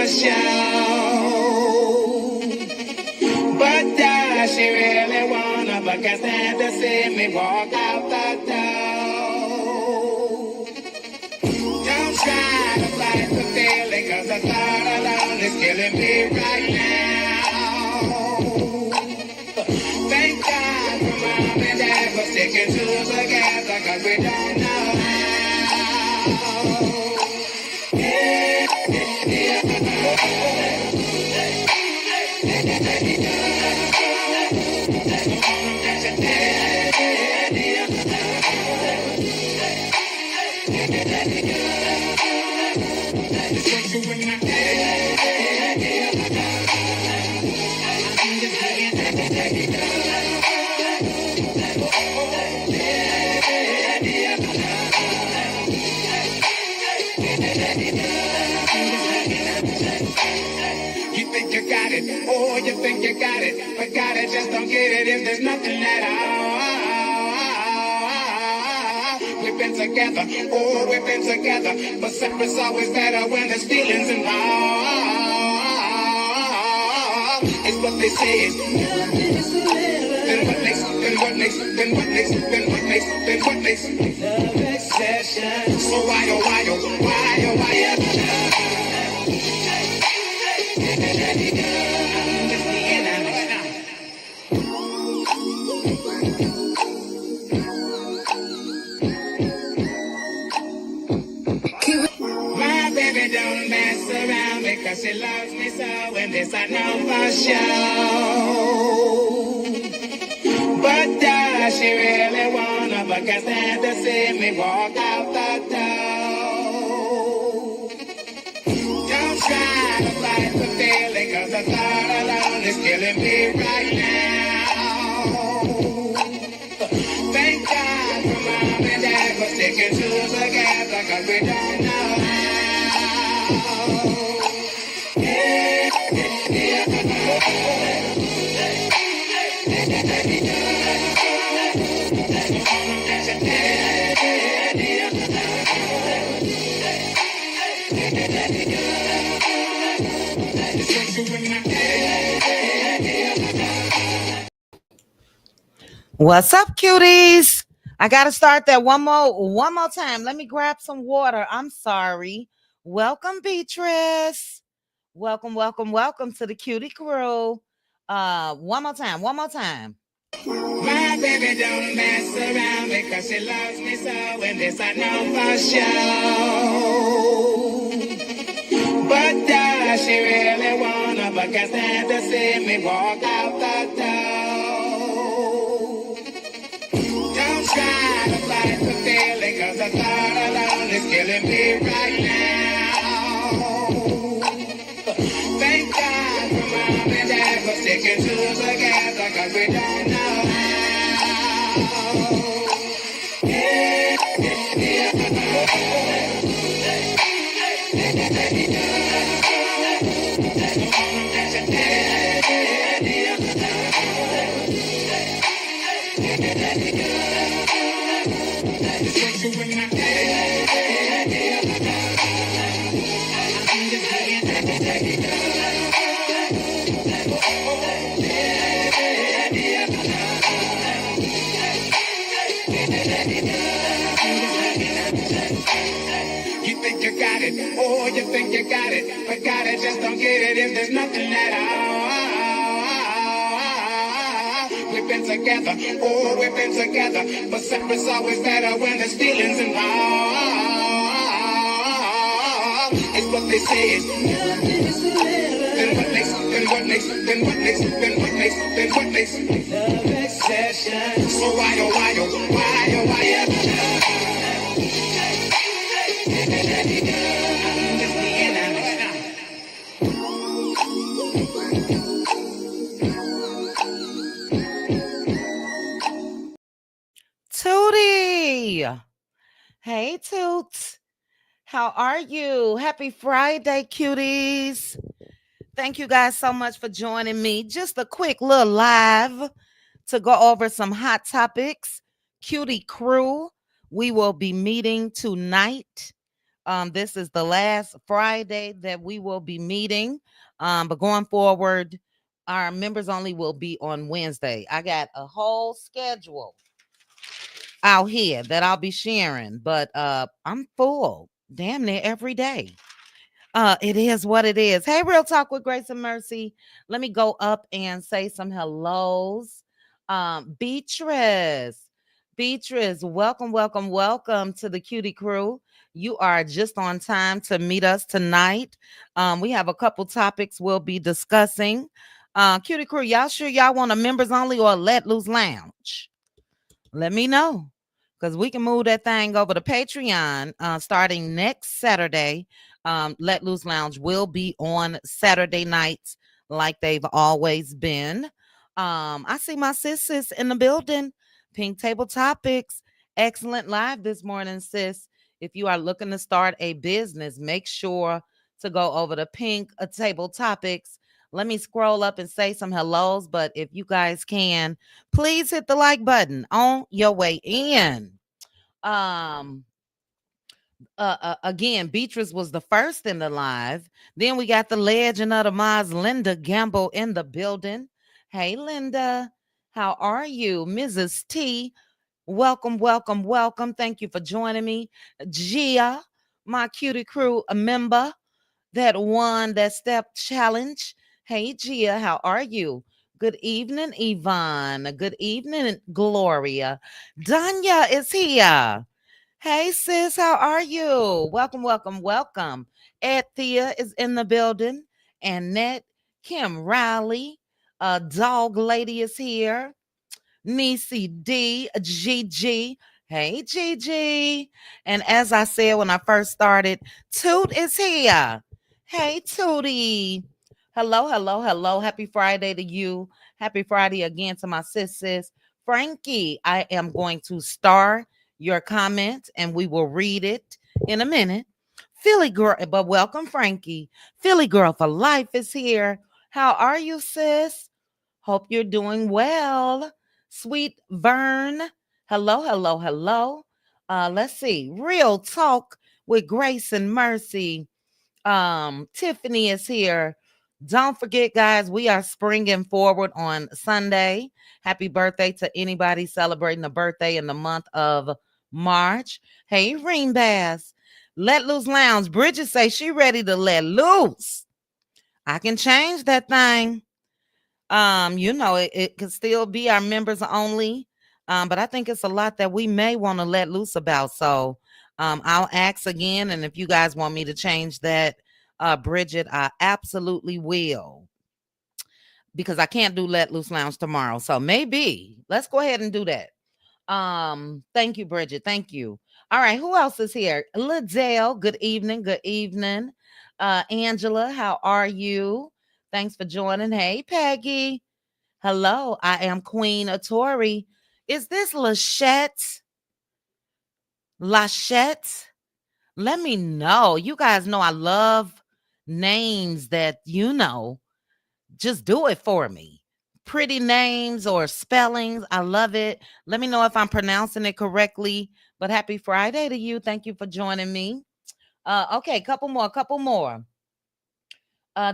show. But does she really wanna? But can't stand to see me walk out the door. Don't try to fight the feeling, 'cause the thought alone is killing me right now. Thank God for Mom and Dad for sticking to us together, 'cause we don't know how. You think you got it, oh, you think you got it, but got it, just don't get it if there's nothing at all. We've been together, oh, we've been together, but separate's always better when there's feelings involved. It's what they say is then what makes, then what makes, then what makes, then what makes, then what makes love exception. So why, oh, why, oh, why, oh, why, my baby don't mess around because she loves me so, and this I know for sure. But does she really wanna? But can't stand to see me walk out the door. Don't try to fight the feeling, 'cause the thought alone is killing me right now. Thank God for Mom and Dad for sticking to us together, 'cause we don't know how. What's up, cuties? I gotta start that one more time. Let me grab some water. I'm sorry. Welcome, Beatrice. Welcome to the cutie crew. One more time. My baby don't mess around because she loves me so, and this I know for sure. But does she really wanna? But can't stand to see me walk out the door. Don't try to fight the feeling, 'cause the thought alone is killing me right now. Thank God for Mom and Dad for sticking to us together, 'cause we don't know how. You think you got it, oh, you think you got it, but got it, just don't get it if there's nothing at all. We've been together, oh, we've been together, but separate's always better when there's feelings involved. It's what they say is then what makes, then what makes, then what makes, then what makes, then what makes love exception. So why, oh, why, oh, why, oh, why, Tootie. Hey, Toots. How are you? Happy Friday, cuties. Thank you guys so much for joining me. Just a quick little live to go over some hot topics. Cutie crew, we will be meeting tonight This is the last Friday that we will be meeting. But going forward, our members only will be on Wednesday. I got a whole schedule out here that I'll be sharing, but I'm full damn near every day. It is what it is. Hey, Real Talk with Grace and Mercy. Let me go up and say some hellos. Beatrice. Beatrice, welcome, welcome, welcome to the Cutie Crew. You are just on time to meet us tonight. We have a couple topics we'll be discussing. Cutie Crew, y'all sure y'all want a members only or a let loose lounge? Let me know because we can move that thing over to Patreon starting next Saturday. Let Loose Lounge will be on Saturday nights like they've always been. I see my sis in the building. Pink Table Topics. Excellent live this morning, sis. If you are looking to start a business, make sure to go over to Pink Table Topics. Let me scroll up and say some hellos, but if you guys can, please hit the like button on your way in. Um, Again, Beatrice was the first in the live. Then we got the legend of the Maz, Linda Gamble, in the building. Hey, Linda, how are you? Mrs. T, welcome, welcome, welcome. Thank you for joining me. Gia, my cutie crew, a member that won that step challenge. Hey, Gia, how are you? Good evening, Yvonne. Good evening, Gloria. Danya is here. Hey, sis, how are you? Welcome, welcome, welcome. Ed Thea is in the building. Annette, Kim Riley, Dog Lady is here. Nisi D, Gigi. Hey, Gigi. And as I said when I first started, Toot is here. Hey, Tootie. Hello, hello, hello. Happy Friday to you. Happy Friday again to my sis. Frankie, I am going to star your comment and we will read it in a minute. Philly girl, but welcome, Frankie. Philly girl for life is here. How are you, sis? Hope you're doing well. Sweet Vern. Hello, hello, hello. Let's see. Real talk with Grace and Mercy. Tiffany is here. Don't forget, guys, we are springing forward on Sunday. Happy birthday to anybody celebrating a birthday in the month of March. Hey, Ring Bass. Let Loose Lounge. Bridget say she ready to let loose. I can change that thing. It could still be our members only. But I think it's a lot that we may want to let loose about. So I'll ask again. And if you guys want me to change that, Bridget, I absolutely will. Because I can't do Let Loose Lounge tomorrow. So maybe let's go ahead and do that. Thank you, Bridget. Thank you. All right, who else is here? Liddell, good evening. Good evening. Angela, how are you? Thanks for joining. Hey, Peggy. Hello, I am Queen Atori. Is this Lachette? Lachette? Let me know. You guys know I love names that, just do it for me. Pretty names or spellings. I love it. Let me know if I'm pronouncing it correctly. But happy Friday to you. Thank you for joining me. Okay, couple more.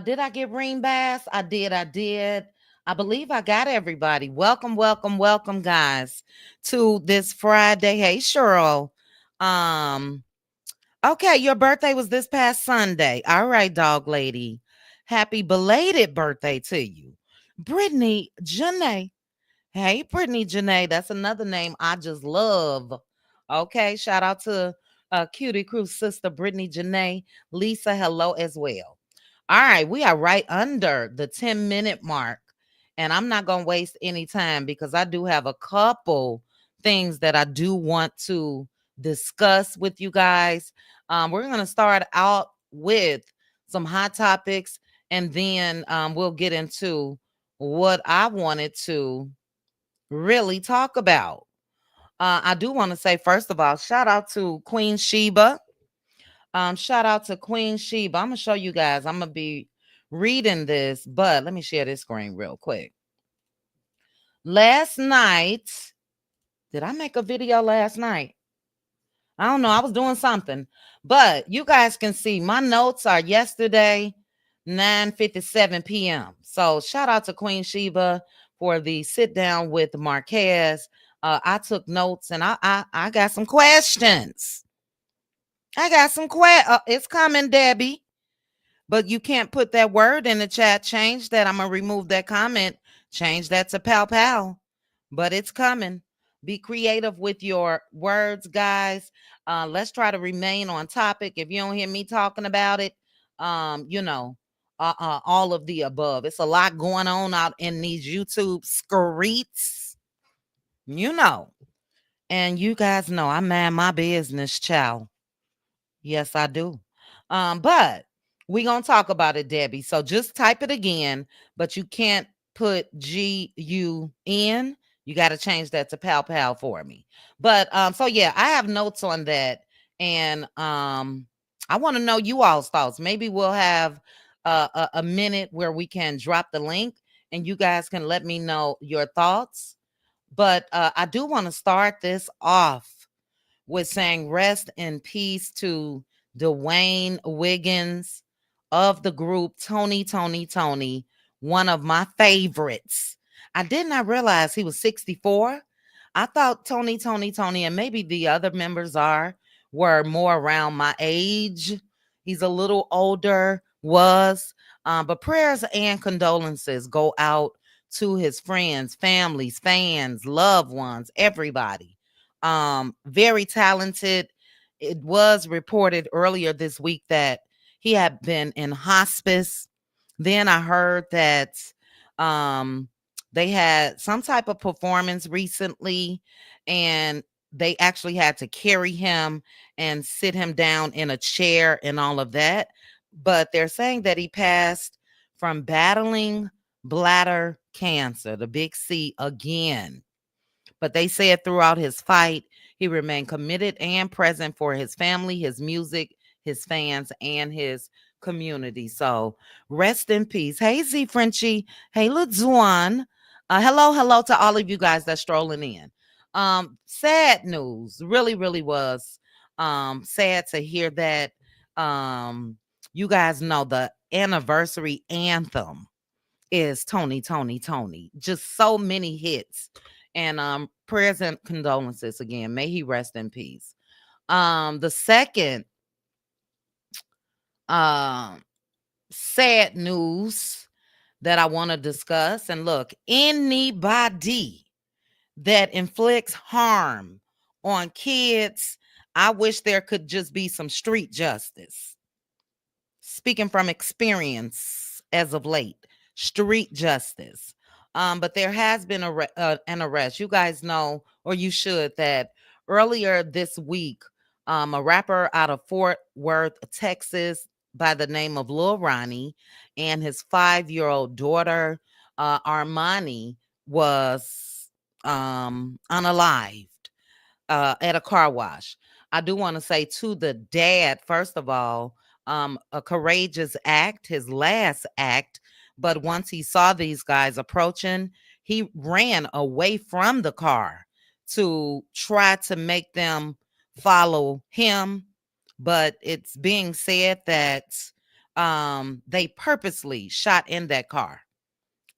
Did I get Ring Bass? I did. I believe I got everybody. Welcome, welcome, welcome, guys, to this Friday. Hey, Cheryl. Um, okay, your birthday was this past Sunday. All right, dog lady. Happy belated birthday to you. Brittany Janae. Hey, Brittany Janae. That's another name I just love. Okay, shout out to Cutie Crew sister Brittany Janae. Lisa, hello as well. All right, we are right under the 10-minute mark. And I'm not going to waste any time because I do have a couple things that I do want to discuss with you guys. We're going to start out with some hot topics and then we'll get into what I wanted to really talk about. I do want to say, first of all, shout out to Queen Sheba. Shout out to Queen Sheba. I'm gonna show you guys. I'm gonna be reading this, but let me share this screen real quick. Last night, did I make a video last night? I don't know. I was doing something, But you guys can see my notes are yesterday, 9:57 p.m. So shout out to Queen Sheba for the sit down with Marquez. I took notes and I got some questions. I got some it's coming, Debbie. But you can't put that word in the chat. Change that. I'm gonna remove that comment. Change that to pow pow. But it's coming. Be creative with your words, guys. Let's try to remain on topic. If you don't hear me talking about it, you know, all of the above. It's a lot going on out in these YouTube streets, you know. And you guys know I mind my business, child. Yes, I do. But we gonna talk about it, Debbie. So just type it again, but you can't put GUN. You got to change that to pal pal for me. But so yeah, I have notes on that, and I want to know you all's thoughts. Maybe we'll have a minute where we can drop the link, and you guys can let me know your thoughts. But I do want to start this off with saying rest in peace to Dwayne Wiggins of the group Tony, one of my favorites. I did not realize he was 64. I thought Tony, and maybe the other members were more around my age. He's a little older, but prayers and condolences go out to his friends, families, fans, loved ones, everybody. Very talented. It was reported earlier this week that he had been in hospice. Then I heard that um they had some type of performance recently, and they actually had to carry him and sit him down in a chair and all of that. But they're saying that he passed from battling bladder cancer, the big C again. But they said throughout his fight, he remained committed and present for his family, his music, his fans, and his community. So rest in peace. Hey, Z Frenchie. Hey, Lazuan. Hello to all of you guys that's strolling in. Sad news. Really, really was sad to hear that. You guys know the anniversary anthem is Tony. Just so many hits. And prayers and condolences again. May he rest in peace. The second um sad news that I want to discuss, and look, anybody that inflicts harm on kids, I wish there could just be some street justice. Speaking from experience as of late, street justice. But there has been an arrest. You guys know, or you should, that earlier this week, a rapper out of Fort Worth, Texas, by the name of Lil Ronnie, and his 5-year-old daughter, Armani, was unalived at a car wash. I do want to say to the dad, first of all, a courageous act, his last act. But once he saw these guys approaching, he ran away from the car to try to make them follow him. But it's being said that they purposely shot in that car,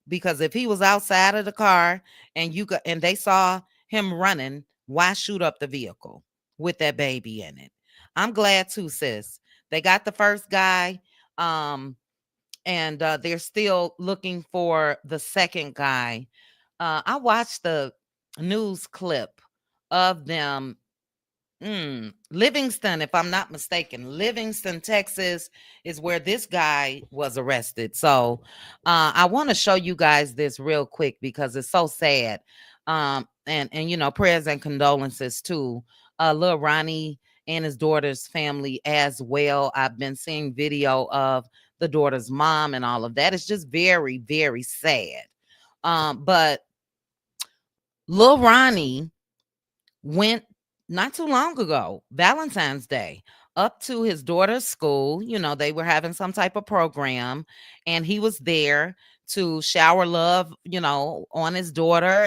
because if he was outside of the car and they saw him running, why shoot up the vehicle with that baby in it? I'm glad too, sis. They got the first guy, and they're still looking for the second guy. I watched the news clip of them. Livingston, if I'm not mistaken, Livingston, Texas is where this guy was arrested. So I want to show you guys this real quick because it's so sad. And you know, prayers and condolences to Lil Ronnie and his daughter's family as well. I've been seeing video of the daughter's mom and all of that. It's just very, very sad. But Lil Ronnie went not too long ago, Valentine's Day, up to his daughter's school. You know, they were having some type of program, and he was there to shower love, on his daughter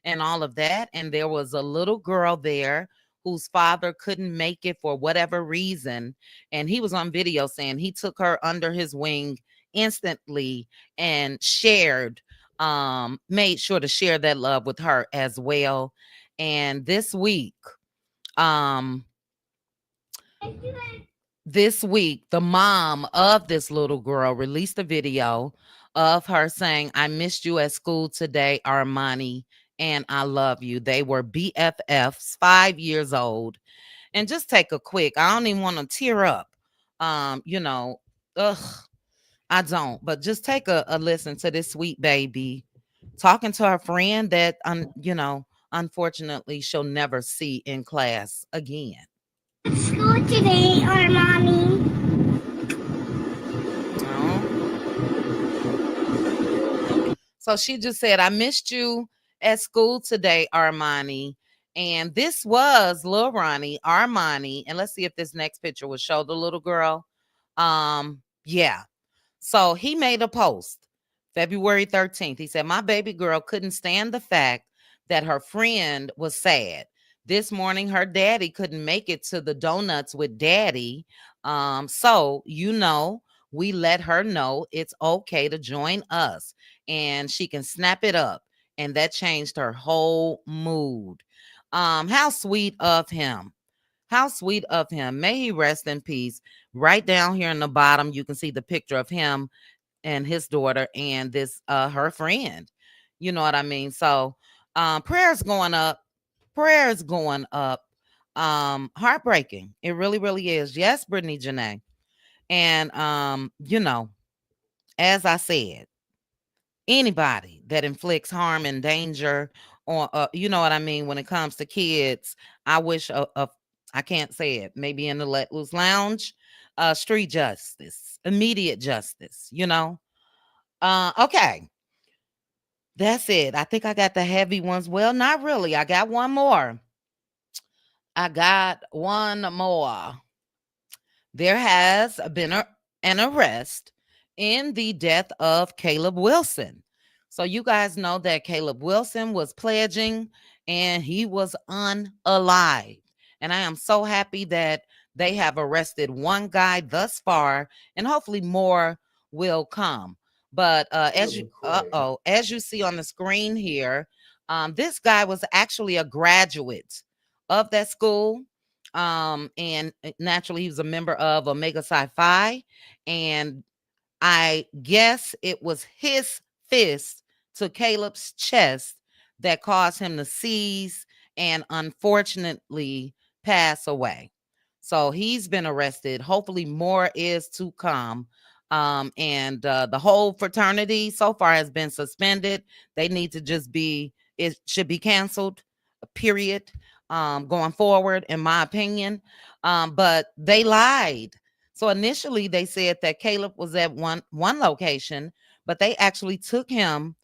and all of that. And there was a little girl there whose father couldn't make it for whatever reason. And he was on video saying he took her under his wing instantly and made sure to share that love with her as well. And um this week, the mom of this little girl released a video of her saying, I missed you at school today, Armani, and I love you. They were BFFs, 5 years old. And just take a quick, I don't even want to tear up. You know, ugh, I don't, but just take a listen to this sweet baby talking to her friend that, unfortunately, she'll never see in class again. School today, our mommy. Oh. So she just said, I missed you at school today, Armani. And this was Lil Ronnie, Armani. And let's see if this next picture will show the little girl. Yeah. So he made a post February 13th. He said, my baby girl couldn't stand the fact that her friend was sad. This morning, her daddy couldn't make it to the donuts with daddy. So, we let her know it's okay to join us and she can snap it up. And that changed her whole mood. How sweet of him. How sweet of him. May he rest in peace. Right down here in the bottom, you can see the picture of him and his daughter and this her friend. You know what I mean? So prayers going up. Prayers going up. Heartbreaking. It really, really is. Yes, Brittany Janae. And as I said, anybody that inflicts harm and danger on you know what I mean, when it comes to kids, I wish I can't say it, maybe in the let loose lounge, street justice, immediate justice, okay, that's it. I think I got the heavy ones. Well, not really. I got one more. There has been an arrest in the death of Caleb Wilson. So you guys know that Caleb Wilson was pledging and he was unalive. And I am so happy that they have arrested one guy thus far, and hopefully more will come. But as you see on the screen here, this guy was actually a graduate of that school, and naturally he was a member of Omega Psi Phi, and I guess it was his fist to Caleb's chest that caused him to seize and unfortunately pass away. So he's been arrested. Hopefully more is to come. And the whole fraternity so far has been suspended. They need to it should be canceled, period, going forward, in my opinion. But they lied. So initially they said that Caleb was at one location, but they actually took him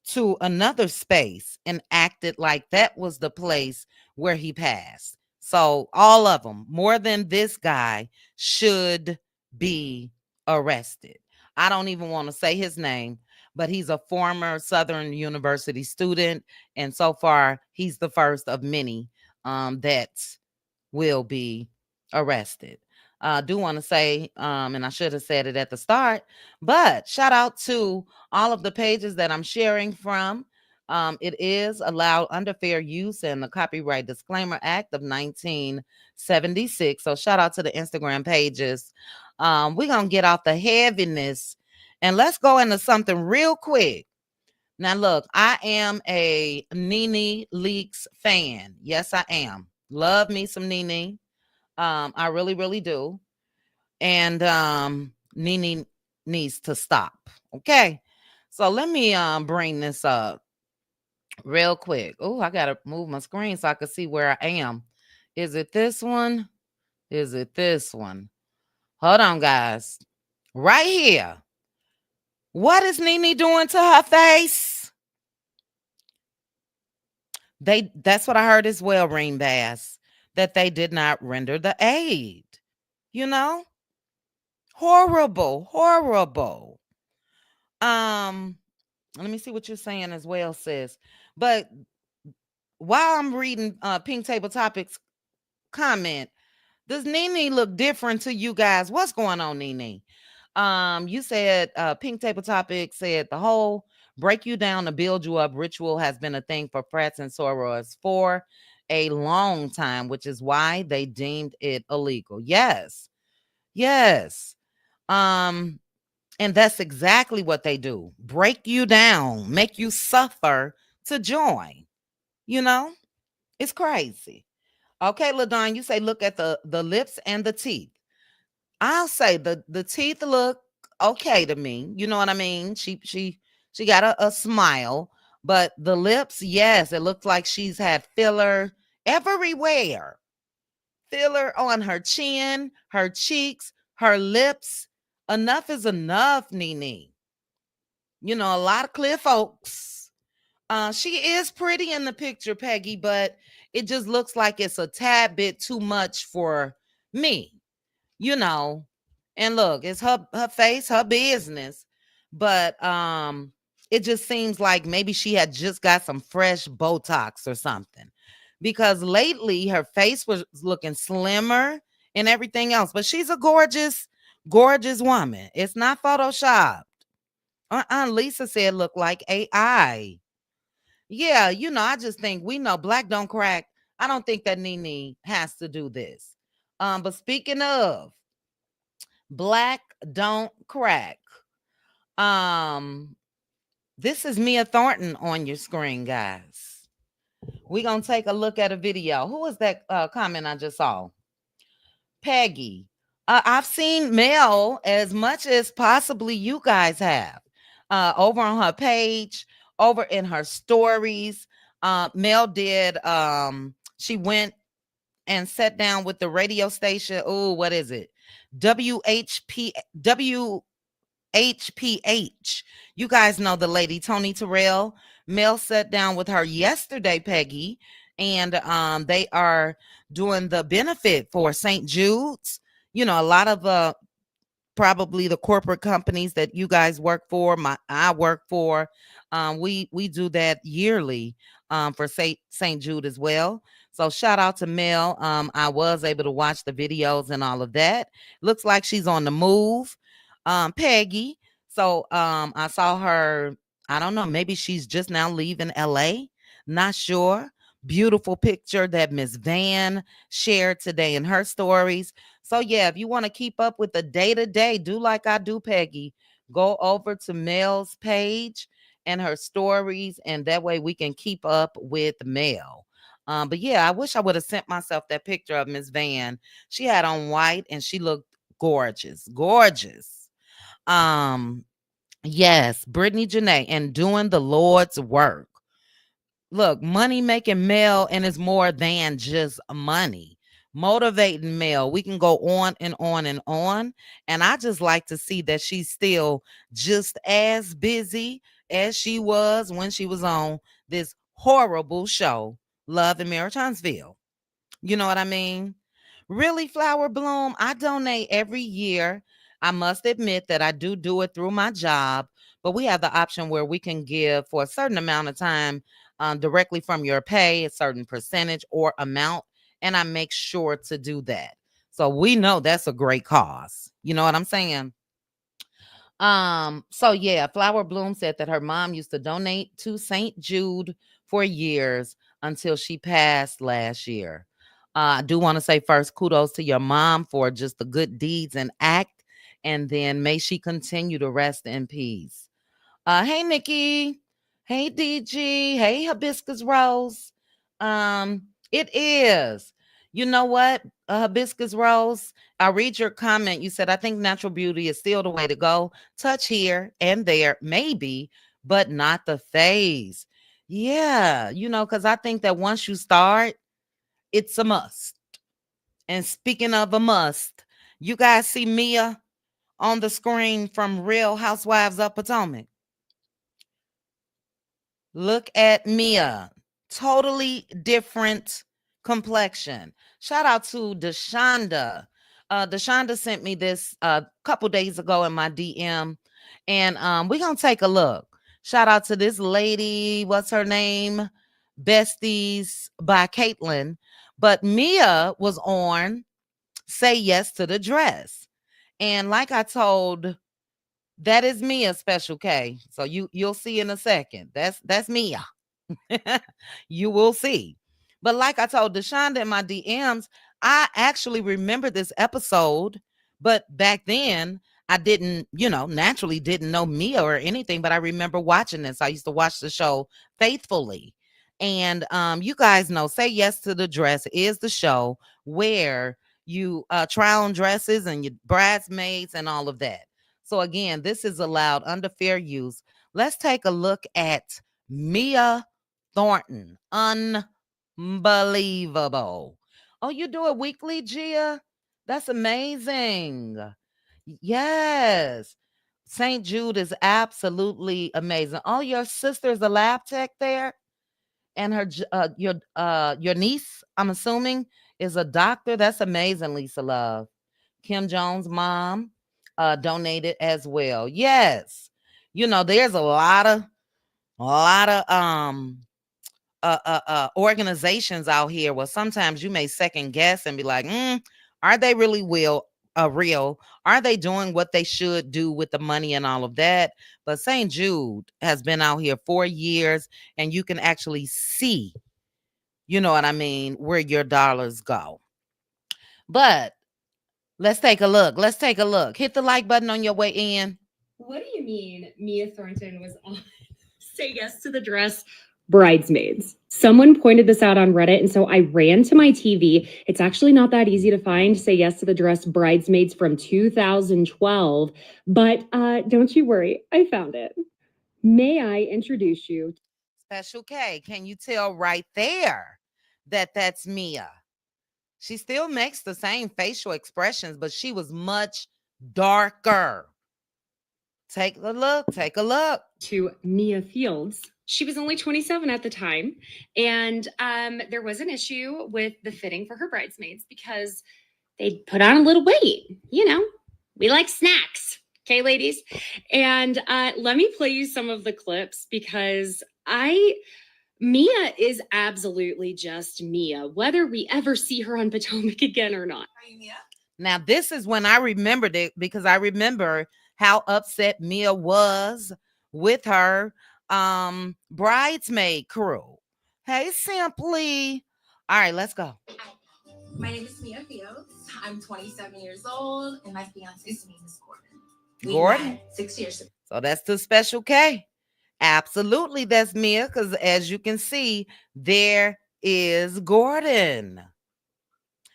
to another space and acted like that was the place where he passed. So all of them, more than this guy, should be arrested. I don't even want to say his name, but he's a former Southern University student, and so far he's the first of many that will be arrested. I do want to say, and I should have said it at the start, but shout out to all of the pages that I'm sharing from. It is allowed under fair use and the Copyright Disclaimer Act of 1976. So shout out to the Instagram pages. We're going to get off the heaviness and let's go into something real quick. Now, look, I am a NeNe Leaks fan. Yes, I am. Love me some NeNe. I really, really do. And NeNe needs to stop. Okay. So let me bring this up real quick. Oh, I gotta move my screen so I can see where I am. Is it this one? Is it this one? Hold on, guys. Right here. What is NeNe doing to her face? That's what I heard as well, Ring Bass, that they did not render the aid. You know? Horrible, horrible. Let me see what you're saying as well, sis. But while I'm reading Pink Table Topics comment. Does NeNe look different to you guys? What's going on, NeNe? You said Pink Table Topic said the whole break you down to build you up ritual has been a thing for frats and sorors for a long time, which is why they deemed it illegal. Yes. Yes. Um, and that's exactly what they do. Break you down, make you suffer to join. You know? It's crazy. Okay, LaDon, you say look at the lips and the teeth. I'll say the teeth look okay to me. You know what I mean? She got a smile, but the lips, yes, it looks like she's had filler everywhere. Filler on her chin, her cheeks, her lips. Enough is enough, NeNe. You know, a lot of clear folks. She is pretty in the picture, Peggy, but it just looks like it's a tad bit too much for me, you know. And look, it's her face, her business. But it just seems like maybe she had just got some fresh Botox or something. Because lately her face was looking slimmer and everything else. But she's a gorgeous, gorgeous woman. It's not Photoshop. Lisa said look like AI. Yeah, you know, I just think we know black don't crack. I don't think that NeNe has to do this. But speaking of black don't crack, um, this is Mia Thornton on your screen, guys. We're gonna take a look at a video. Who was that comment I just saw? Peggy. I've seen Mel as much as possibly you guys have. Over on her page, over in her stories. Mel did she went and sat down with the radio station. Oh, what is it? WHP WHPH. You guys know the lady Tony Terrell. Mel sat down with her yesterday, Peggy, and they are doing the benefit for St. Jude's. You know, a lot of probably the corporate companies that you guys work for, I work for. We do that yearly for St. Jude as well. So shout out to Mel. I was able to watch the videos and all of that. Looks like she's on the move. Peggy. So I saw her. I don't know. Maybe she's just now leaving LA. Not sure. Beautiful picture that Miss Van shared today in her stories. So yeah, if you want to keep up with the day to day, do like I do, Peggy. Go over to Mel's page and her stories, and that way we can keep up with Mel. But yeah, I wish I would have sent myself that picture of Miss Van. She had on white and she looked gorgeous, gorgeous. Um, yes, Brittany Janae and doing the Lord's work. Look, money making Mel, and it's more than just money. Motivating Mel. We can go on and on and on. And I just like to see that she's still just as busy as she was when she was on this horrible show, Love and Marriage Huntsville. You know what I mean? Really, Flower Bloom, I donate every year. I must admit that I do it through my job, but we have the option where we can give for a certain amount of time directly from your pay, a certain percentage or amount, and I make sure to do that. So we know that's a great cause. You know what I'm saying? So yeah, Flower Bloom said that her mom used to donate to St. Jude for years until she passed last year. I do want to say first, kudos to your mom for just the good deeds and act, and then may she continue to rest in peace. Hey Nikki, hey DG, hey Hibiscus Rose. It is. You know what, Hibiscus Rose? I read your comment. You said I think natural beauty is still the way to go. Touch here and there, maybe, but not the phase. Yeah, you know, because I think that once you start, it's a must. And speaking of a must, you guys see Mia on the screen from Real Housewives of Potomac. Look at Mia. Totally different complexion. Shout out to Deshonda. Deshonda sent me this a couple days ago in my DM. And we're going to take a look. Shout out to this lady. What's her name? Besties by Caitlin. But Mia was on Say Yes to the Dress. And like I told, that is Mia, Special K. So you'll see in a second. That's Mia. You will see. But like I told Deshonda in my DMs, I actually remember this episode, but back then I didn't, naturally didn't know Mia or anything, but I remember watching this. I used to watch the show faithfully. And you guys know Say Yes to the Dress is the show where you try on dresses and your bridesmaids and all of that. So again, this is allowed under fair use. Let's take a look at Mia Thornton. Unbelievable. Oh, you do it weekly, Gia? That's amazing. Yes. St. Jude is absolutely amazing. Oh, your sister's a lab tech there? And your niece, I'm assuming, is a doctor. That's amazing, Lisa Love. Kim Jones' mom donated as well. Yes. There's a lot of organizations out here where sometimes you may second guess and be like, are they really real? Are they doing what they should do with the money and all of that? But St. Jude has been out here 4 years, and you can actually see, you know what I mean, where your dollars go. But let's take a look. Hit the like button on your way in. What do you mean Mia Thornton was on Say Yes to the Dress Bridesmaids? Someone pointed this out on Reddit, and so I ran to my TV. It's actually not that easy to find Say Yes to the Dress Bridesmaids from 2012, but don't you worry, I found it. May I introduce you? Special K, can you tell right there that that's Mia? She still makes the same facial expressions, but she was much darker. Take a look. To Mia Fields. She was only 27 at the time, and there was an issue with the fitting for her bridesmaids because they put on a little weight. We like snacks. Okay, ladies? And let me play you some of the clips because Mia is absolutely just Mia, whether we ever see her on Potomac again or not. Are you Mia? Now, this is when I remembered it because I remember how upset Mia was with her bridesmaid crew. Hey, Simply. All right, let's go. My name is Mia Fields. I'm 27 years old, and my fiance's name is Gordon. Gordon? 6 years ago. So that's the Special K. Absolutely, that's Mia, because as you can see, there is Gordon.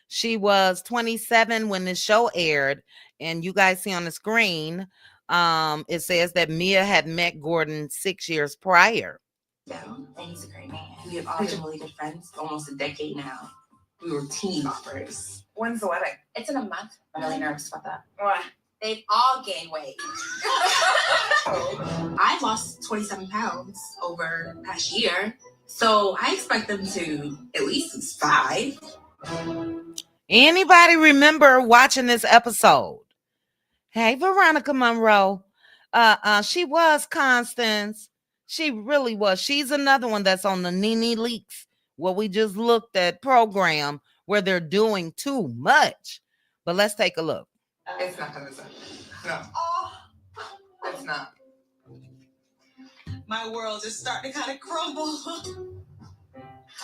She was 27 when the show aired, and you guys see on the screen, it says that Mia had met Gordon 6 years prior. Yeah, and he's a great man. We have all been really good friends almost a decade now. We were teen offers. When's the wedding? It's in a month. I'm really nervous about that. Why? They've all gained weight. I've lost 27 pounds over the past year, so I expect them to at least lose 5. Anybody remember watching this episode? Hey, Veronica Monroe. She was Constance. She really was. She's another one that's on the NeNe Leaks, where we just looked at program where they're doing too much. But let's take a look. It's not gonna suck. No. Oh, it's not. My world is starting to kind of crumble.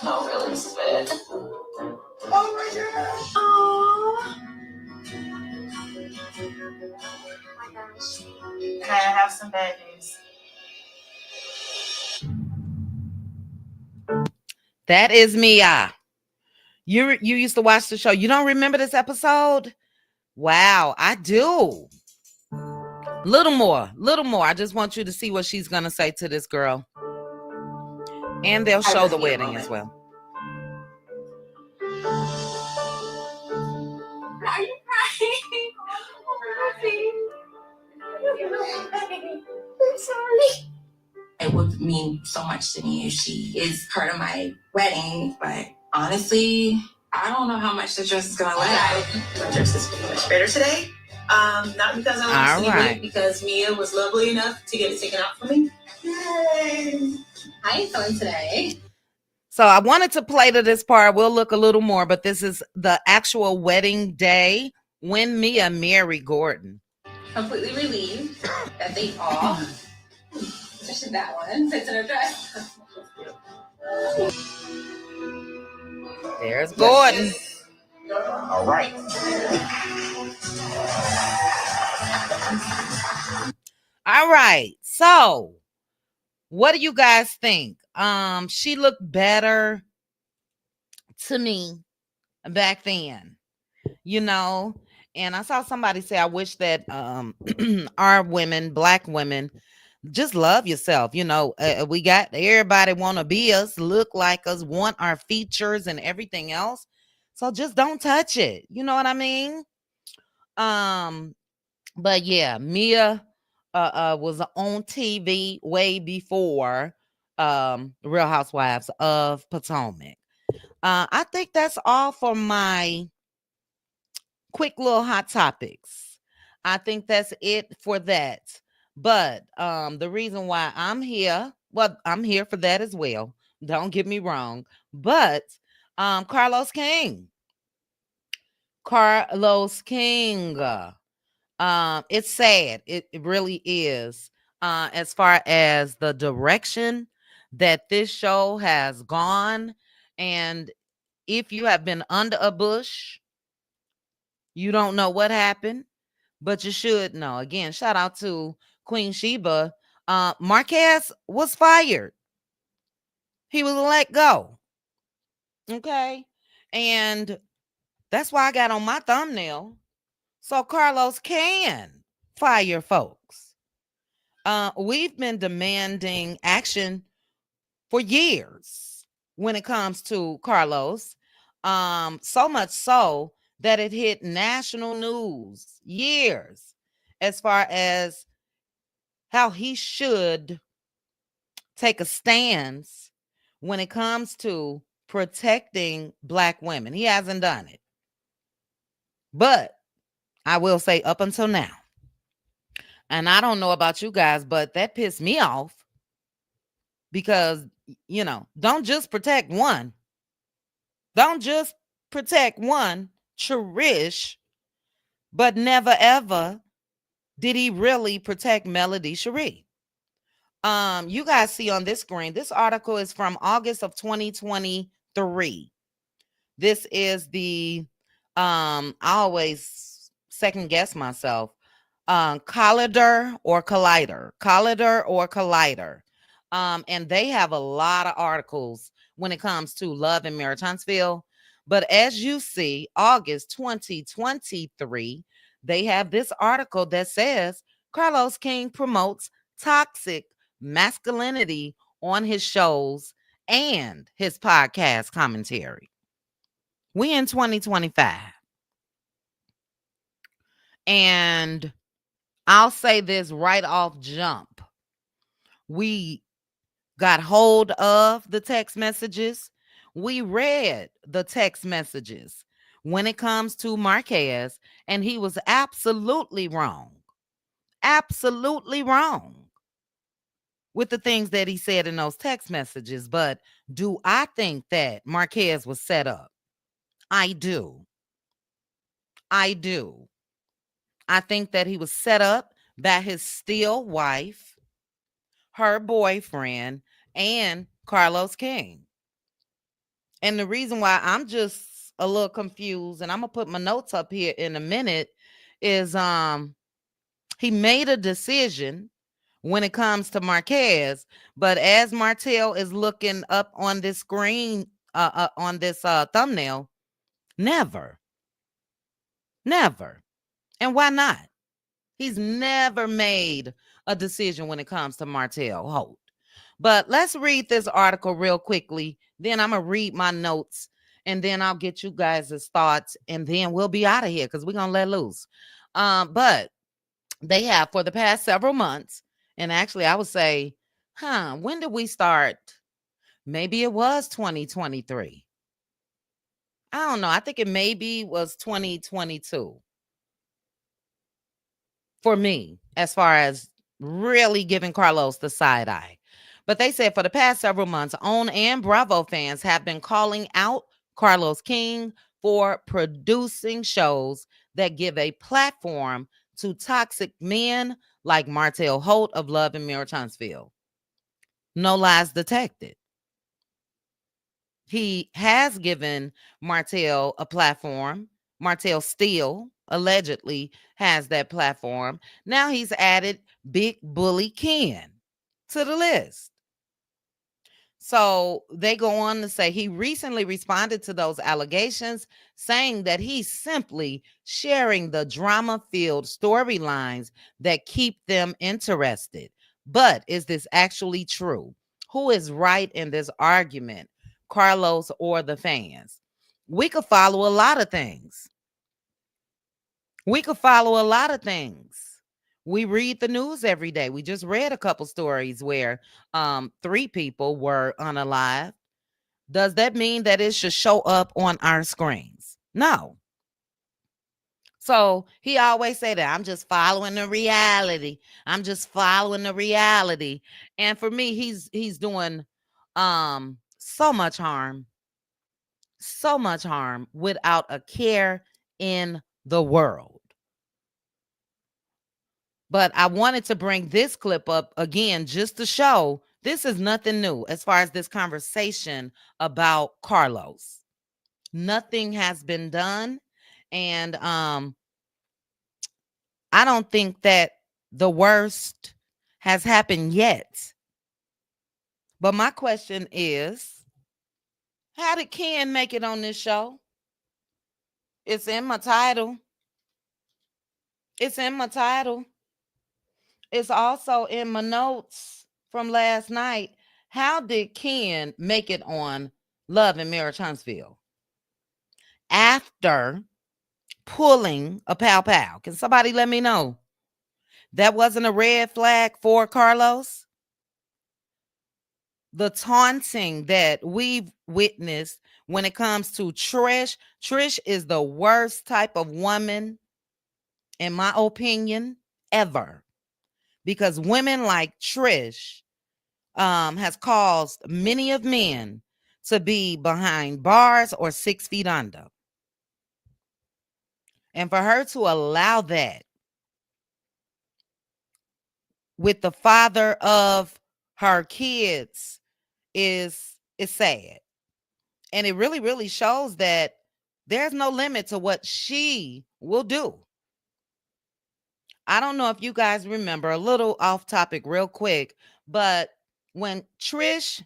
No, really, this is bad. Oh my gosh. Oh. My gosh. I have some bad news. That is Mia. You used to watch the show. You don't remember this episode? Wow, I do. Little more. I just want you to see what she's going to say to this girl. And they'll show the wedding as well. Are you crying? I'm sorry. It would mean so much to me if she is part of my wedding, but honestly, I don't know how much the dress is gonna last. My dress is much better today. Not because I was right. Because Mia was lovely enough to get it taken out for me. Yay! How are you feeling today? So I wanted to play to this part. We'll look a little more, but this is the actual wedding day when Mia married Gordon. Completely relieved that they all, especially that one, fits in her dress. There's Gordon. All right. All right. So, what do you guys think? She looked better to me back then, and I saw somebody say, I wish that our women, black women, just love yourself. We got everybody want to be us, look like us, want our features and everything else. So just don't touch it. You know what I mean? But yeah, Mia was on TV way before Real Housewives of Potomac. I think that's all for my quick little hot topics. I think that's it for that. But the reason why I'm here, well, I'm here for that as well. Don't get me wrong. But Carlos King. It's sad. It really is. As far as the direction that this show has gone. And if you have been under a bush, you don't know what happened, but you should know. Again, shout out to Queen Sheba. Marquez was fired. He was let go. Okay. And that's why I got on my thumbnail. So Carlos can fire folks. We've been demanding action for years when it comes to Carlos. So much so that it hit national news years as far as how he should take a stance when it comes to protecting black women. He hasn't done it. But I will say up until now, and I don't know about you guys, but that pissed me off because, don't just protect one. Don't just protect one, Cherish, but never ever did he really protect Melody Sheree. You guys see on this screen, this article is from August of 2023. This is the I always second guess myself. Collider or Collider. And they have a lot of articles when it comes to love and marriage, Huntsville. But as you see, August 2023, they have this article that says Carlos King promotes toxic masculinity on his shows and his podcast commentary. We in 2025. And I'll say this right off jump. We got hold of the text messages. We read the text messages when it comes to Marquez, and he was absolutely wrong. Absolutely wrong with the things that he said in those text messages. But do I think that Marquez was set up? I do. I think that he was set up by his still wife, her boyfriend, and Carlos King. And the reason why I'm just a little confused, and I'm gonna put my notes up here in a minute, is he made a decision when it comes to Marquez, but as Martell is looking up on this screen, on this thumbnail, never. And why not? He's never made a decision when it comes to Martell Holt. But let's read this article real quickly. Then I'm going to read my notes, and then I'll get you guys' thoughts, and then we'll be out of here because we're going to let loose. But they have for the past several months, and actually I would say, when did we start? Maybe it was 2023. I don't know. I think it maybe was 2022. For me, as far as really giving Carlos the side eye. But they said for the past several months, OWN and Bravo fans have been calling out Carlos King for producing shows that give a platform to toxic men like Martell Holt of Love and Mirror Huntsville. No lies detected. He has given Martell a platform. Martell still allegedly has that platform. Now he's added Big Bully Ken to the list. So they go on to say he recently responded to those allegations, saying that he's simply sharing the drama-filled storylines that keep them interested. But is this actually true? Who is right in this argument, Carlos or the fans? We could follow a lot of things. We read the news every day. We just read a couple stories where 3 people were unalived. Does that mean that it should show up on our screens? No. So he always say that I'm just following the reality. I'm just following the reality. And for me, he's doing so much harm without a care in the world. But I wanted to bring this clip up again just to show this is nothing new as far as this conversation about Carlos. Nothing has been done. And I don't think that the worst has happened yet. But my question is, how did Ken make it on this show? It's in my title. It's also in my notes from last night. How did Ken make it on Love and Marriage Huntsville? After pulling a pow pow. Can somebody let me know? That wasn't a red flag for Carlos? The taunting that we've witnessed when it comes to Trish. Trish is the worst type of woman, in my opinion, ever. Because women like Trish has caused many of men to be behind bars or 6 feet under. And for her to allow that with the father of her kids is sad. And it really, really shows that there's no limit to what she will do. I don't know if you guys remember, a little off topic real quick, but when Trish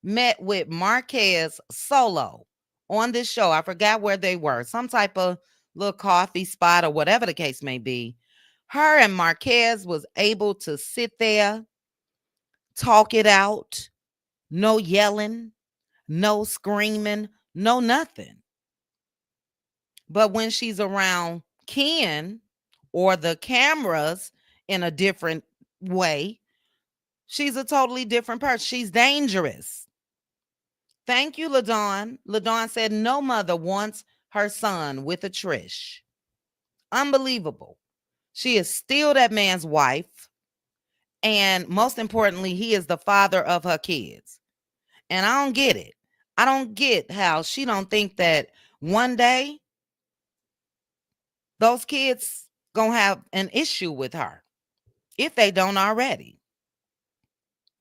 met with Marquez solo on this show, I forgot where they were, some type of little coffee spot or whatever the case may be. Her and Marquez was able to sit there, talk it out, no yelling, no screaming, no nothing. But when she's around Ken or the cameras in a different way, she's a totally different person. She's dangerous. Thank you, LaDawn. LaDawn said no mother wants her son with a Trish. Unbelievable. She is still that man's wife. And most importantly, he is the father of her kids. And I don't get it. I don't get how she don't think that one day those kids gonna have an issue with her if they don't already.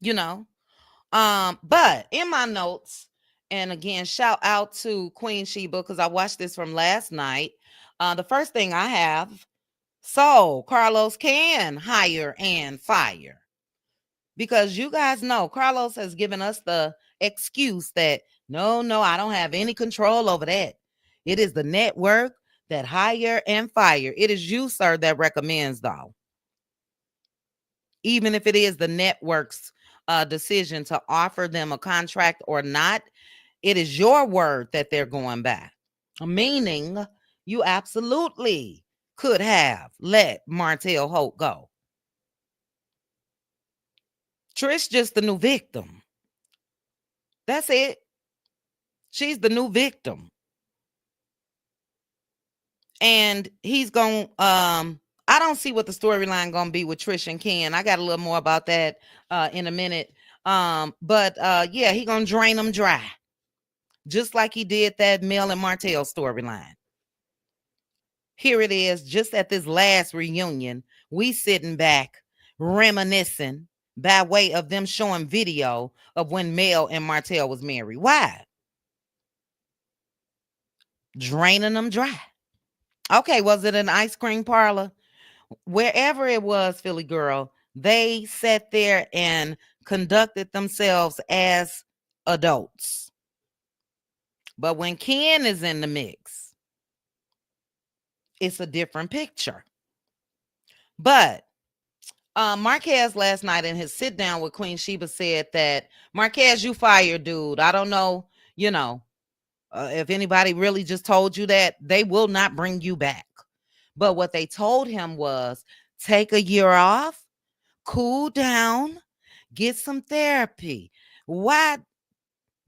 But in my notes, and again, shout out to Queen Sheba because I watched this from last night. The first thing I have, so Carlos can hire and fire. Because you guys know Carlos has given us the excuse that no, I don't have any control over that. It is the network that hire and fire. It is you, sir, that recommends, though. Even if it is the network's decision to offer them a contract or not, it is your word that they're going by. Meaning, you absolutely could have let Martell Holt go. Trish just the new victim. That's it. She's the new victim. And he's going, I don't see what the storyline going to be with Trish and Ken. I got a little more about that in a minute. But yeah, he gonna drain them dry, just like he did that Mel and Martell storyline. Here it is, just at this last reunion, we sitting back reminiscing by way of them showing video of when Mel and Martell was married. Why? Draining them dry. Okay, was it an ice cream parlor? Wherever it was, Philly girl, they sat there and conducted themselves as adults. But when Ken is in the mix, it's a different picture. But Marquez last night in his sit down with Queen Sheba said that, Marquez, you fired, dude. I don't know, if anybody really just told you that, they will not bring you back. But what they told him was, take a year off, cool down, get some therapy. Why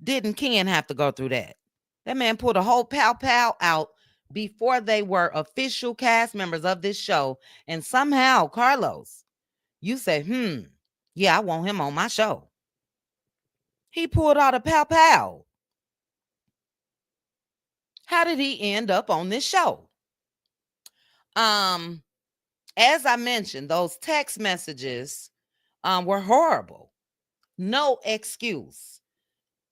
didn't Ken have to go through that? That man pulled a whole pow out before they were official cast members of this show. And somehow, Carlos, you say, yeah, I want him on my show. He pulled out a pow. How did he end up on this show? As I mentioned, those text messages were horrible. No excuse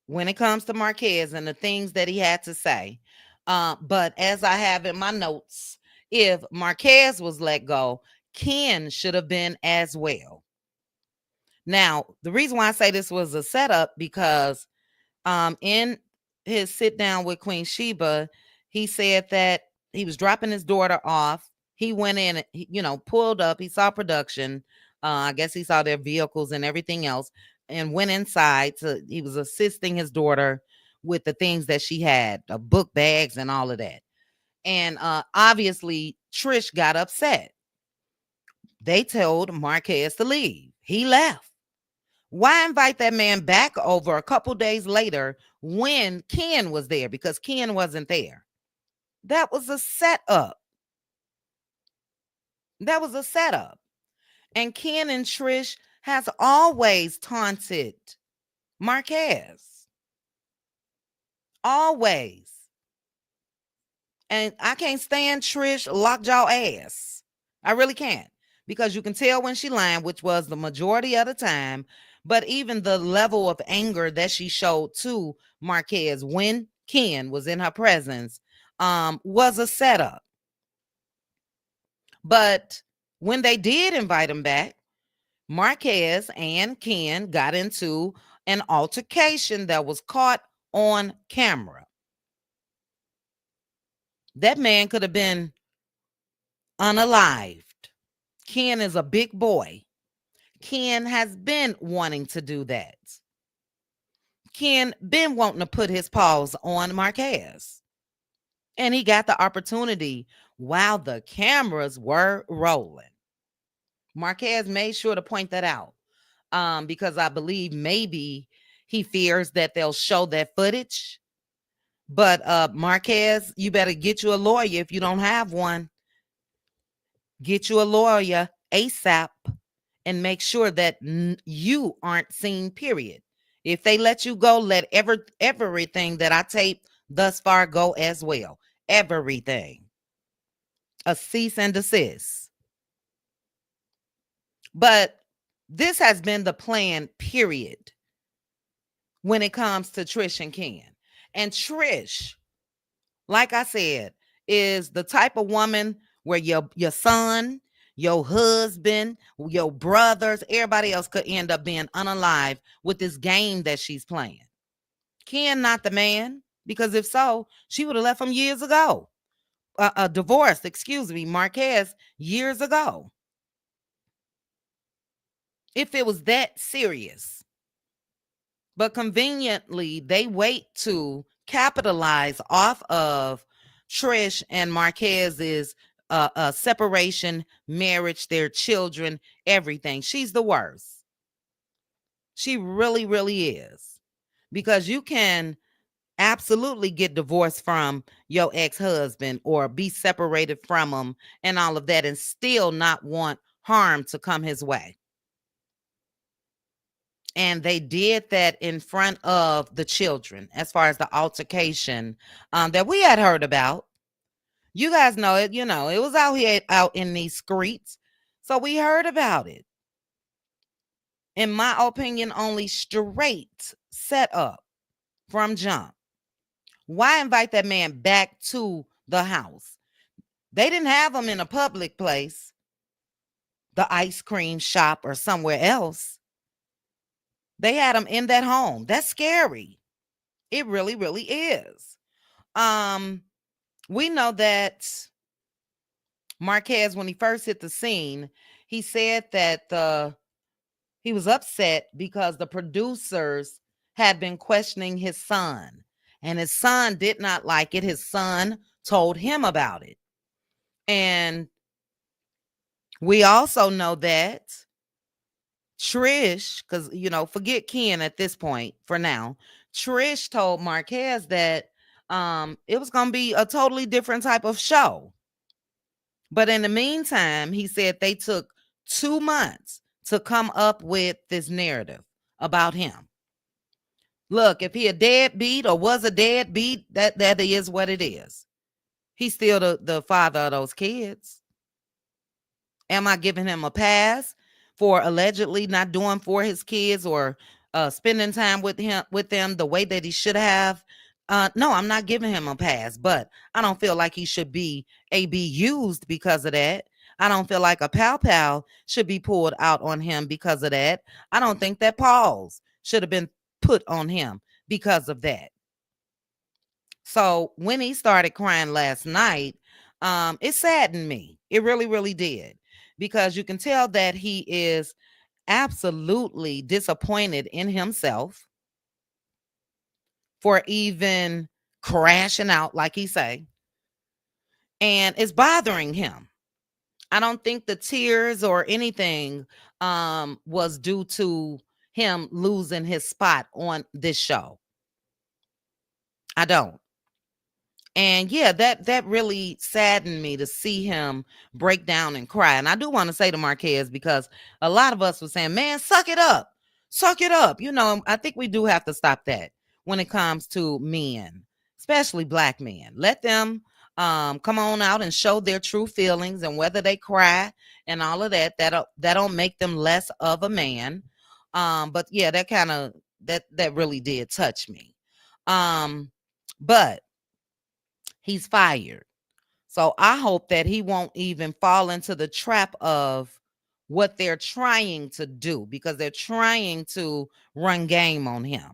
when it comes to Marquez and the things that he had to say. But as I have in my notes, if Marquez was let go, Ken should have been as well. Now, the reason why I say this was a setup, because in his sit down with Queen Sheba, he said that he was dropping his daughter off. He went in, pulled up. He saw production. I guess he saw their vehicles and everything else, and went inside. He was assisting his daughter with the things that she had, book bags and all of that. And obviously, Trish got upset. They told Marquez to leave. He left. Why invite that man back over a couple days later when Ken was there? Because Ken wasn't there. That was a setup. And Ken and Trish has always taunted Marquez. Always. And I can't stand Trish lockjaw ass. I really can't. Because you can tell when she lying, which was the majority of the time. But even the level of anger that she showed to Marquez when Ken was in her presence was a setup. But when they did invite him back, Marquez and Ken got into an altercation that was caught on camera. That man could have been unalived. Ken is a big boy. Ken has been wanting to do that. Ken been wanting to put his paws on Marquez. And he got the opportunity while the cameras were rolling. Marquez made sure to point that out because I believe maybe he fears that they'll show that footage. But Marquez, you better get you a lawyer if you don't have one. Get you a lawyer ASAP and make sure that you aren't seen, period. If they let you go, let everything that I taped thus far go as well. Everything. A cease and desist. But this has been the plan, period, when it comes to Trish and Ken. And Trish, like I said, is the type of woman where your son, your husband, your brothers, everybody else could end up being unalive with this game that she's playing. Ken, not the man, because if so, she would have left him years ago. Divorced, Marquez years ago. If it was that serious. But conveniently, they wait to capitalize off of Trish and Marquez's separation, marriage, their children, everything. She's the worst. She really, really is. Because you can absolutely get divorced from your ex-husband or be separated from him and all of that and still not want harm to come his way. And they did that in front of the children, as far as the altercation that we had heard about. You guys know it, it was out here out in these streets. So we heard about it. In my opinion, only straight set up from jump. Why invite that man back to the house? They didn't have him in a public place, the ice cream shop or somewhere else. They had him in that home. That's scary. It really, really is. We know that Marquez, when he first hit the scene, he said that he was upset because the producers had been questioning his son, and his son did not like it. His son told him about it. And we also know that Trish, because, forget Ken at this point for now. Trish told Marquez that it was going to be a totally different type of show. But in the meantime, he said they took 2 months to come up with this narrative about him. Look, if he a deadbeat or was a deadbeat, that is what it is. He's still the father of those kids. Am I giving him a pass for allegedly not doing for his kids or spending time with them the way that he should have? No, I'm not giving him a pass, but I don't feel like he should be used because of that. I don't feel like a pow should be pulled out on him because of that. I don't think that pause should have been put on him because of that. So when he started crying last night, it saddened me. It really, really did. Because you can tell that he is absolutely disappointed in himself for even crashing out, like he say. And it's bothering him. I don't think the tears or anything was due to him losing his spot on this show. I don't. And yeah, that really saddened me to see him break down and cry. And I do want to say to Marquez, because a lot of us were saying, man, suck it up. Suck it up. I think we do have to stop that when it comes to men, especially black men. Let them come on out and show their true feelings, and whether they cry and all of that don't make them less of a man. But yeah, that really did touch me. But he's fired. So I hope that he won't even fall into the trap of what they're trying to do, because they're trying to run game on him.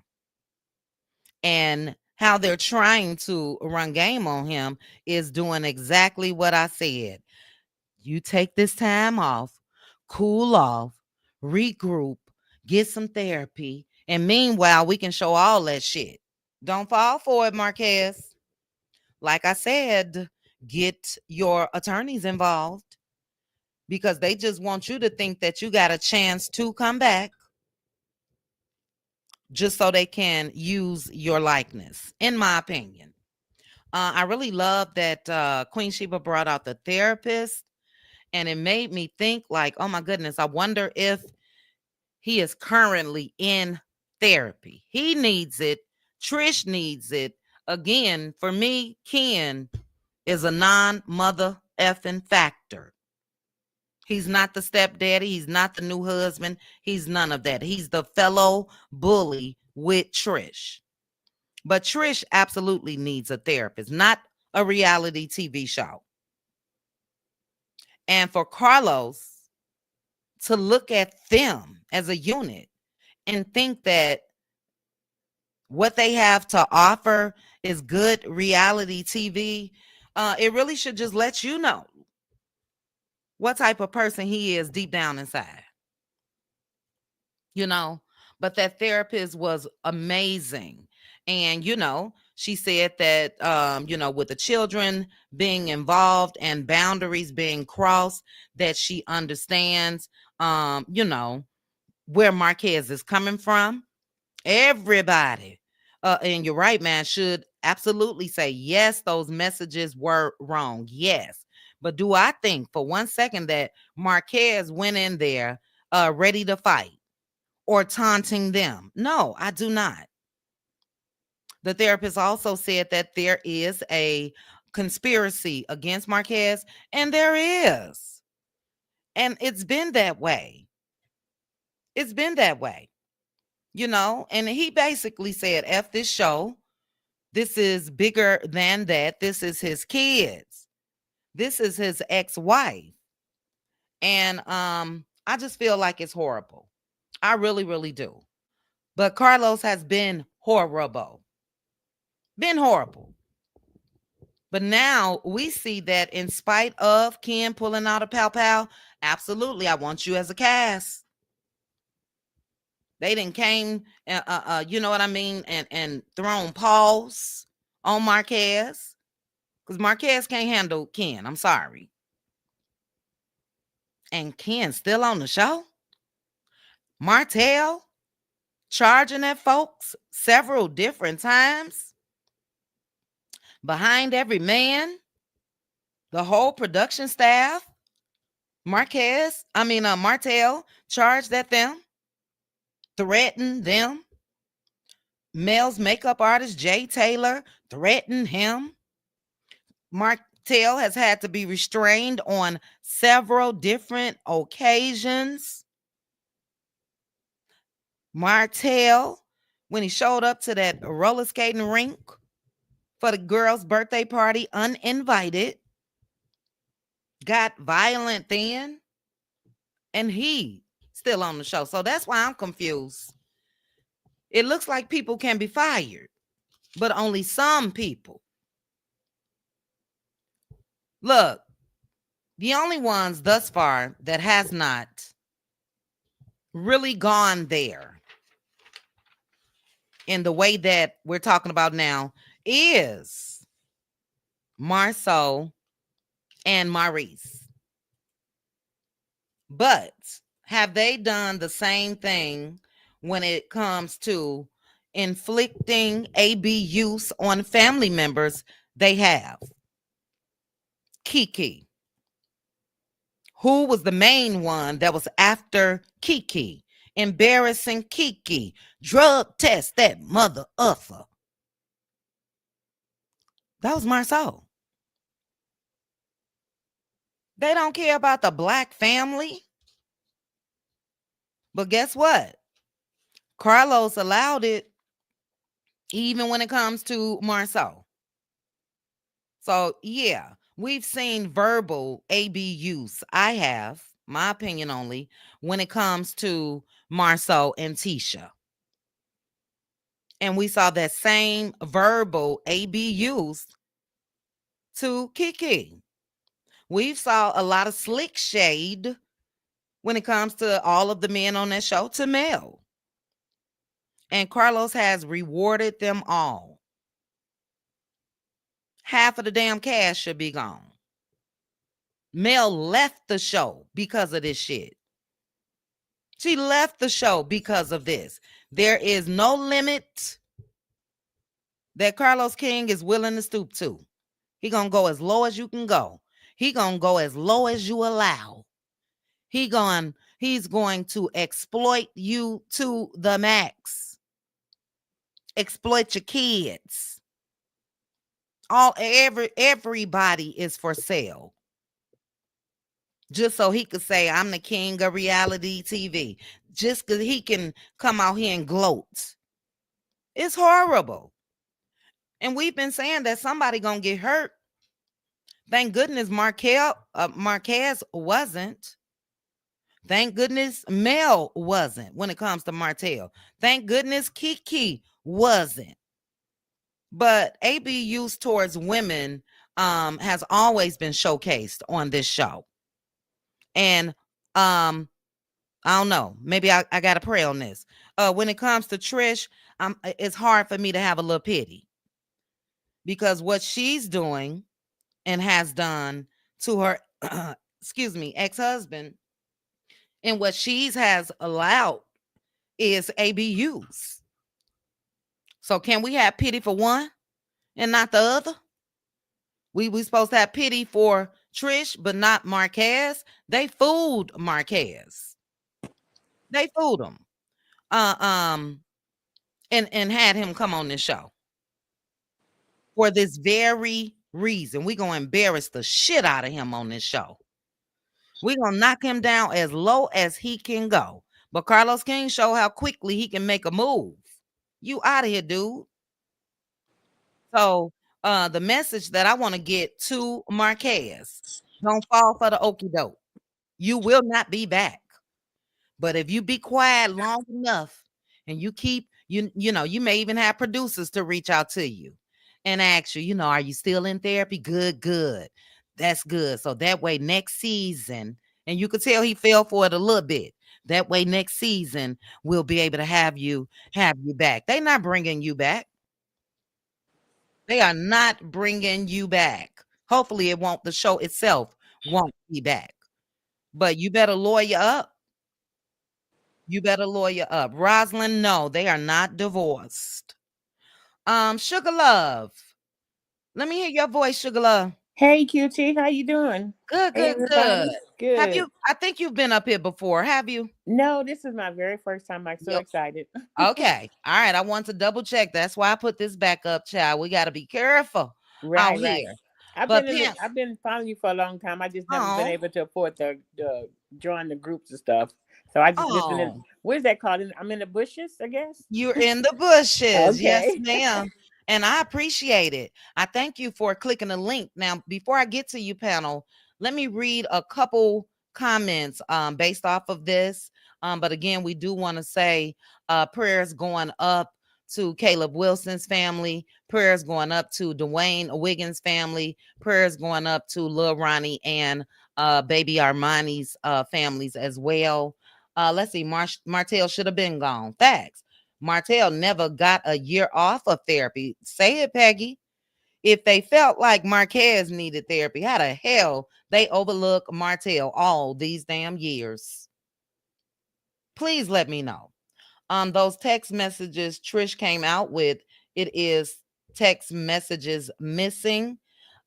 And how they're trying to run game on him is doing exactly what I said. You take this time off, cool off, regroup, get some therapy, and meanwhile, we can show all that shit. Don't fall for it, Marquez. Like I said, get your attorneys involved, because they just want you to think that you got a chance to come back just so they can use your likeness, in my opinion. I really love that Queen Sheba brought out the therapist, and it made me think like, oh my goodness, I wonder if he is currently in therapy. He needs it. Trish needs it. Again, for me, Ken is a non-mother effing factor. He's not the stepdaddy. He's not the new husband. He's none of that. He's the fellow bully with Trish. But Trish absolutely needs a therapist, not a reality TV show. And for Carlos to look at them as a unit and think that what they have to offer is good reality TV, it really should just let you know what type of person he is deep down inside. But that therapist was amazing. And, she said that, with the children being involved and boundaries being crossed, that she understands, where Marquez is coming from. Everybody, and you're right, man, should absolutely say, yes, those messages were wrong. Yes. But do I think for 1 second that Marquez went in there ready to fight? or taunting them. No, I do not. The therapist also said that there is a conspiracy against Marquez, and there is. And it's been that way. It's been that way, and he basically said, F this show. This is bigger than that. This is his kids. This is his ex-wife. And I just feel like it's horrible. I really, really do. But Carlos has been horrible. Been horrible. But now we see that in spite of Ken pulling out a pow, absolutely, I want you as a cast. They didn't came, you know what I mean, and thrown paws on Marquez. Because Marquez can't handle Ken. I'm sorry. And Ken's still on the show? Martell charging at folks several different times? Behind every man? The whole production staff? Martell charged at them? Threatened them? Mel's makeup artist, Jay Taylor, threatened him? Martell has had to be restrained on several different occasions. Martell, when he showed up to that roller skating rink for the girl's birthday party uninvited, got violent then, and he still on the show. So that's why I'm confused. It looks like people can be fired, but only some people. Look, the only ones thus far that has not really gone there in the way that we're talking about now is Marceau and Marques. But have they done the same thing when it comes to inflicting abuse on family members? They have. Kiki, who was the main one that was after Kiki, embarrassing Kiki, drug test that mother uffer. That was Marceau. They don't care about the black family. But guess what? Carlos allowed it even when it comes to Marceau. So, yeah, we've seen verbal abuse. I have, my opinion only, when it comes to Marceau and Tisha. And we saw that same verbal abuse to Kiki. We've saw a lot of slick shade when it comes to all of the men on that show to Mel. And Carlos has rewarded them all. Half of the damn cash should be gone. Mel left the show because of this shit. She left the show because of this. There is no limit that Carlos King is willing to stoop to. He gonna go as low as you can go. He gonna go as low as you allow. He's going to exploit you to the max. Exploit your kids. Everybody is for sale. Just so he could say, I'm the king of reality TV. Just because he can come out here and gloat. It's horrible. And we've been saying that somebody gonna get hurt. Thank goodness Marquez wasn't. Thank goodness Mel wasn't when it comes to Martell. Thank goodness Kiki wasn't. But abuse towards women has always been showcased on this show. And I don't know. Maybe I got to pray on this. When it comes to Trish, it's hard for me to have a little pity. Because what she's doing and has done to her, ex-husband, and what she's has allowed is abuse. So can we have pity for one and not the other? We supposed to have pity for Trish, but not Marquez. They fooled Marquez. They fooled him. and had him come on this show for this very reason. We're gonna embarrass the shit out of him on this show. We're gonna knock him down as low as he can go. But Carlos King show how quickly he can make a move. You out of here, dude. So the message that I want to get to Marquez, don't fall for the okie doke. You will not be back. But if you be quiet long enough and you keep you know, you may even have producers to reach out to you and ask you, are you still in therapy? Good, good. That's good. So that way next season, and you could tell he fell for it a little bit. That way next season we'll be able to have you back. They're not bringing you back. They are not bringing you back. Hopefully the show itself won't be back. But you better lawyer up. You better lawyer up. Rosalind, no, they are not divorced. Sugar Love. Let me hear your voice, Sugar Love. Hey, QT, how you doing? Good, Hey, good, good. Good. I think you've been up here before, have you? No, this is my very first time. I'm so excited. Okay. All right. I want to double check. That's why I put this back up, child. We got to be careful out here. I've been following you for a long time. I just never been able to afford the join the groups and stuff. So I just listen. What is that called? I'm in the bushes, I guess. You're in the bushes. Okay. Yes, ma'am. And I appreciate it. I thank you for clicking the link. Now, before I get to you, panel, let me read a couple comments based off of this. But again, we do want to say prayers going up to Caleb Wilson's family, prayers going up to Dwayne Wiggins' family, prayers going up to Lil Ronnie and baby Armani's families as well. Let's see, Martell should have been gone. Facts. Martell never got a year off of therapy. Say it, Peggy. If they felt like Marquez needed therapy, how the hell they overlook Martell all these damn years? Please let me know. Those text messages Trish came out with, it is text messages missing.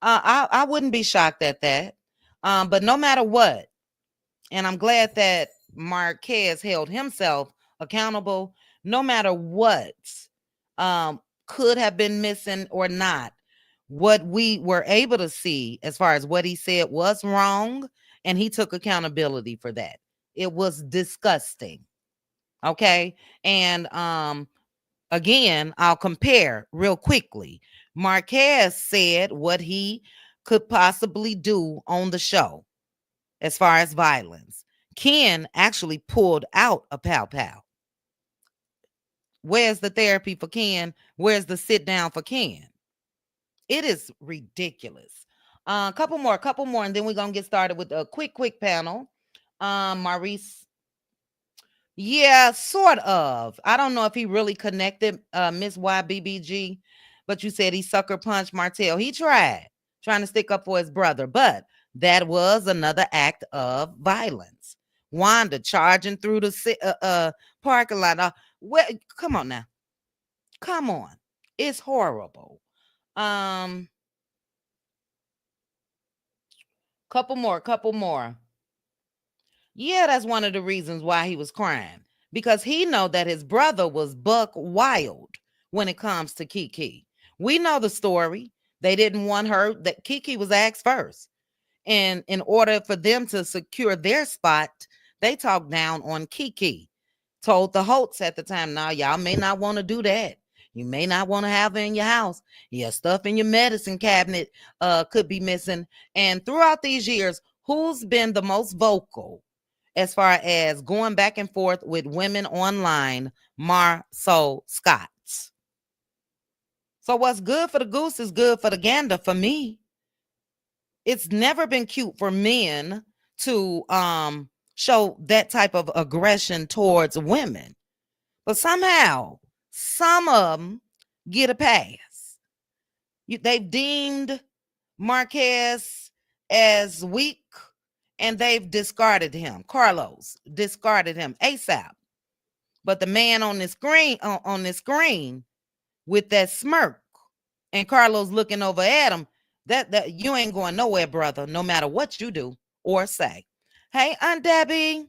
I wouldn't be shocked at that. But no matter what, and I'm glad that Marquez held himself accountable. No matter what could have been missing or not, what we were able to see as far as what he said was wrong, and he took accountability for that. It was disgusting. Okay. And again, I'll compare real quickly. Marquez said what he could possibly do on the show as far as violence. Ken actually pulled out a pow pow. Where's the therapy for Ken? Where's the sit down for Ken? It is ridiculous. Couple more, and then we're gonna get started with a quick panel. Maurice. Yeah, sort of. I don't know if he really connected Miss YBBG, but you said he sucker punched Martell. He trying to stick up for his brother, but that was another act of violence. Wanda charging through the parking lot. Come on now. Come on. It's horrible. Couple more. Yeah, that's one of the reasons why he was crying. Because he know that his brother was buck wild when it comes to Kiki. We know the story. They didn't want her. That Kiki was asked first. And in order for them to secure their spot, they talked down on Kiki. Told the Holtz at the time, now y'all may not want to do that. You may not want to have it in your house. Yeah, stuff in your medicine cabinet could be missing. And throughout these years, who's been the most vocal as far as going back and forth with women online? Marceau Scott. So what's good for the goose is good for the gander for me. It's never been cute for men to show that type of aggression towards women. But somehow, some of them get a pass. They've deemed Marquez as weak, and they've discarded him. Carlos discarded him ASAP. But the man on the screen with that smirk, and Carlos looking over at him, that you ain't going nowhere, brother, no matter what you do or say. Hey, Aunt Debbie.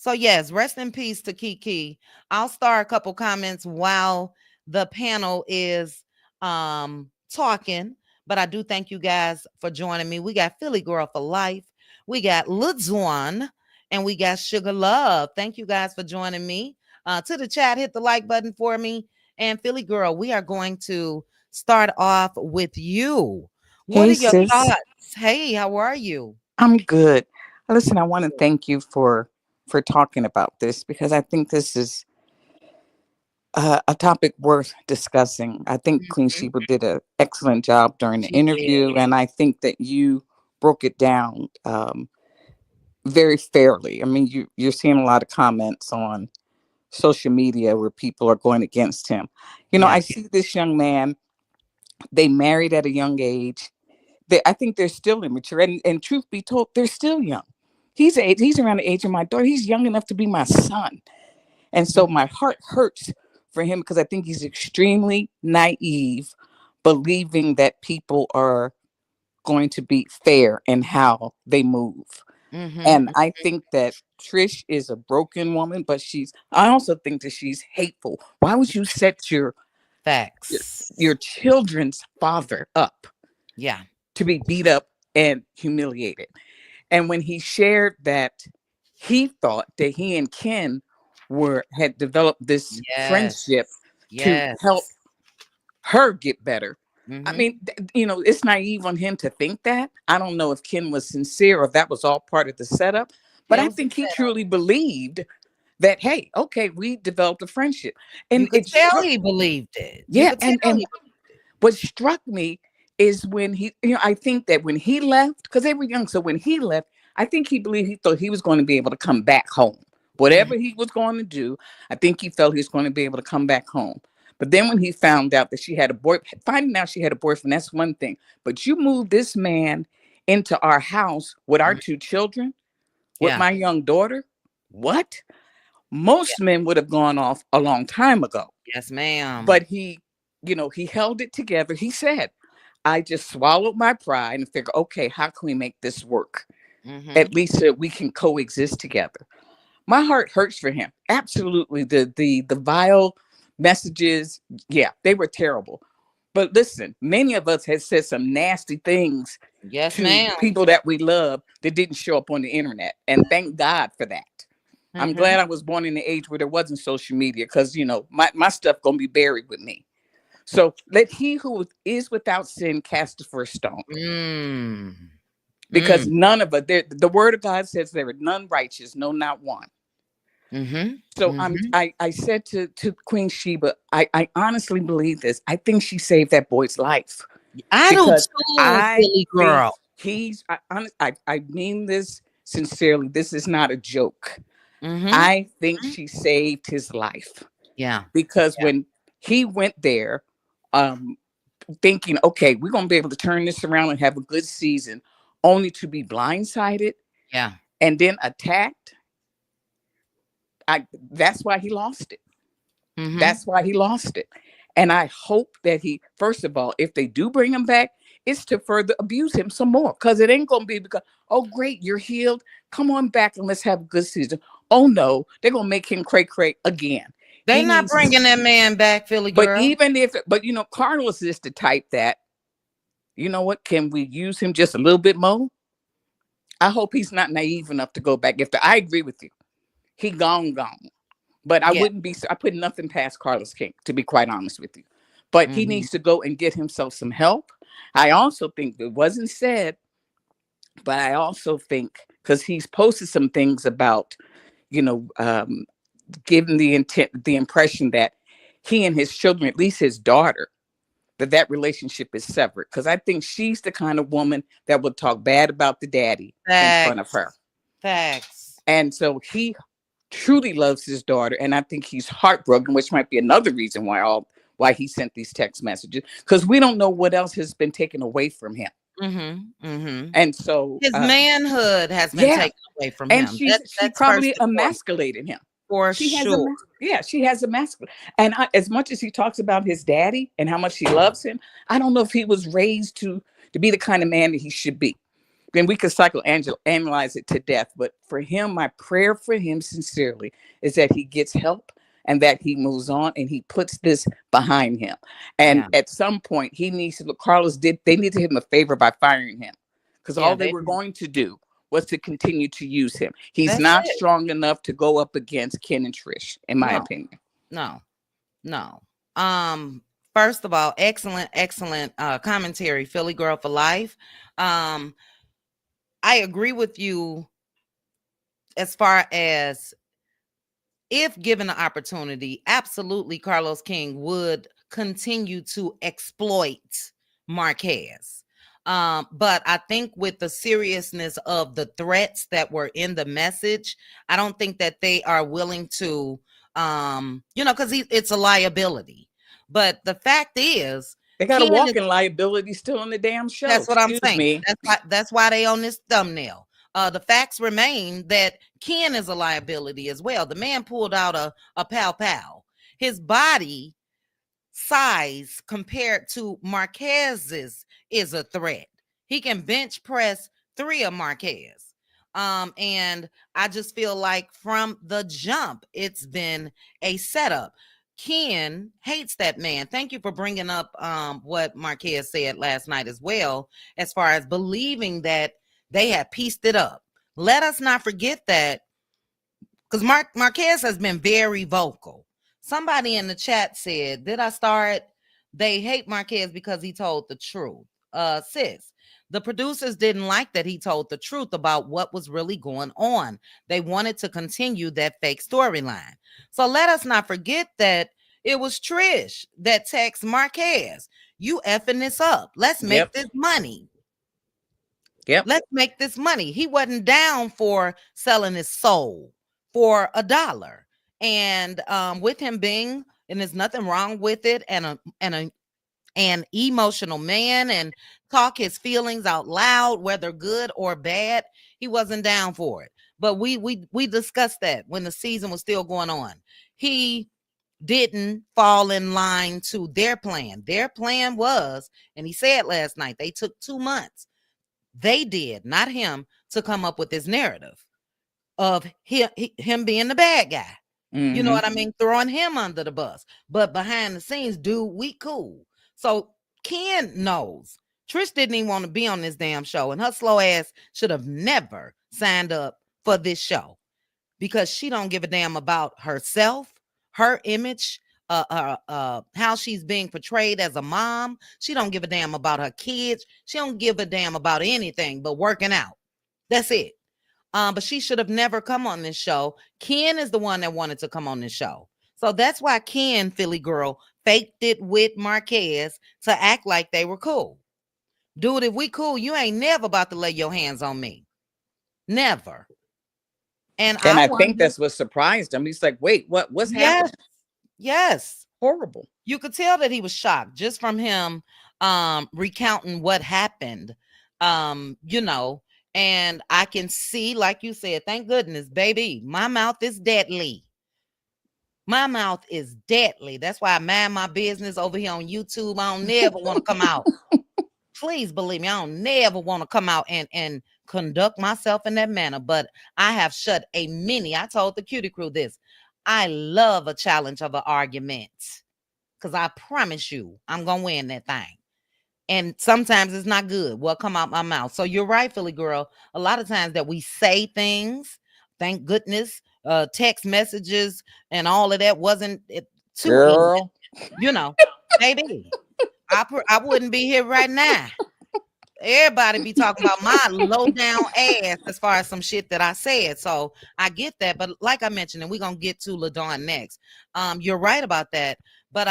So yes, rest in peace to Kiki. I'll start a couple comments while the panel is talking, but I do thank you guys for joining me. We got Philly Girl for Life, we got Ludzwan, and we got Sugar Love. Thank you guys for joining me. To the chat, hit the like button for me. And Philly Girl, we are going to start off with you. What Hey, are your sis. thoughts? Hey, how are you? I'm good. Listen, I want to thank you for talking about this because I think this is a topic worth discussing. I think Queen Mhm. Sheba did an excellent job during the She interview, did. and I think that you broke it down very fairly. I mean, you're seeing a lot of comments on social media where people are going against him. You know, Yeah. I see this young man. They married at a young age. I think they're still immature, and truth be told, they're still young. He's around the age of my daughter. He's young enough to be my son, and so my heart hurts for him because I think he's extremely naive, believing that people are going to be fair in how they move. Mm-hmm. And I think that Trish is a broken woman, but I also think that she's hateful. Why would you set your Facts. children's father up Yeah. to be beat up and humiliated? And when he shared that he thought that he and Ken had developed this Yes. friendship to help Yes. her get better. I Mm-hmm. mean, it's naive on him to think that. I don't know if Ken was sincere or if that was all part of the setup, but Yeah, it I was a think he setup. truly believed that, hey, okay, we developed a friendship. You And could it tell struck, he believed it. You yeah, could tell and he what struck me is when I think that when he left, because they were young, so when he left, I think he thought he was going to be able to come back home. believed Whatever he was going to do, I think he felt he was going to be able to come back home. But then when he found out that she had a finding out she had a boyfriend, that's one thing. But you moved this man into our house with our it. two children, with Yeah. my young daughter. What? Yeah. Most men would have gone off a long time ago. Yes, ma'am. But he held it together. He said, I just swallowed my pride and figured, okay, how can we make this work? Mm-hmm. At least so we can coexist together. My heart hurts for him. Absolutely. The vile messages, yeah, they were terrible. But listen, many of us had said some nasty things Yes, to ma'am. people that we love that didn't show up on the internet. And thank God for that. I'm Mm-hmm. glad I was born in the age where there wasn't social media because, my stuff going to be buried with me. So let he who is without sin cast the first stone. Mm. Because Mm. none of us, the word of God says there are none righteous, no, not one. Mm-hmm. So Mm-hmm. I said to Queen Sheba, I honestly believe this. I think she saved that boy's life I do because too, I Philly think girl. I mean this sincerely. This is not a joke. Mm-hmm. I think she saved his life Yeah. because Yeah. when he went there, um, thinking, okay, we're going to be able to turn this around and have a good season, only to be blindsided Yeah. and then attacked. That's why he lost it. Mm-hmm. That's why he lost it. And I hope that first of all, if they do bring him back, it's to further abuse him some more. Because it ain't going to be because, oh, great, you're healed. Come on back and let's have a good season. Oh, no, they're going to make him cray again. They He not needs, bringing that man back, Philly but girl. Carlos is the type that, you know what, can we use him just a little bit more? I hope he's not naive enough to go back. I agree with you, he gone. But Yeah. I put nothing past Carlos King, to be quite honest with you. But he Mm-hmm. needs to go and get himself some help. I also think it wasn't said, but I also think because he's posted some things about, you know, um, giving the impression that he and his children, at least his daughter, that relationship is severed. Because I think she's the kind of woman that would talk bad about the daddy in front of Facts. her. Facts. And so he truly loves his daughter, and I think he's heartbroken, which might be another reason why he sent these text messages, because we don't know what else has been taken away from him. Mm-hmm. Mm-hmm. And so His manhood has been yeah, taken away from and him. she That's first probably and foremost, emasculated him. for She has sure. she has emasculated. And as much as he talks about his daddy and how much he loves him, I don't know if he was raised to be the kind of man that he should be, and we could analyze it to death. But for him, my prayer for him sincerely is that he gets help and that he moves on and he puts this behind him. And at some point, he needs to look. They need to do him a favor by firing him, because all they were going to do was to continue to use him. He's not strong enough to go up against Ken and Trish, in my opinion. No. First of all, excellent commentary, Philly Girl for Life. I agree with you as far as, if given the opportunity, absolutely Carlos King would continue to exploit Marquez. But I think with the seriousness of the threats that were in the message, I don't think that they are willing to, because it's a liability. But the fact is, they got a walking liability still on the damn show. That's what I'm saying. That's why they on this thumbnail. The facts remain that Ken is a liability as well. The man pulled out a pow. His body size compared to Marquez's is a threat. He can bench press 3 of Marquez. And I just feel like from the jump, it's been a setup. Ken hates that man. Thank you for bringing up what Marquez said last night as well, as far as believing that they had pieced it up. Let us not forget that, because Marquez has been very vocal. Somebody in the chat said, did I start? They hate Marquez because he told the truth. Sis, the producers didn't like that he told the truth about what was really going on. They wanted to continue that fake storyline. So let us not forget that it was Trish that texted Marquez, you effing this up. Let's make this money. Let's make this money. He wasn't down for selling his soul for $1. And with him being, and there's nothing wrong with it, and an emotional man, and talk his feelings out loud, whether good or bad, he wasn't down for it. But we discussed that when the season was still going on. He didn't fall in line to their plan. Their plan was, and he said last night, they took 2 months. They did, not him, to come up with this narrative of him being the bad guy. Mm-hmm. You know what I mean? Throwing him under the bus. But behind the scenes, dude, we cool. So Ken knows. Trish didn't even want to be on this damn show, and her slow ass should have never signed up for this show, because she don't give a damn about herself, her image, how she's being portrayed as a mom. She don't give a damn about her kids. She don't give a damn about anything but working out. That's it. But she should have never come on this show. Ken is the one that wanted to come on this show. So that's why Ken, Philly Girl, faked it with Marquez to act like they were cool. Dude, if we cool, you ain't never about to lay your hands on me. Never. And I think that's what surprised him. He's like, wait, what's happening? Yes. Horrible. You could tell that he was shocked just from him recounting what happened. And I can see, like you said, thank goodness, baby, my mouth is deadly. My mouth is deadly. That's why I mind my business over here on YouTube. I don't never want to come out. Please believe me, I don't never want to come out and conduct myself in that manner. But I have shut I told the Cutie crew this. I love a challenge of an argument, because I promise you I'm going to win that thing. And sometimes it's not good what come out my mouth. So you're right, Philly Girl. A lot of times that we say things, thank goodness, text messages and all of that wasn't too girl. Baby, I wouldn't be here right now. Everybody be talking about my low down ass as far as some shit that I said. So I get that. But like I mentioned, and we're going to get to LaDawn next. You're right about that. But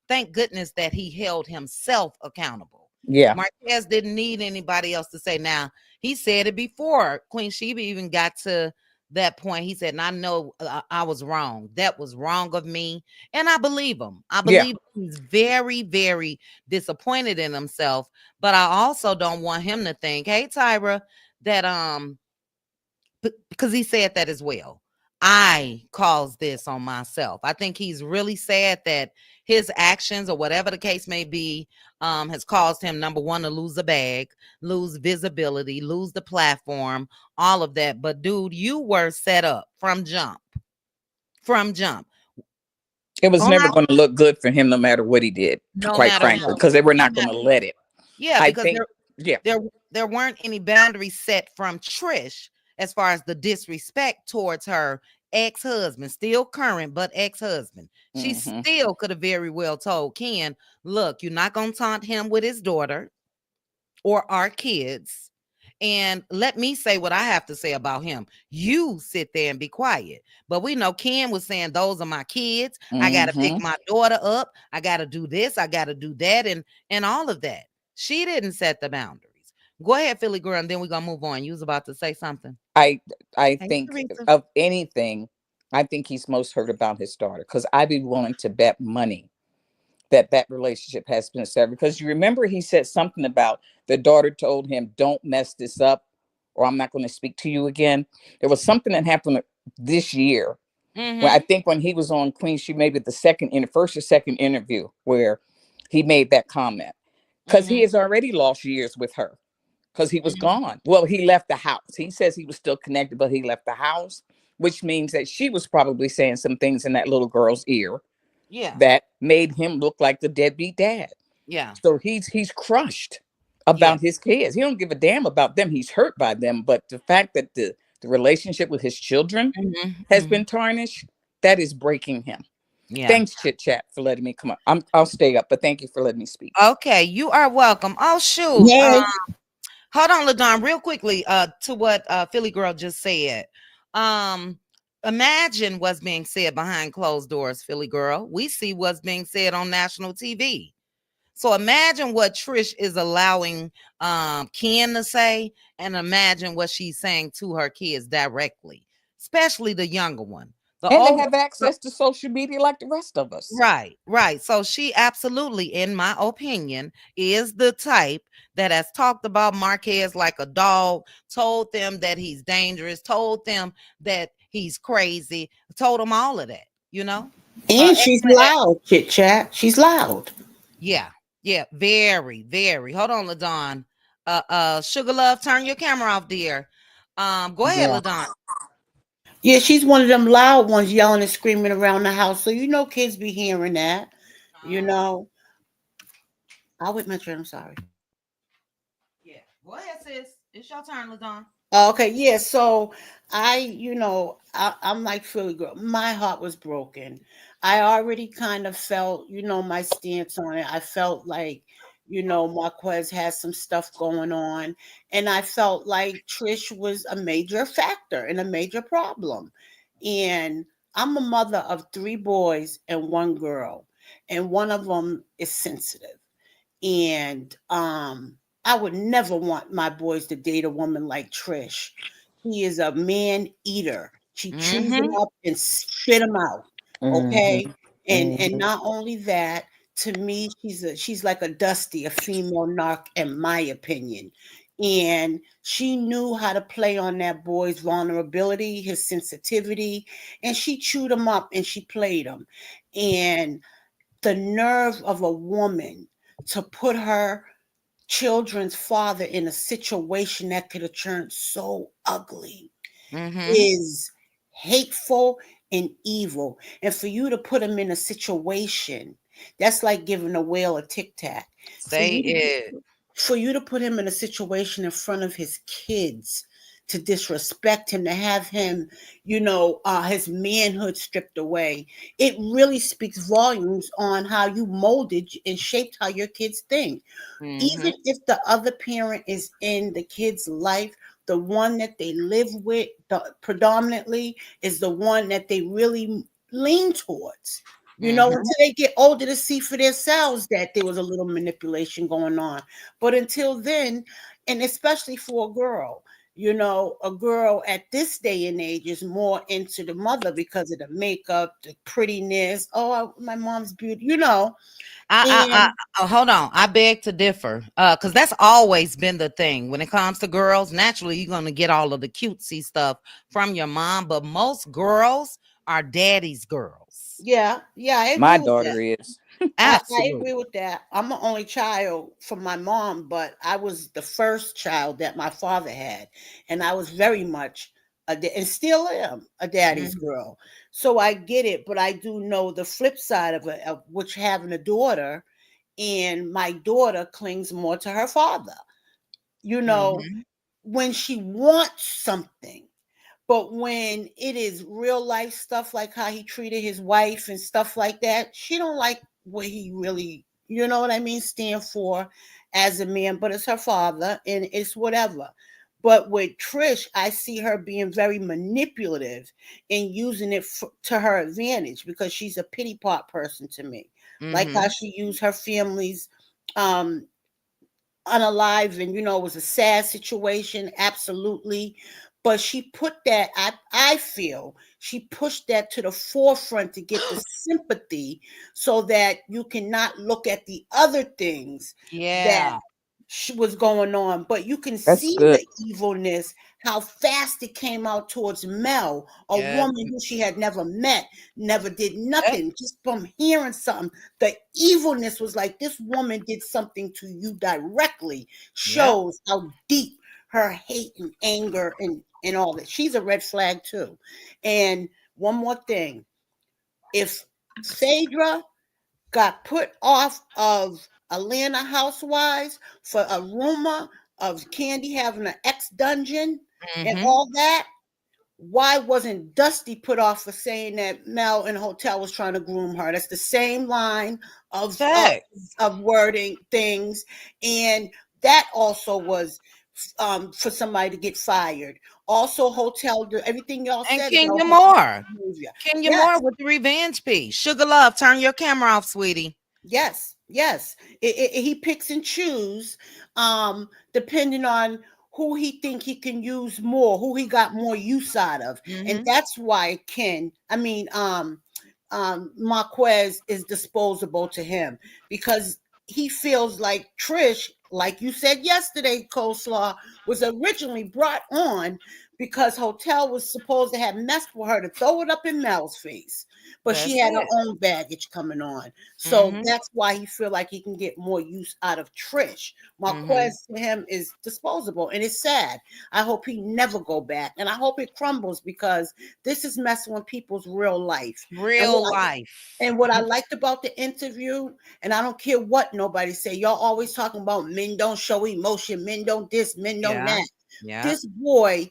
thank goodness that he held himself accountable. Yeah. Marquez didn't need anybody else to say. Now, he said it before Queen Sheba even got to that point. He said, and I know I was wrong. That was wrong of me. And I believe him. I believe he's very, very disappointed in himself. But I also don't want him to think, hey, Tyra, that because he said that as well. I caused this on myself. I think he's really sad that his actions or whatever the case may be has caused him, number one, to lose a bag, lose visibility, lose the platform, all of that. But dude, you were set up from jump. From jump. It was never going to look good for him no matter what he did, no quite matter frankly, what. because they were not going to let it. Yeah, I because think, yeah. there weren't any boundaries set from Trish as far as the disrespect towards her ex-husband, still current, but ex-husband. She still could have very well told Ken, look, you're not going to taunt him with his daughter or our kids. And let me say what I have to say about him. You sit there and be quiet. But we know Ken was saying, those are my kids. I got to pick my daughter up. I got to do this. I got to do that. And all of that. She didn't set the boundaries. Go ahead, Philly girl, and then we're going to move on. You was about to say something. I Hey, think Teresa. of anything, I think he's most hurt about his daughter, because I'd be willing to bet money that relationship has been severed. Because you remember he said something about the daughter told him, don't mess this up or I'm not going to speak to you again. There was something that happened this year. Well, I think when he was on Queen, she maybe the first or second interview where he made that comment, because he has already lost years with her because he was gone. Well, he left the house. He says he was still connected, but he left the house, which means that she was probably saying some things in that little girl's ear that made him look like the deadbeat dad. Yeah. So he's crushed about his kids. He don't give a damn about them. He's hurt by them. But the fact that the relationship with his children has been tarnished, that is breaking him. Yeah. Thanks, Chit Chat, for letting me come up. I'll stay up, but thank you for letting me speak. Okay, you are welcome. Oh, shoot. Hold on, LaDon, real quickly to what Philly girl just said. Imagine what's being said behind closed doors, Philly girl. We see what's being said on national TV. So imagine what Trish is allowing Ken to say, and imagine what she's saying to her kids directly, especially the younger one. And they have access to social media like the rest of us. Right, right. So she absolutely, in my opinion, is the type that has talked about Marquez like a dog, told them that he's dangerous, told them that he's crazy, told them all of that, you know? And she's loud, Chit Chat. She's loud. Yeah, yeah, very, very. Hold on, LaDon. Sugar Love, turn your camera off, dear. Go ahead, LaDon. Yeah, she's one of them loud ones yelling and screaming around the house. So you know kids be hearing that. You know. I would mention, I'm sorry. Yeah. Go ahead, sis. It's your turn, LaDon. Okay, yeah. So I'm like Philly girl. My heart was broken. I already kind of felt, my stance on it. I felt like, Marquez has some stuff going on. And I felt like Trish was a major factor and a major problem. And I'm a mother of 3 boys and 1 girl. And one of them is sensitive. And I would never want my boys to date a woman like Trish. He is a man eater. She chews him up and spit him out. Okay. And not only that, to me, she's like a Dusty, a female narc, in my opinion. And she knew how to play on that boy's vulnerability, his sensitivity, and she chewed him up and she played him. And the nerve of a woman to put her children's father in a situation that could have turned so ugly is hateful and evil. And for you to put him in a situation, that's like giving a whale a tic tac. Say it. For you to put him in a situation in front of his kids, to disrespect him, to have him, his manhood stripped away, it really speaks volumes on how you molded and shaped how your kids think. Even if the other parent is in the kid's life, the one that they live with predominantly is the one that they really lean towards. Until they get older to see for themselves that there was a little manipulation going on. But until then, and especially for a girl, You know, a girl at this day and age is more into the mother because of the makeup, the prettiness. Oh, my mom's beauty, you know. Hold on. I beg to differ. Because that's always been the thing. When it comes to girls, naturally you're gonna get all of the cutesy stuff from your mom, but most girls are daddy's girls. Yeah, I agree My with that. daughter is. I Absolutely. agree with that. I'm the only child from my mom, but I was the first child that my father had, and I was very much and still am a daddy's Mhm. girl. So I get it, but I do know the flip side of it, of which having a daughter, and my daughter clings more to her father. You know, Mhm. when she wants something. But when it is real life stuff like how he treated his wife and stuff like that, she don't like what he really, you know what I mean, stand for as a man. But it's her father and it's whatever. But with Trish, I see her being very manipulative and using it to her advantage because she's a pity pot person to me. Like how Mhm. she used her family's um unalive, and you know it was a sad situation, absolutely, but she put that, I feel she pushed that to the forefront to get the sympathy so that you cannot look at the other things that Yeah. was going on, but you can That's see good. the evilness, how fast it came out towards Mel, a Yes. woman who she had never met, never did Yep. nothing, just from hearing something. The evilness was like, this woman did something to you directly, Yep. shows how deep her hate and anger and all that. She's a red flag too. And one more thing, if Phaedra got put off of Atlanta Housewives for a rumor of Candy having an ex dungeon and Mhm. all that, why wasn't Dusty put off for saying that Mel in Hotel was trying to groom her? That's the same line of of, Facts. of wording things, and that also was for somebody to get fired. Also, Hotel, everything y'all And said about Kenya Hotel Moore. behavior. Kenya Moore Yes, with the revenge piece. Sugar Love, turn your camera off, sweetie. yes. He picks and choose, depending on who he think he can use more, who he got more use out of, and Mhm. that's why Marquez is disposable to him because he feels like Trish, like you said yesterday, Coleslaw, was originally brought on because Hotel was supposed to have messed with her to throw it up in Mel's face, but she That's had her it. own baggage coming on. So Mhm. that's why he feel like he can get more use out of Trish. Mhm. Marquez to him is disposable, and it's sad. I hope he never go back, and I hope it crumbles because this is messing with people's real life. And Real life. what I liked about the interview, and I don't care what nobody say, y'all always talking about men don't show emotion, men don't this, men don't Yeah. that. Yeah. This boy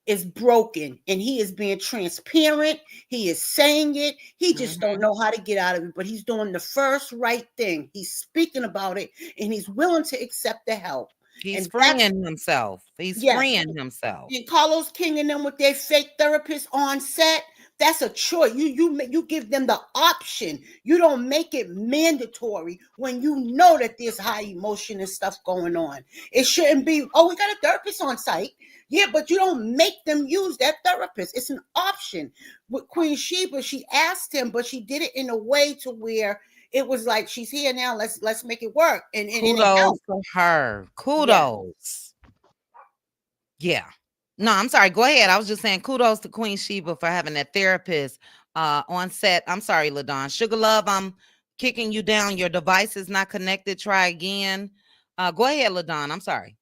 is broken and he is being transparent. He is saying it. He just don't Mhm. know how to get out of it, but he's doing the first right thing. He's speaking about it and he's willing to accept the help. He's And that's, freeing himself. He's yes, freeing himself. and Carlos King and them with their fake therapist on set, that's a choice. You give them the option. You don't make it mandatory when you know that there's high emotion and stuff going on. It shouldn't be, oh, we got a therapist on site. Yeah, but you don't make them use that therapist. It's an option. With Queen Sheba, she asked him, but she did it in a way to where it was like, she's here now. Let's make it work, and it Kudos helped. to her. Yeah. Kudos. Yeah. No, I'm sorry. Go ahead. I was just saying kudos to Queen Sheba for having that therapist on set. I'm sorry, LaDon. Sugar Love, I'm kicking you down. Your device is not connected. Try again. Go ahead, LaDon. I'm sorry.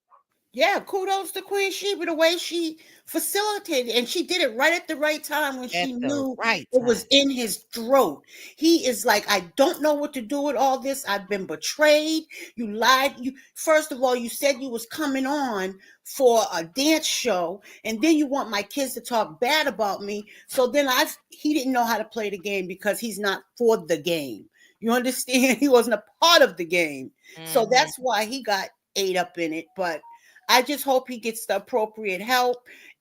Yeah, kudos to Queen Sheba, the way she facilitated, and she did it right at the right time when At she the knew right it was time. in his throat. He is like, I don't know what to do with all this. I've been betrayed. You lied. You first of all, you said you was coming on for a dance show, and then you want my kids to talk bad about me. So then he didn't know how to play the game because he's not for the game. You understand? He wasn't a part of the game. So Mhm. that's why he got ate up in it. But I just hope he gets the appropriate help.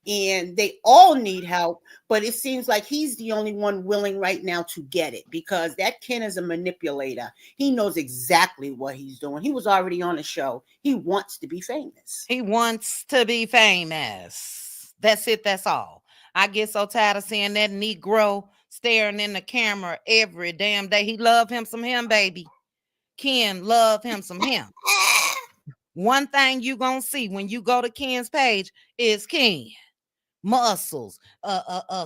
and they all need help, but it seems like he's the only one willing right now to get it, because that Ken is a manipulator. He knows exactly what he's doing. He was already on the show. He wants to be famous. He wants to be famous. That's it. That's all. I get so tired of seeing that Negro staring in the camera every damn day. He love him some him, baby. Ken love him some him. One thing you gonna see when you go to Ken's page is Ken. Muscles,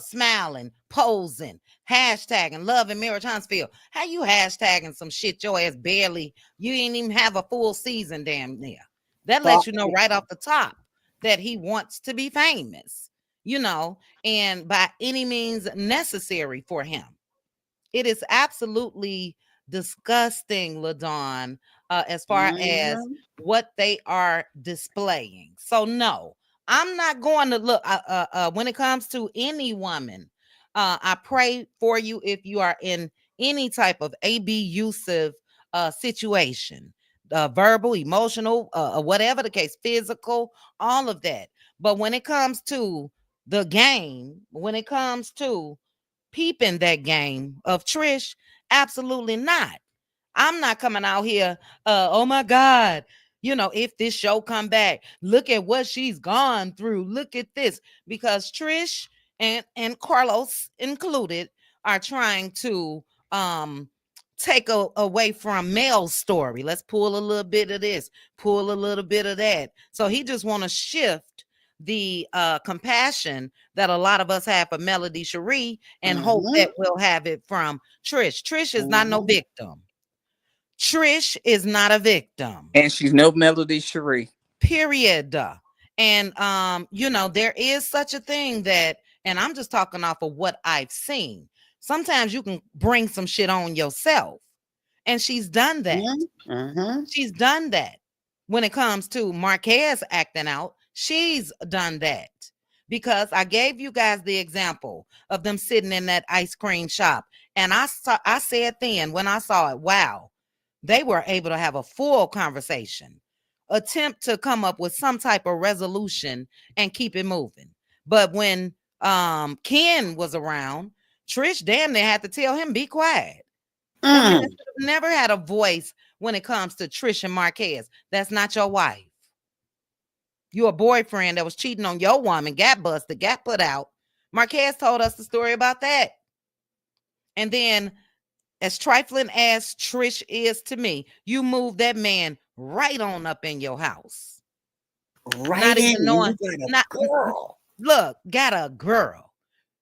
smiling, posing, hashtagging, loving Marriage Huntsville. How you hashtagging some shit your ass barely, you ain't even have a full season damn near. That lets you know right off the top that he wants to be famous, you know, and by any means necessary for him. It is absolutely disgusting, LaDawn, as far as what they are displaying. So no, I'm not going to look when it comes to any woman. I pray for you if you are in any type of abusive situation, verbal, emotional, whatever the case, physical, all of that. But when it comes to the game, when it comes to peeping that game of Trish, absolutely not. I'm not coming out here, oh my God, you know, if this show come back, look at what she's gone through. Look at this. Because Trish and Carlos included are trying to take away from Mel's story. Let's pull a little bit of this, pull a little bit of that. So he just want to shift the compassion that a lot of us have for Melody Sheree and hope that we'll have it from Trish. Trish is not no victim. Trish is not a victim. And she's no Melody Sheree. Period. And you know, there is such a thing that, and I'm just talking off of what I've seen. Sometimes you can bring some shit on yourself. And she's done that. She's done that. When it comes to Marquez acting out, she's done that. Because I gave you guys the example of them sitting in that ice cream shop. And I said then when I saw it, wow, they were able to have a full conversation, attempt to come up with some type of resolution and keep it moving. But when Ken was around, Trish damn near had to tell him, be quiet. Never had a voice when it comes to Trish and Marquez. That's not your wife. Your boyfriend that was cheating on your woman got busted, got put out. Marquez told us the story about that. And then, as trifling as Trish is to me, you move that man right on up in your house. Right, not in, even knowing. Not girl. Look, got a girl.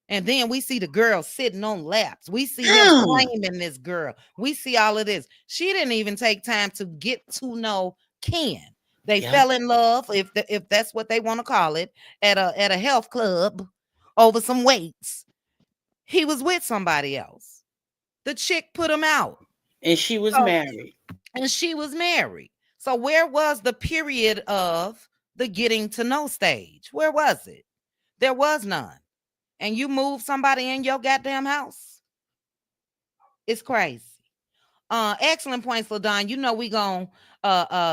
And then we see the girl sitting on laps. We see him claiming this girl. We see all of this. She didn't even take time to get to know Ken. They fell in love, if that's what they want to call it, at a health club over some weights. He was with somebody else. The chick put him out. And she was married. And she was married. So where was the period of the getting to know stage? Where was it? There was none. And you move somebody in your goddamn house. It's crazy. Excellent points, LaDon. You know we gonna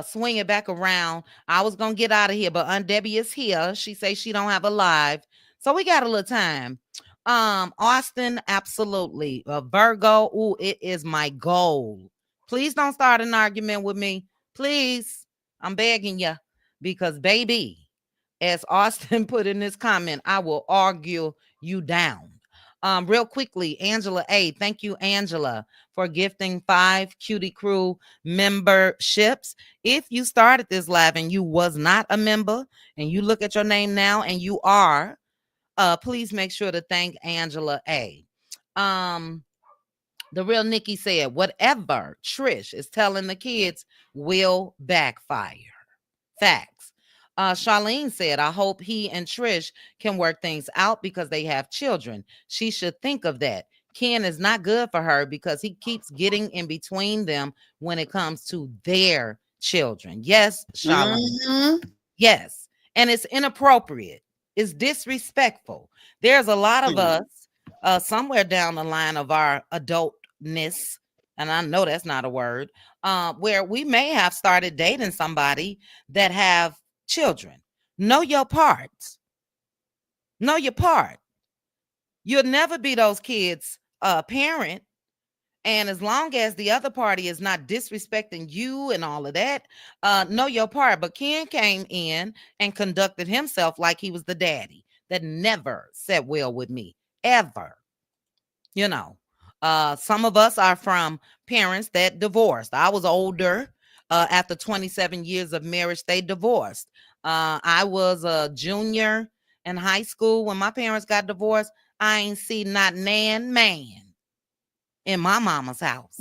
swing it back around. I was gonna get out of here, but Aunt Debbie is here. She says she don't have a live, so we got a little time. Austin, absolutely. Virgo, ooh, it is my goal. Please don't start an argument with me. Please. I'm begging you. Because, baby, as Austin put in this comment, I will argue you down. Real quickly, Angela A. Thank you, Angela, for gifting 5 Cutie Crew memberships. If you started this live and you was not a member, and you look at your name now and you are, please make sure to thank Angela A. The real Nikki said, whatever Trish is telling the kids will backfire. Facts. Charlene said, I hope he and Trish can work things out because they have children. She should think of that. Ken is not good for her because he keeps getting in between them when it comes to their children. Yes, Charlene. Yes. And it's inappropriate. It's disrespectful. There's a lot of us somewhere down the line of our adultness, and I know that's not a word, where we may have started dating somebody that have children. Know your parts. Know your part. You'll never be those kids' parent. And as long as the other party is not disrespecting you and all of that, know your part. But Ken came in and conducted himself like he was the daddy that never said well with me, ever. You know, some of us are from parents that divorced. I was older. After 27 years of marriage, they divorced. I was a junior in high school when my parents got divorced. I ain't see not nan man in my mama's house.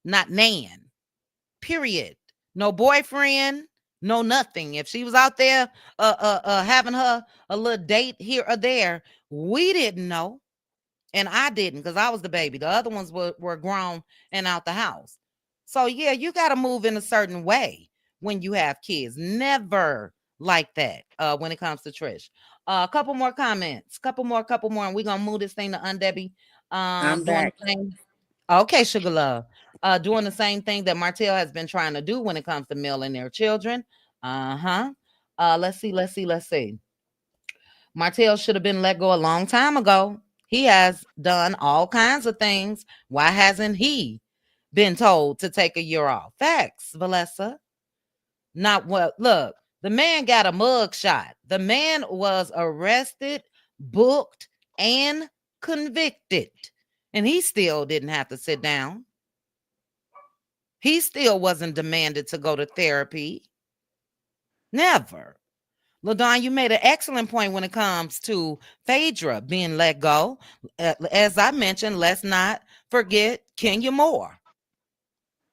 Not nan. Period. No boyfriend, no nothing. If she was out there having her a little date here or there, we didn't know. And I didn't because I was the baby. The other ones were grown and out the house. So yeah, you got to move in a certain way when you have kids. Never like that when it comes to Trish. A couple more comments. Couple more. And we're going to move this thing to Undebbie. I'm Doing back. the same. Okay, Sugar Love. Doing the same thing that Martell has been trying to do when it comes to mailing their children. Uh-huh. Let's see. Martell should have been let go a long time ago. He has done all kinds of things. Why hasn't he been told to take a year off? Facts, Valessa. Not what. Look, the man got a mug shot. The man was arrested, booked, and convicted. And he still didn't have to sit down. He still wasn't demanded to go to therapy. Never. LaDon, you made an excellent point when it comes to Phaedra being let go. As I mentioned, let's not forget Kenya Moore.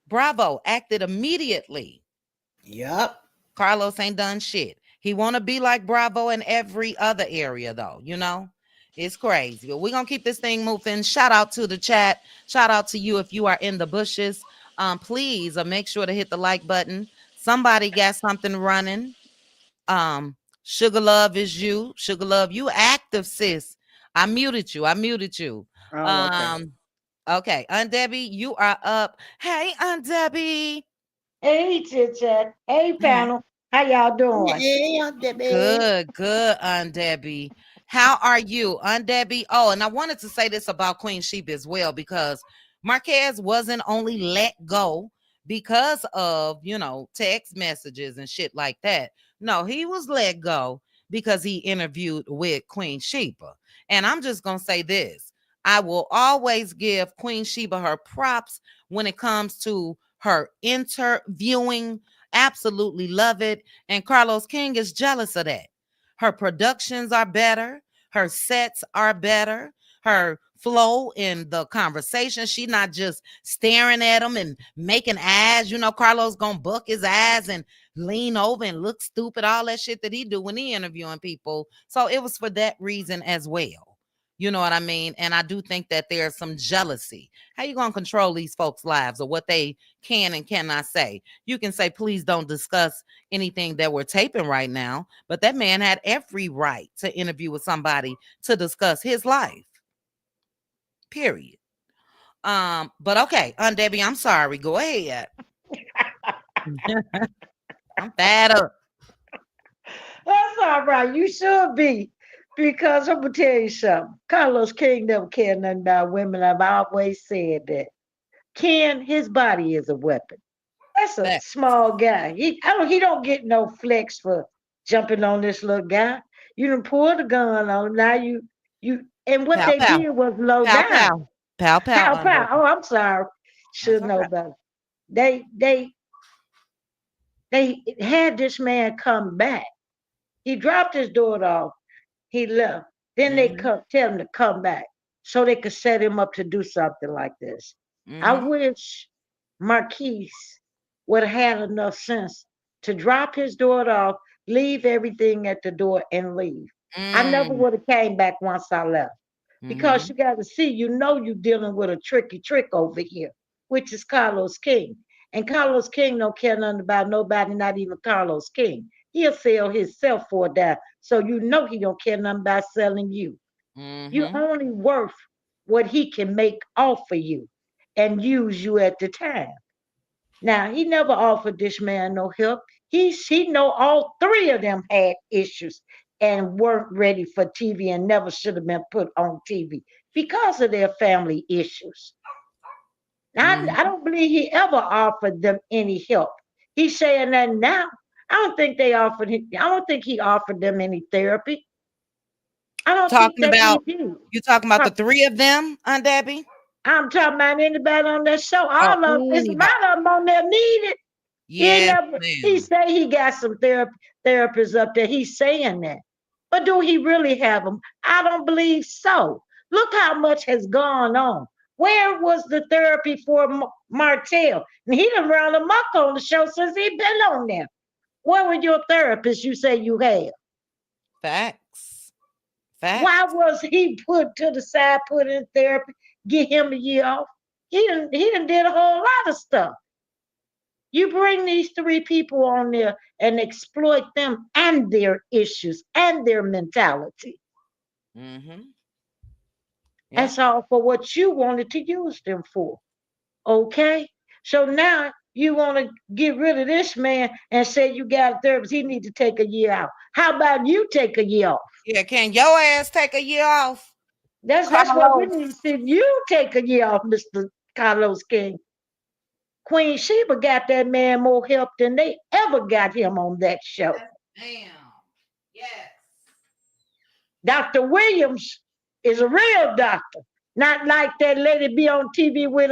Bravo acted immediately. Yep. Carlos ain't done shit. He want to be like Bravo in every other area, though. It's crazy. But we're going to keep this thing moving. Shout out to the chat. Shout out to you if you are in the bushes. Please make sure to hit the like button. Somebody got something running. Sugar Love is you. Sugar Love, you active, sis. I muted you. Oh, Okay. Aunt Debbie, you are up. Hey, Aunt Debbie. Hey, Chit Chat. Hey, panel. How y'all doing? Yeah, Debbie. Good, Aunt Debbie. How are you, Aunt Debbie? Oh, and I wanted to say this about Queen Sheba as well, because Marquez wasn't only let go because of, text messages and shit like that. No, he was let go because he interviewed with Queen Sheba. And I'm just going to say this. I will always give Queen Sheba her props when it comes to her interviewing. Absolutely love it. And Carlos King is jealous of that. Her productions are better. Her sets are better. Her flow in the conversation. She's not just staring at him and making eyes. Carlos gonna buck his eyes and lean over and look stupid. All that shit that he do when he interviewing people. So it was for that reason as well. You know what I mean? And I do think that there's some jealousy. How you going to control these folks' lives or what they can and cannot say? You can say, please don't discuss anything that we're taping right now. But that man had every right to interview with somebody to discuss his life. Period. But okay, Aunt Debbie, I'm sorry. Go ahead. I'm fed up. That's all right. You should be. Because I'm going to tell you something. Carlos King never cared nothing about women. I've always said that. Ken, his body is a weapon. That's a small guy. He don't get no flex for jumping on this little guy. You done pulled the gun on him. Now and what Pow, they pow. did was low Pow, down. pow. Pow, Pow, pow. Oh, I'm sorry. Should know better. They had this man come back. He dropped his daughter off. He left. Then they tell him to come back so they could set him up to do something like this. I wish Marquez would have had enough sense to drop his daughter off, leave everything at the door, and leave. I never would have came back once I left. Because you got to see, you're dealing with a tricky trick over here, which is Carlos King. And Carlos King don't care nothing about nobody, not even Carlos King. He'll sell himself for a dime. So he don't care nothing about selling you. You're only worth what he can make off of you and use you at the time. Now, he never offered this man no help. He know all three of them had issues. and weren't ready for TV and never should have been put on TV because of their family issues. I don't believe he ever offered them any help. He's saying that now. I don't think they offered him. I don't think he offered them any therapy. I don't Talking think that about he did. you talking about the three of them, Aunt Debbie? I'm talking about anybody on that show. Oh, All of it's a anybody. lot of them on there needed. Yes, He say he got some therapists up there. He's saying that. But do he really have them? I don't believe so. Look how much has gone on. Where was the therapy for Martell? And he done run amok on the show since he been on there. Where were your therapists you say you had? Facts. Why was he put to the side, put in therapy, get him a year off? He done did a whole lot of stuff. You bring these three people on there and exploit them and their issues and their mentality. Mm-hmm. That's all for what you wanted to use them for. Okay? So now you want to get rid of this man and say you got a therapist. He need to take a year out. How about you take a year off? Yeah, can your ass take a year off? That's what we need to see. You take a year off, Mr. Carlos King. Queen Sheba got that man more help than they ever got him on that show. Damn. Yes. Dr. Williams is a real doctor. Not like that lady be on TV with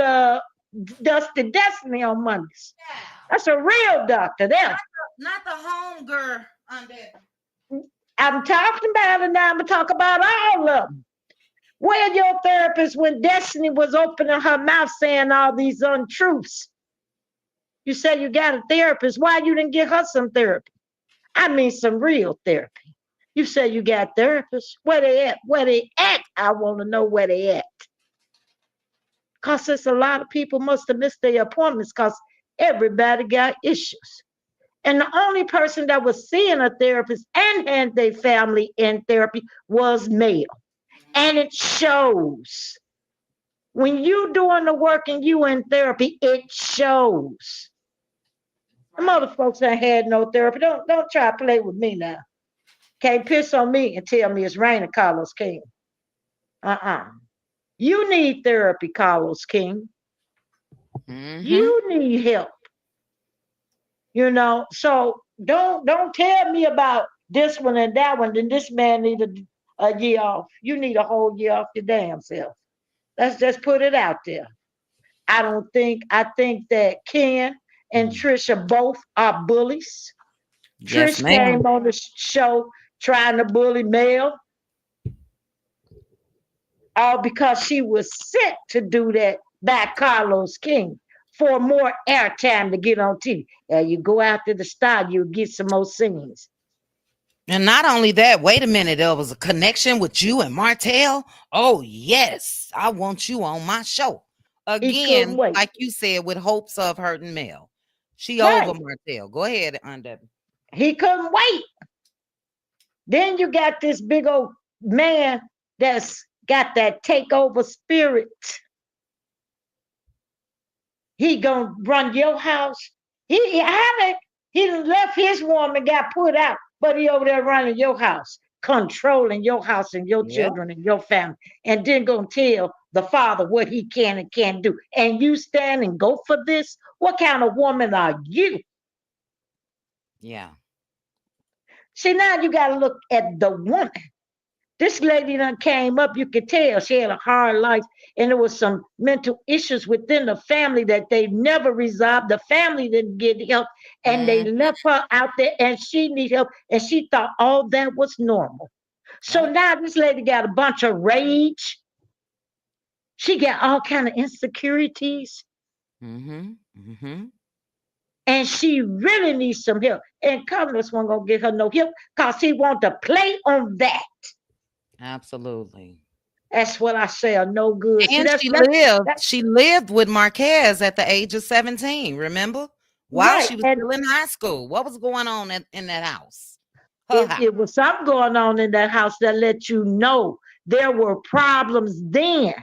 Dusty Destiny on Mondays. Yeah. That's a real doctor there. Not the home girl on there. I'm talking about it now. I'm going to talk about all of them. Where your therapist when Destiny was opening her mouth saying all these untruths? You say you got a therapist. Why you didn't get her some therapy? I mean some real therapy. You say you got therapists. Where they at? Where they at? I want to know where they at. Because it's a lot of people must have missed their appointments because everybody got issues. And the only person that was seeing a therapist and had their family in therapy was male. And it shows. When you doing the work and you in therapy, it shows. Them other folks ain't had no therapy. Don't try to play with me now. Can't piss on me and tell me it's raining, Carlos King. You need therapy, Carlos King. Mm-hmm. You need help. You know, so don't tell me about this one and that one. Then this man need a year off. You need a whole year off your damn self. Let's just put it out there. I think that Ken and Trisha both are bullies. Yes, Trish came on the show trying to bully Mel. All because she was sent to do that by Carlos King for more airtime to get on TV. You go out to the star, you get some more scenes. And not only that, wait a minute, there was a connection with you and Martell. Oh, yes, I want you on my show. Again, like you said, with hopes of hurting Mel. She over Martell. Go ahead, Under. He couldn't wait. Then you got this big old man that's got that takeover spirit. He gonna run your house. He left his woman, got put out, but he over there running your house, controlling your house and your children and your family, and then gonna tell the father what he can and can't do. And you stand and go for this? What kind of woman are you? Yeah. See, now you got to look at the woman. This lady done came up, you could tell she had a hard life, and there was some mental issues within the family that they never resolved. The family didn't get help, and they left her out there, and she needed help, and she thought all that was normal. So now this lady got a bunch of rage. She got all kind of insecurities. And she really needs some help. And Carlos wasn't going to get her no help because he want to play on that. Absolutely. That's what I say, are no good. And she lived with Marquez at the age of 17, remember? While she was still in high school. What was going on in that house? It was something going on in that house that let you know there were problems then.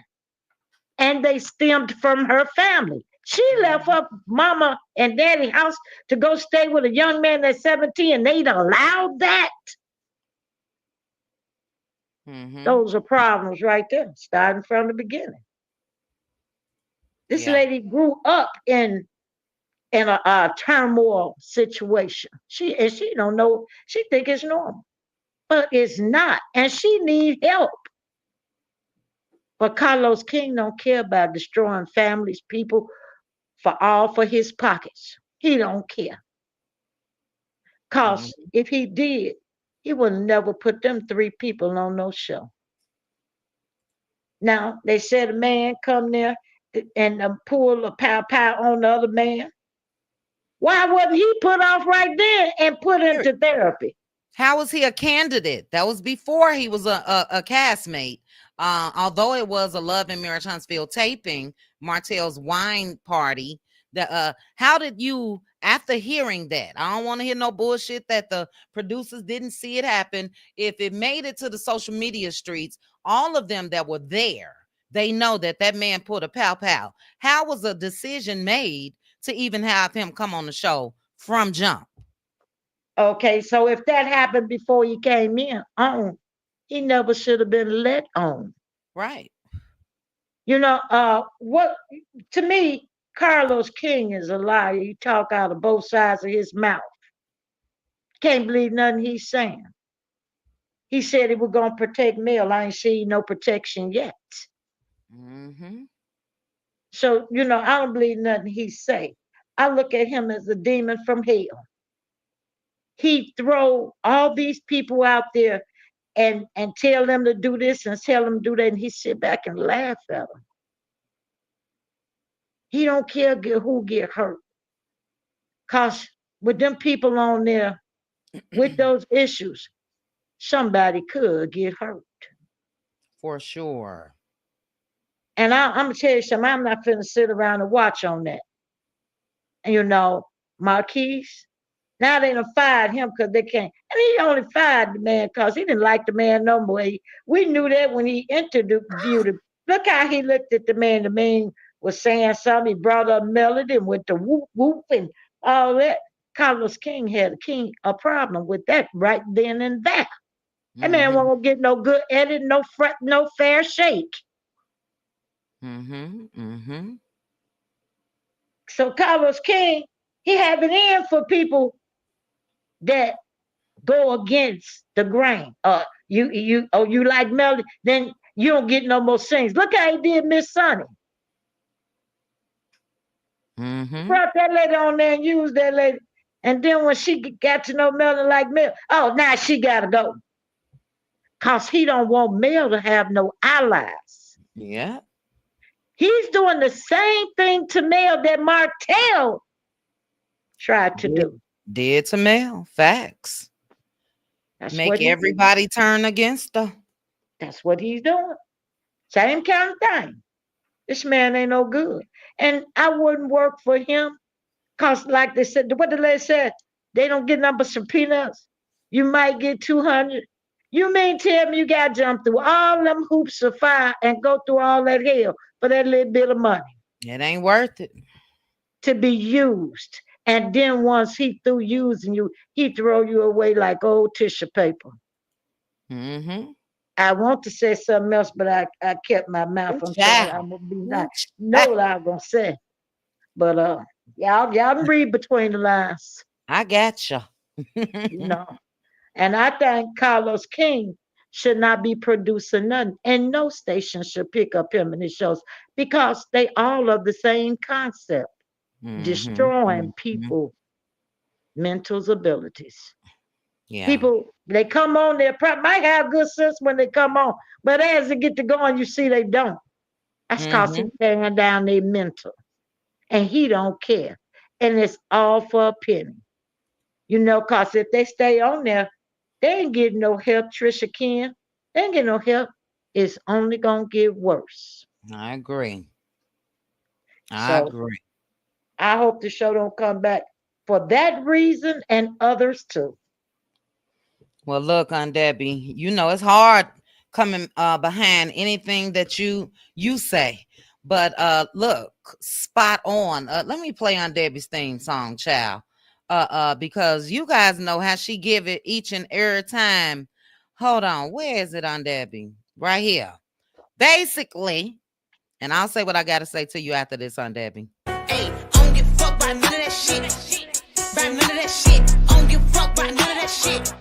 And they stemmed from her family. She left her mama and daddy house to go stay with a young man that's 17, and they'd allowed that. Those are problems right there, starting from the beginning. This lady grew up in a turmoil situation. She don't know. She think it's normal, but it's not, and she need help. But Carlos King don't care about destroying families, people, for his pockets. He don't care. Cause if he did, he would never put them 3 people on no show. Now they said a man come there and pull a pow on the other man. Why wasn't he put off right there and put into therapy? How was he a candidate? That was before he was a castmate. Although it was a Love and Marriage Huntsville taping, Martell's wine party. How did you, after hearing that, I don't want to hear no bullshit that the producers didn't see it happen. If it made it to the social media streets, all of them that were there, they know that man put a pow. How was a decision made to even have him come on the show from jump? Okay, so if that happened before he came on, he never should have been let on. Right. You know, what to me, Carlos King is a liar. He talk out of both sides of his mouth. Can't believe nothing he's saying. He said he was gonna protect Mel. I ain't seen no protection yet. So, you know, I don't believe nothing he say. I look at him as a demon from hell. He throw all these people out there and tell them to do this and tell them to do that, and he sit back and laugh at them. He don't care who get hurt. Cause with them people on there with those issues, somebody could get hurt. For sure. And I'm gonna tell you something, I'm not finna sit around and watch on that. And you know, Marquez, now they done fired him because they can't. And he only fired the man because he didn't like the man no more. We knew that when he interviewed him. Look how he looked at the man. The man was saying something. He brought up melody and went to whoop whoop and all that. Carlos King had a problem with that right then and there. That man won't get no good edit, no fair shake. So Carlos King, he have it in for people that go against the grain. You like melody, then you don't get no more sings. Look how he did Miss Sunny. Brought that lady on there and used that lady. And then when she got to know Mel like Mel, now she gotta go. Cause he don't want Mel to have no allies. Yeah. He's doing the same thing to Mel that Martell tried to do. Did to Mel. Facts. Make everybody turn against her. That's what he's doing. Same kind of thing. This man ain't no good. And I wouldn't work for him because, like they said, what the lady said, they don't get number some peanuts. You might get 200. You mean tell me you got to jump through all them hoops of fire and go through all that hell for that little bit of money? It ain't worth it. To be used. And then once he through using you, he throw you away like old tissue paper. I want to say something else, but I kept my mouth. I'm sorry. I'm gonna be nice. Know what I was gonna say. But y'all can read between the lines. I got you. You know. And I think Carlos King should not be producing nothing. And no station should pick up him in his shows because they all of the same concept. Destroying people, mental abilities. Yeah. People, they come on, they might have good sense when they come on, but as they get to going, you see they don't. That's because he's tearing down their mental. And he don't care. And it's all for a penny. You know, because if they stay on there, they ain't getting no help, Trisha Ken. They ain't getting no help. It's only going to get worse. I agree. I agree. I hope the show don't come back for that reason and others too. Well, look, Aunt Debbie, you know it's hard coming behind anything that you say. But look, spot on. Let me play Aunt Debbie's theme song, child. Because you guys know how she give it each and every time Hold on. Where is it on Debbie? Right here. Basically, and I'll say what I got to say to you after this on Debbie. Hey, I don't give a fuck by none of that shit. By none of that shit. I don't give a fuck by none of that shit.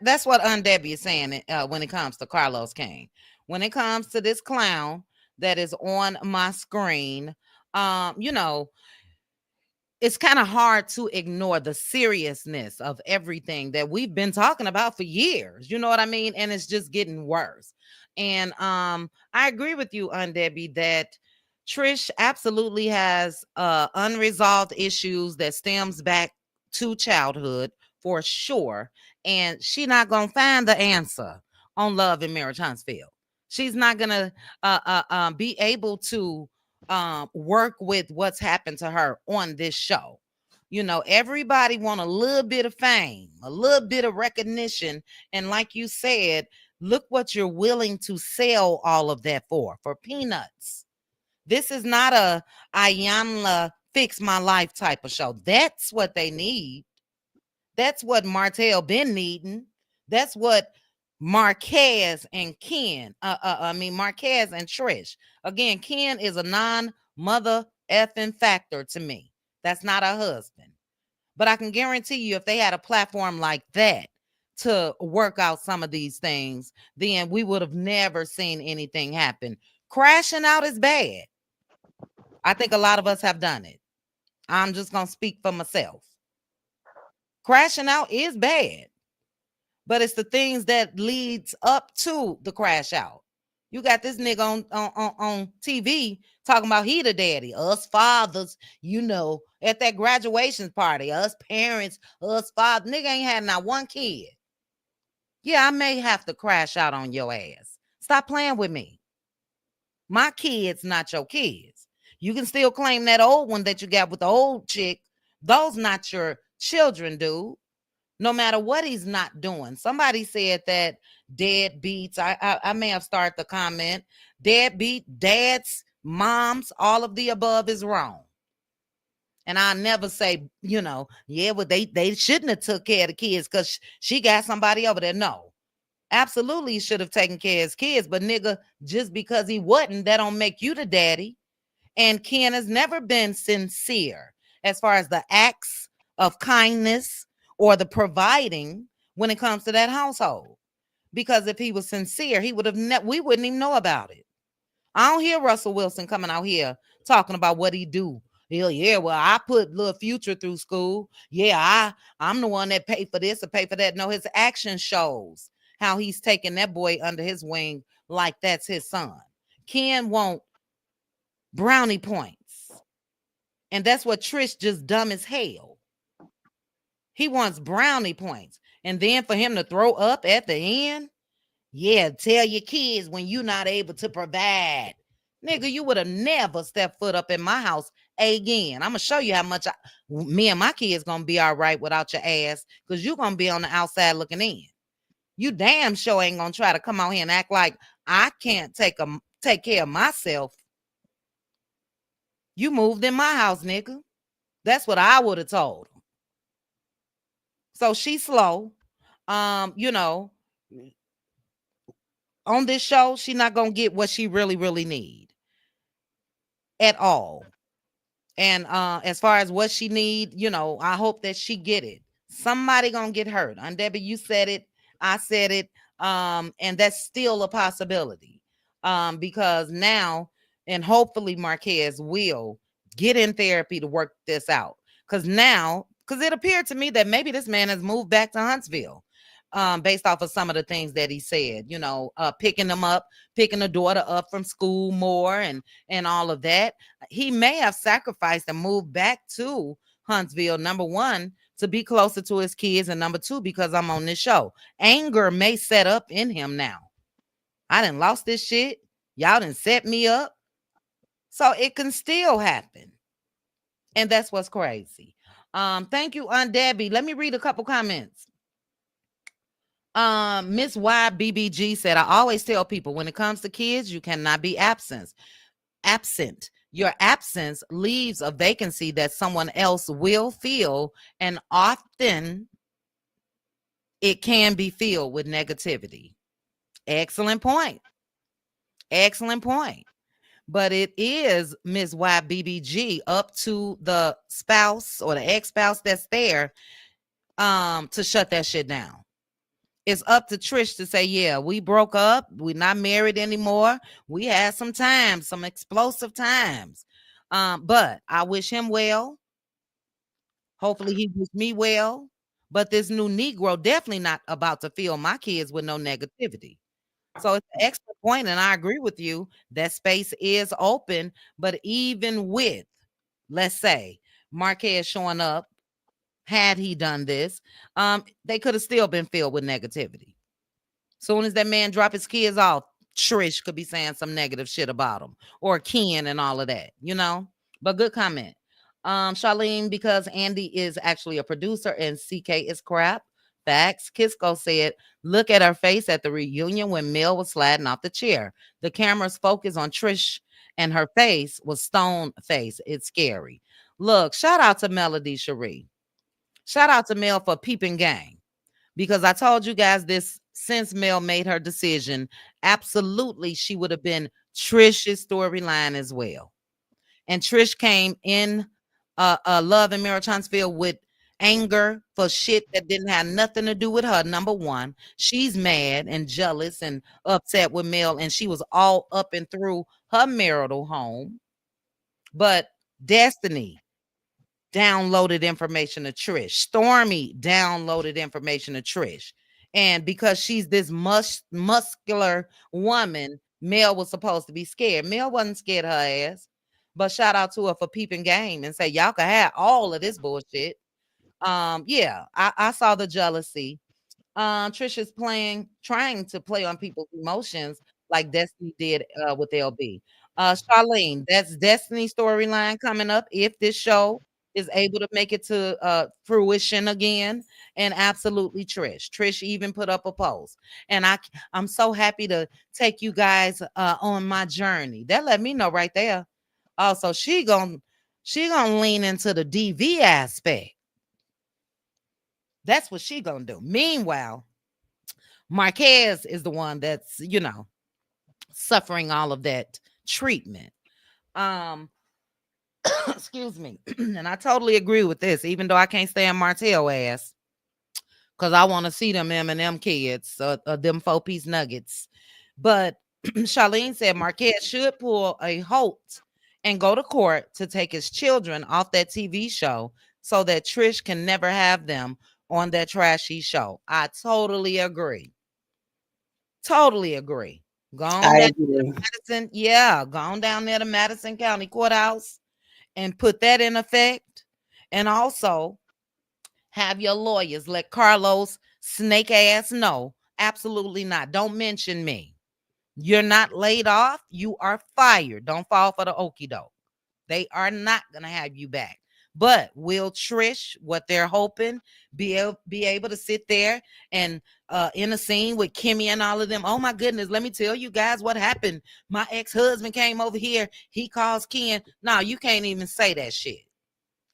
That's what Aunt Debbie is saying when it comes to Carlos Kane. When it comes to this clown that is on my screen, you know, it's kind of hard to ignore the seriousness of everything that we've been talking about for years. You know what I mean? And it's just getting worse. And I agree with you, Aunt Debbie, that Trish absolutely has unresolved issues that stems back to childhood for sure. And she's not gonna find the answer on Love and Marriage Huntsville. She's not gonna be able to work with what's happened to her on this show. You know, everybody want a little bit of fame, a little bit of recognition, and like you said, look what you're willing to sell all of that for peanuts. This is not a Ayanla fix my life type of show. That's what they need. That's what Martell been needing. That's what Marquez and Ken, Marquez and Trish. Again, Ken is a non-mother effing factor to me. That's not a husband. But I can guarantee you if they had a platform like that to work out some of these things, then we would have never seen anything happen. Crashing out is bad. I think a lot of us have done it. I'm just going to speak for myself. Crashing out is bad, but it's the things that leads up to the crash out. You got this nigga on TV talking about he the daddy, us fathers, you know, at that graduation party, us parents, us fathers. Nigga ain't had not one kid. Yeah, I may have to crash out on your ass. Stop playing with me. My kids, not your kids. You can still claim that old one that you got with the old chick. Those not your children, dude. No matter what he's not doing. Somebody said that deadbeats. I may have started the comment. Deadbeat, dads, moms, all of the above is wrong. And I never say, you know, yeah, well, they shouldn't have took care of the kids because she got somebody over there. No. Absolutely should have taken care of his kids. But nigga, just because he wasn't, that don't make you the daddy. And Ken has never been sincere as far as the acts of kindness or the providing when it comes to that household. Because if he was sincere, he would have we wouldn't even know about it. I don't hear Russell Wilson coming out here talking about what he do. Yeah, well, I put little Future through school. Yeah, I'm the one that paid for this or pay for that. No, his action shows how he's taking that boy under his wing like that's his son. Ken want brownie points. And that's what Trish just dumb as hell. He wants brownie points. And then for him to throw up at the end, yeah, tell your kids when you're not able to provide. Nigga, you would have never stepped foot up in my house again. I'm going to show you how much me and my kids going to be all right without your ass because you're going to be on the outside looking in. You damn sure ain't going to try to come out here and act like I can't take care of myself. You moved in my house, nigga. That's what I would have told him. So she's slow. You know, on this show, she's not going to get what she really, really need at all. And as far as what she need, you know, I hope that she get it. Somebody going to get hurt. And Debbie, you said it. I said it. And that's still a possibility. Because now, and hopefully Marquez will get in therapy to work this out. Because it appeared to me that maybe this man has moved back to Huntsville. Based off of some of the things that he said, you know, picking the daughter up from school more and all of that. He may have sacrificed and moved back to Huntsville, number one, to be closer to his kids, and number two, because I'm on this show. Anger may set up in him now. I done lost this shit. Y'all done set me up. So it can still happen. And that's what's crazy. Thank you, Aunt Debbie. Let me read a couple comments. Miss YBBG said, I always tell people when it comes to kids, you cannot be absent. Your absence leaves a vacancy that someone else will fill, and often it can be filled with negativity. Excellent point. Excellent point. But it is Ms. YBBG up to the spouse or the ex-spouse that's there to shut that shit down. It's up to Trish to say, yeah, we broke up. We're not married anymore. We had some times, some explosive times. But I wish him well. Hopefully he wish me well. But this new Negro definitely not about to fill my kids with no negativity. So it's an excellent point, and I agree with you. That space is open, but even with, let's say, Marquez showing up, had he done this, they could have still been filled with negativity. Soon as that man drop his kids off, Trish could be saying some negative shit about him, or Ken and all of that, you know. But good comment. Charlene, because Andy is actually a producer and CK is crap. Facts. Kisco said, look at her face at the reunion when Mel was sliding off the chair. The camera's focus on Trish and her face was stone face. It's scary. Look, shout out to Melody Sheree. Shout out to Mel for peeping game. Because I told you guys this since Mel made her decision. Absolutely, she would have been Trish's storyline as well. And Trish came in Love and Marriage Huntsville with anger for shit that didn't have nothing to do with her. Number one, she's mad and jealous and upset with Mel, and she was all up and through her marital home. But Destiny downloaded information to Trish. Stormy downloaded information to Trish. And because she's this muscular woman, Mel was supposed to be scared. Mel wasn't scared her ass. But shout out to her for peeping game and say, y'all can have all of this bullshit. Yeah, I saw the jealousy. Trisha's trying to play on people's emotions like Destiny did with LB. Charlene, that's Destiny's storyline coming up if this show is able to make it to fruition again. And absolutely Trish even put up a post, and I'm so happy to take you guys on my journey. That let me know right there. Also, she gonna lean into the DV aspect. That's what she gonna do. Meanwhile, Marquez is the one that's, suffering all of that treatment. Excuse me. And I totally agree with this, even though I can't stand Martell ass, because I want to see them M&M kids, them 4-piece nuggets. But Charlene said Marquez should pull a Holt and go to court to take his children off that TV show so that Trish can never have them on that trashy show. I totally agree. Totally agree. Go on down to Madison. Yeah, go on down there to Madison County Courthouse and put that in effect. And also have your lawyers let Carlos snake ass know. Absolutely not. Don't mention me. You're not laid off. You are fired. Don't fall for the okie doke. They are not going to have you back. But will Trish, what they're hoping, be able to sit there and in a scene with Kimmy and all of them? Oh my goodness, let me tell you guys what happened. My ex-husband came over here. He calls Ken. No, you can't even say that shit.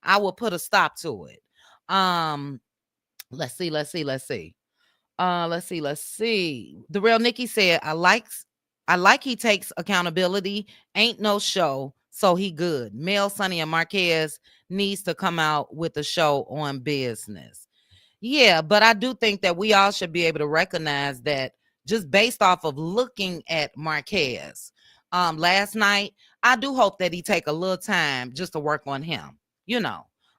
I will put a stop to it. Let's see. Let's see. The real Nikki said, I like he takes accountability. Ain't no show, so he good. Mel, Sonny, and Marquez needs to come out with a show on business. Yeah, but I do think that we all should be able to recognize that just based off of looking at Marquez last night, I do hope that he take a little time just to work on him,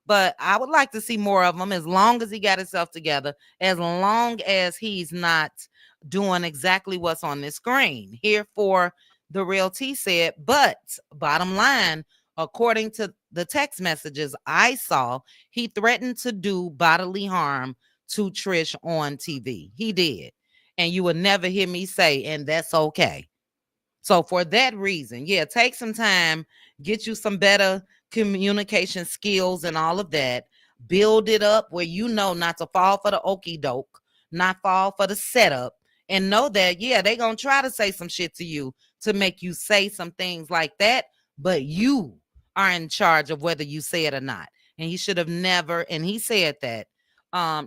But I would like to see more of him as long as he got himself together, as long as he's not doing exactly what's on the screen. Here for the real T said, but bottom line, according to the text messages I saw, he threatened to do bodily harm to Trish on TV. He did. And you will never hear me say, and that's okay. So for that reason, yeah, take some time, get you some better communication skills and all of that. Build it up where you know not to fall for the okie doke, not fall for the setup, and know that, yeah, they're going to try to say some shit to you to make you say some things like that, but you are in charge of whether you say it or not. And he should have never, and he said that,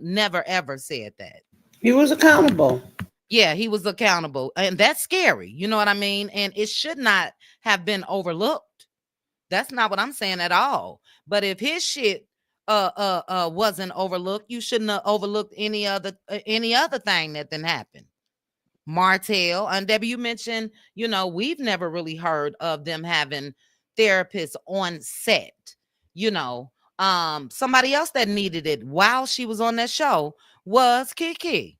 never ever said that. He was accountable. Yeah, he was accountable. And that's scary. You know what I mean? And it should not have been overlooked. That's not what I'm saying at all. But if his shit wasn't overlooked, you shouldn't have overlooked any other thing that didn't happen. Martell and Debbie, you mentioned, we've never really heard of them having therapists on set. Somebody else that needed it while she was on that show was Kiki,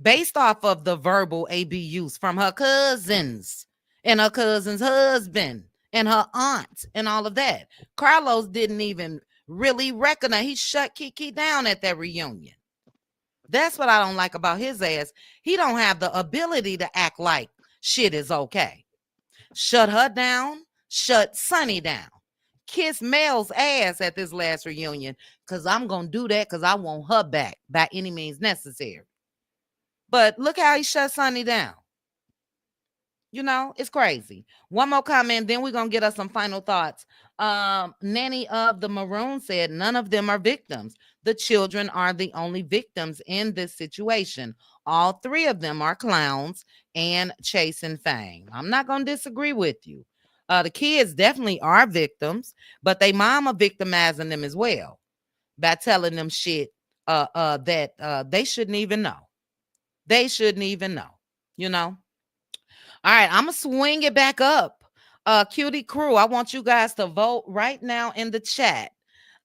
based off of the verbal abuse from her cousins and her cousin's husband and her aunt and all of that. Carlos didn't even really recognize. He shut Kiki down at that reunion. That's what I don't like about his ass. He don't have the ability to act like shit is okay. Shut her down. Shut Sonny down. Kiss Mel's ass at this last reunion because I'm going to do that because I want her back by any means necessary. But look how he shut Sonny down. It's crazy. One more comment, then we're going to get us some final thoughts. Nanny of the Maroon said, none of them are victims. The children are the only victims in this situation. All three of them are clowns and chasing fame. I'm not going to disagree with you. The kids definitely are victims, but they mama victimizing them as well by telling them shit that they shouldn't even know. They shouldn't even know. All right, I'm going to swing it back up. Cutie crew, I want you guys to vote right now in the chat.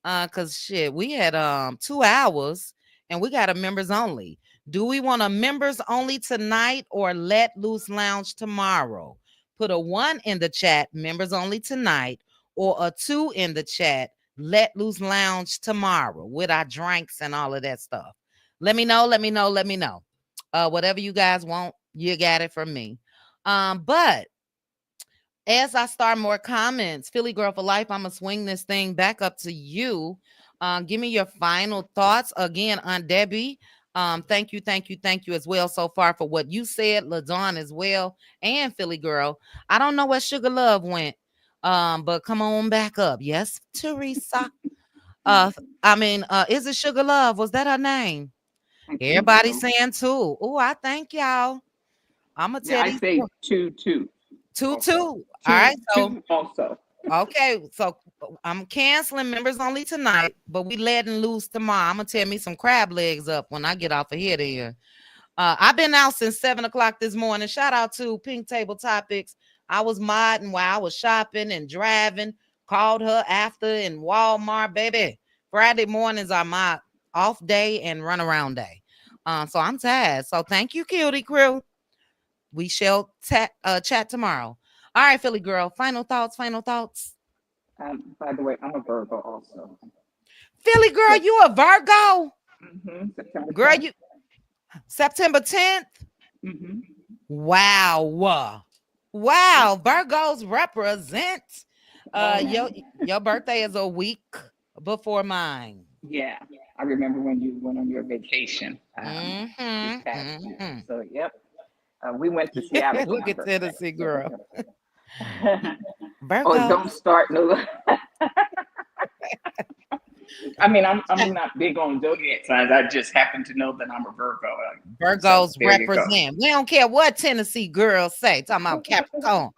Because shit, we had 2 hours and we got a members only. Do we want a members only tonight or let loose lounge tomorrow? Put a 1 in the chat, members only tonight, or a 2 in the chat, let loose lounge tomorrow with our drinks and all of that stuff. Let me know. Whatever you guys want, you got it from me. But as I start more comments, Philly Girl for Life, I'm going to swing this thing back up to you. Give me your final thoughts. Again, Aunt Debbie, thank you as well so far for what you said. LaDawn as well, and Philly Girl. I don't know where Sugar Love went, but come on back up. Yes, Teresa. Is it Sugar Love? Was that her name? Everybody's saying too. Oh, I thank y'all. I'm going to tell I say 2. 2. All right. So also. Okay. So I'm canceling members only tonight, but we letting loose tomorrow. I'm gonna tear me some crab legs up when I get off of here. I've been out since 7 o'clock this morning. Shout out to Pink Table Topics. I was modding while I was shopping and driving. Called her after in Walmart, baby. Friday mornings are my off day and run around day. So I'm tired. So thank you, Cutie crew. We shall chat tomorrow. All right, Philly Girl. Final thoughts. By the way, I'm a Virgo also. Philly Girl, you a Virgo? September 10th. Girl, you September 10th? Mm-hmm. Wow. Virgos represent. Your birthday is a week before mine. Yeah. I remember when you went on your vacation. This past year. So, yep. We went to Seattle. Look at Tennessee, girl. Virgo. Oh, don't start no. I mean, I'm not big on zodiac signs. I just happen to know that I'm a Virgo. Virgos represent. We don't care what Tennessee girls say. Talking about Capricorn.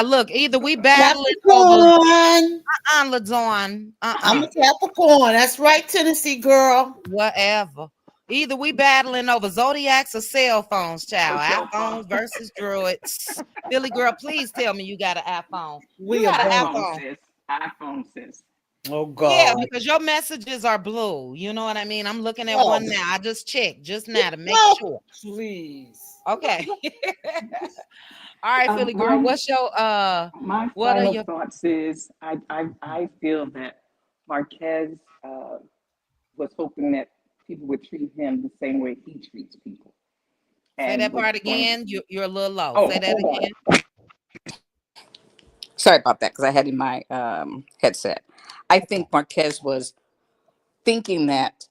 Look, either we battling over LaDawn. I'm a Capricorn. That's right, Tennessee girl. Whatever. Either we battling over zodiacs or cell phones, child. iPhones versus Droids. Philly Girl, please tell me you got an iPhone. You got an iPhone. iPhone, sis. Oh, God. Yeah, because your messages are blue. You know what I mean? I'm looking at one now. I just checked just now to make sure. Please. Okay. All right, Philly Girl, what's your my final thoughts is I feel that Marquez was hoping that people would treat him the same way he treats people. Say that part again. You're a little low. Say that again. Sorry about that, because I had in my headset. I think Marquez was thinking that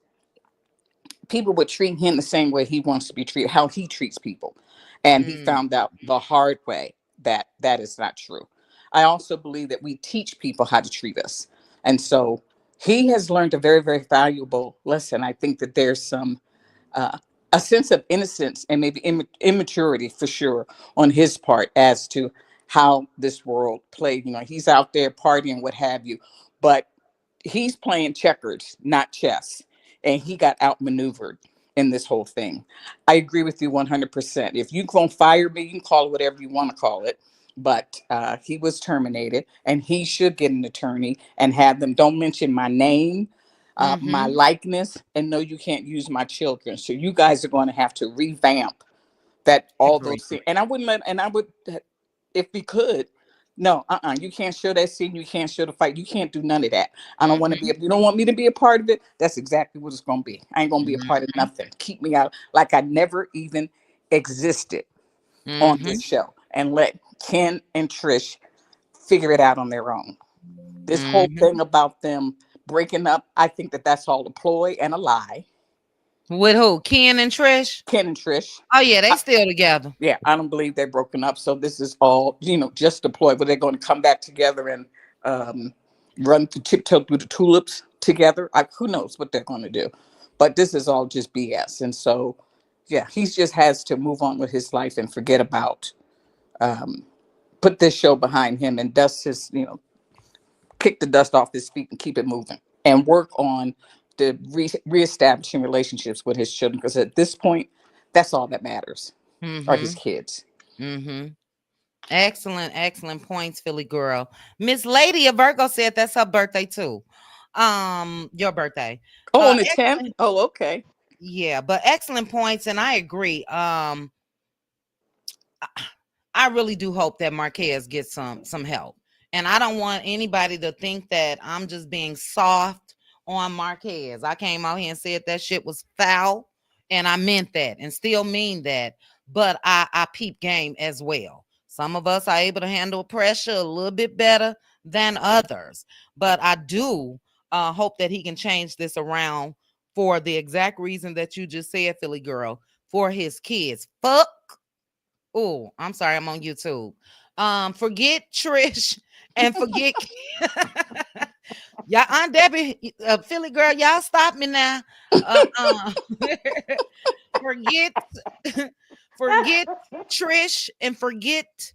people would treat him the same way he wants to be treated, how he treats people. And he found out the hard way that that is not true. I also believe that we teach people how to treat us. And so he has learned a very, very valuable lesson. I think that there's some uh, a sense of innocence and maybe immaturity for sure on his part as to how this world played. You know, he's out there partying, what have you, but he's playing checkers, not chess, and he got outmaneuvered in this whole thing. I agree with you 100%. If you gonna fire me, you can call it whatever you want to call it, but he was terminated, and he should get an attorney and have them don't mention my name, my likeness, and no, you can't use my children. So you guys are going to have to revamp that all Agree. those things. And I wouldn't let, and I would, if we could, no, you can't show that scene. You can't show the fight. You can't do none of that. I don't want to be. You don't want me to be a part of it. That's exactly what it's going to be. I ain't going to be a part of nothing. Keep me out like I never even existed on this show, and let Ken and Trish figure it out on their own. This whole thing about them breaking up, I think that that's all a ploy and a lie. With who? Ken and Trish? Ken and Trish. Oh yeah, they still together. Yeah, I don't believe they're broken up. So this is all, just a ploy. But they're going to come back together and run to tiptoe through the tulips together. Who knows what they're going to do? But this is all just BS. And so, yeah, he just has to move on with his life and forget about, put this show behind him and dust his, kick the dust off his feet and keep it moving and work on the reestablishing relationships with his children. Because at this point, that's all that matters. Are his kids. Excellent points, Philly girl. Miss Lady of Virgo said that's her birthday too. Your birthday. Oh, on the 10th? Oh, okay. Yeah, but excellent points, and I agree. I really do hope that Marquez gets some help. And I don't want anybody to think that I'm just being soft on Marquez. I came out here and said that shit was foul, and I meant that and still mean that. But I peep game as well. Some of us are able to handle pressure a little bit better than others. But I do hope that he can change this around for the exact reason that you just said, Philly girl, for his kids. Fuck. Oh, I'm sorry, I'm on YouTube. Forget Trish and forget y'all, Aunt Debbie, Philly girl, y'all stop me now. Forget forget Trish and forget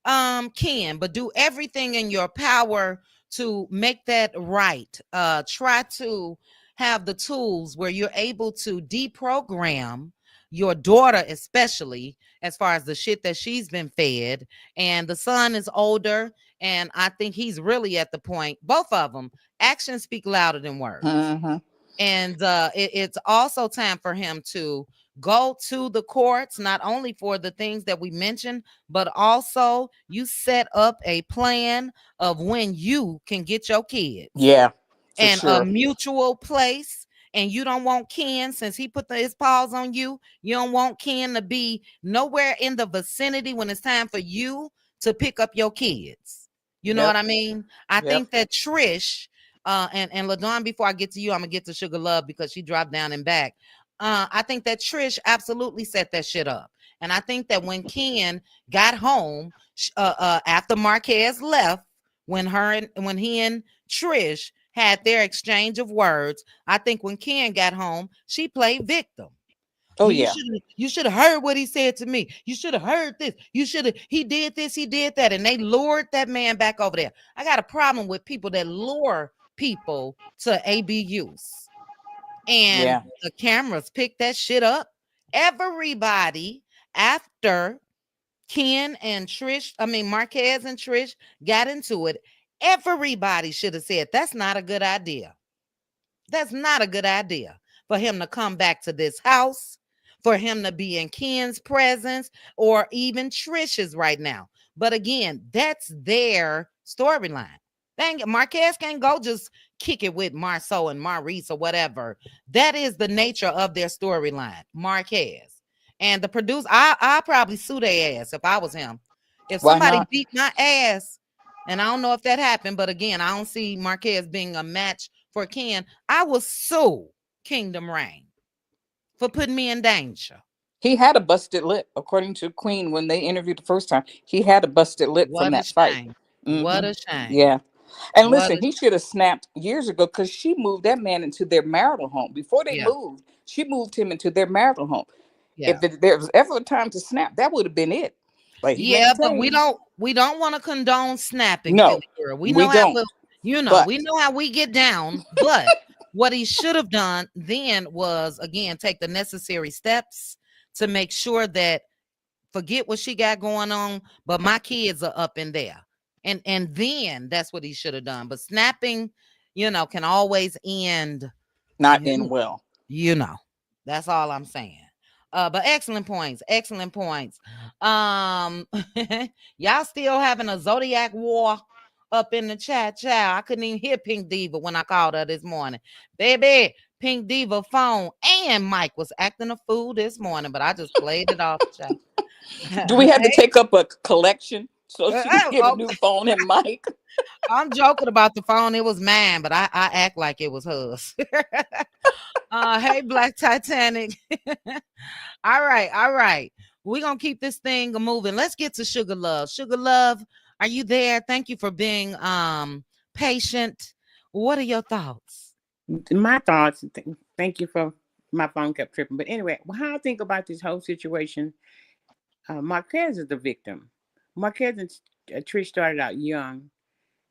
Ken, but do everything in your power to make that right. Try to have the tools where you're able to deprogram your daughter, especially as far as the shit that she's been fed. And the son is older, and I think he's really at the point, both of them, actions speak louder than words. And it's also time for him to go to the courts, not only for the things that we mentioned, but also you set up a plan of when you can get your kids. Yeah. And sure. A mutual place. And you don't want Ken, since he put his paws on you, you don't want Ken to be nowhere in the vicinity when it's time for you to pick up your kids. You know what I mean? I think that Trish, and LaDawn, before I get to you, I'm going to get to Sugar Love because she dropped down and back. I think that Trish absolutely set that shit up. And I think that when Ken got home, after Marquez left, when he and Trish had their exchange of words, I think when Ken got home, she played victim. Oh, you should have heard what he said to me. You should have heard this. He did this, he did that. And they lured that man back over there. I got a problem with people that lure people to ABUs. And the cameras picked that shit up. Everybody after Ken and Trish, Marquez and Trish got into it, everybody should have said, that's not a good idea. That's not a good idea for him to come back to this house, for him to be in Ken's presence, or even Trish's right now. But again, that's their storyline. Marquez can't go just kick it with Marceau and Maurice or whatever. That is the nature of their storyline, Marquez. And the producer, I'll probably sue their ass if I was him. If somebody beat my ass, and I don't know if that happened, but again, I don't see Marquez being a match for Ken, I will sue Kingdom Reign for putting me in danger. He had a busted lip, according to Queen when they interviewed the first time. He had a busted lip from that fight. What a shame. Yeah. And listen, he should have snapped years ago because she moved that man into their marital home. Before they moved, she moved him into their marital home. If there was ever a time to snap, that would have been it. But but we don't want to condone snapping, no, girl. we don't. We know how we get down. But what he should have done then was, again, take the necessary steps to make sure that, forget what she got going on, but my kids are up in there. And then that's what he should have done. But snapping, can always end not end well. That's all I'm saying. But excellent points. Y'all still having a Zodiac war up in the chat, child. I couldn't even hear Pink Diva when I called her this morning. Baby, Pink Diva phone and Mike was acting a fool this morning, but I just played it off, child. Do we have to take up a collection so she can get a new phone and mic? I'm joking about the phone. It was mine, but I act like it was hers. Hey, Black Titanic. All right. We're going to keep this thing moving. Let's get to Sugar Love. Sugar Love, are you there? Thank you for being patient. What are your thoughts? My thoughts, thank you for, my phone kept tripping. But anyway, how I think about this whole situation, Marquez is the victim. Marquez and Trish started out young.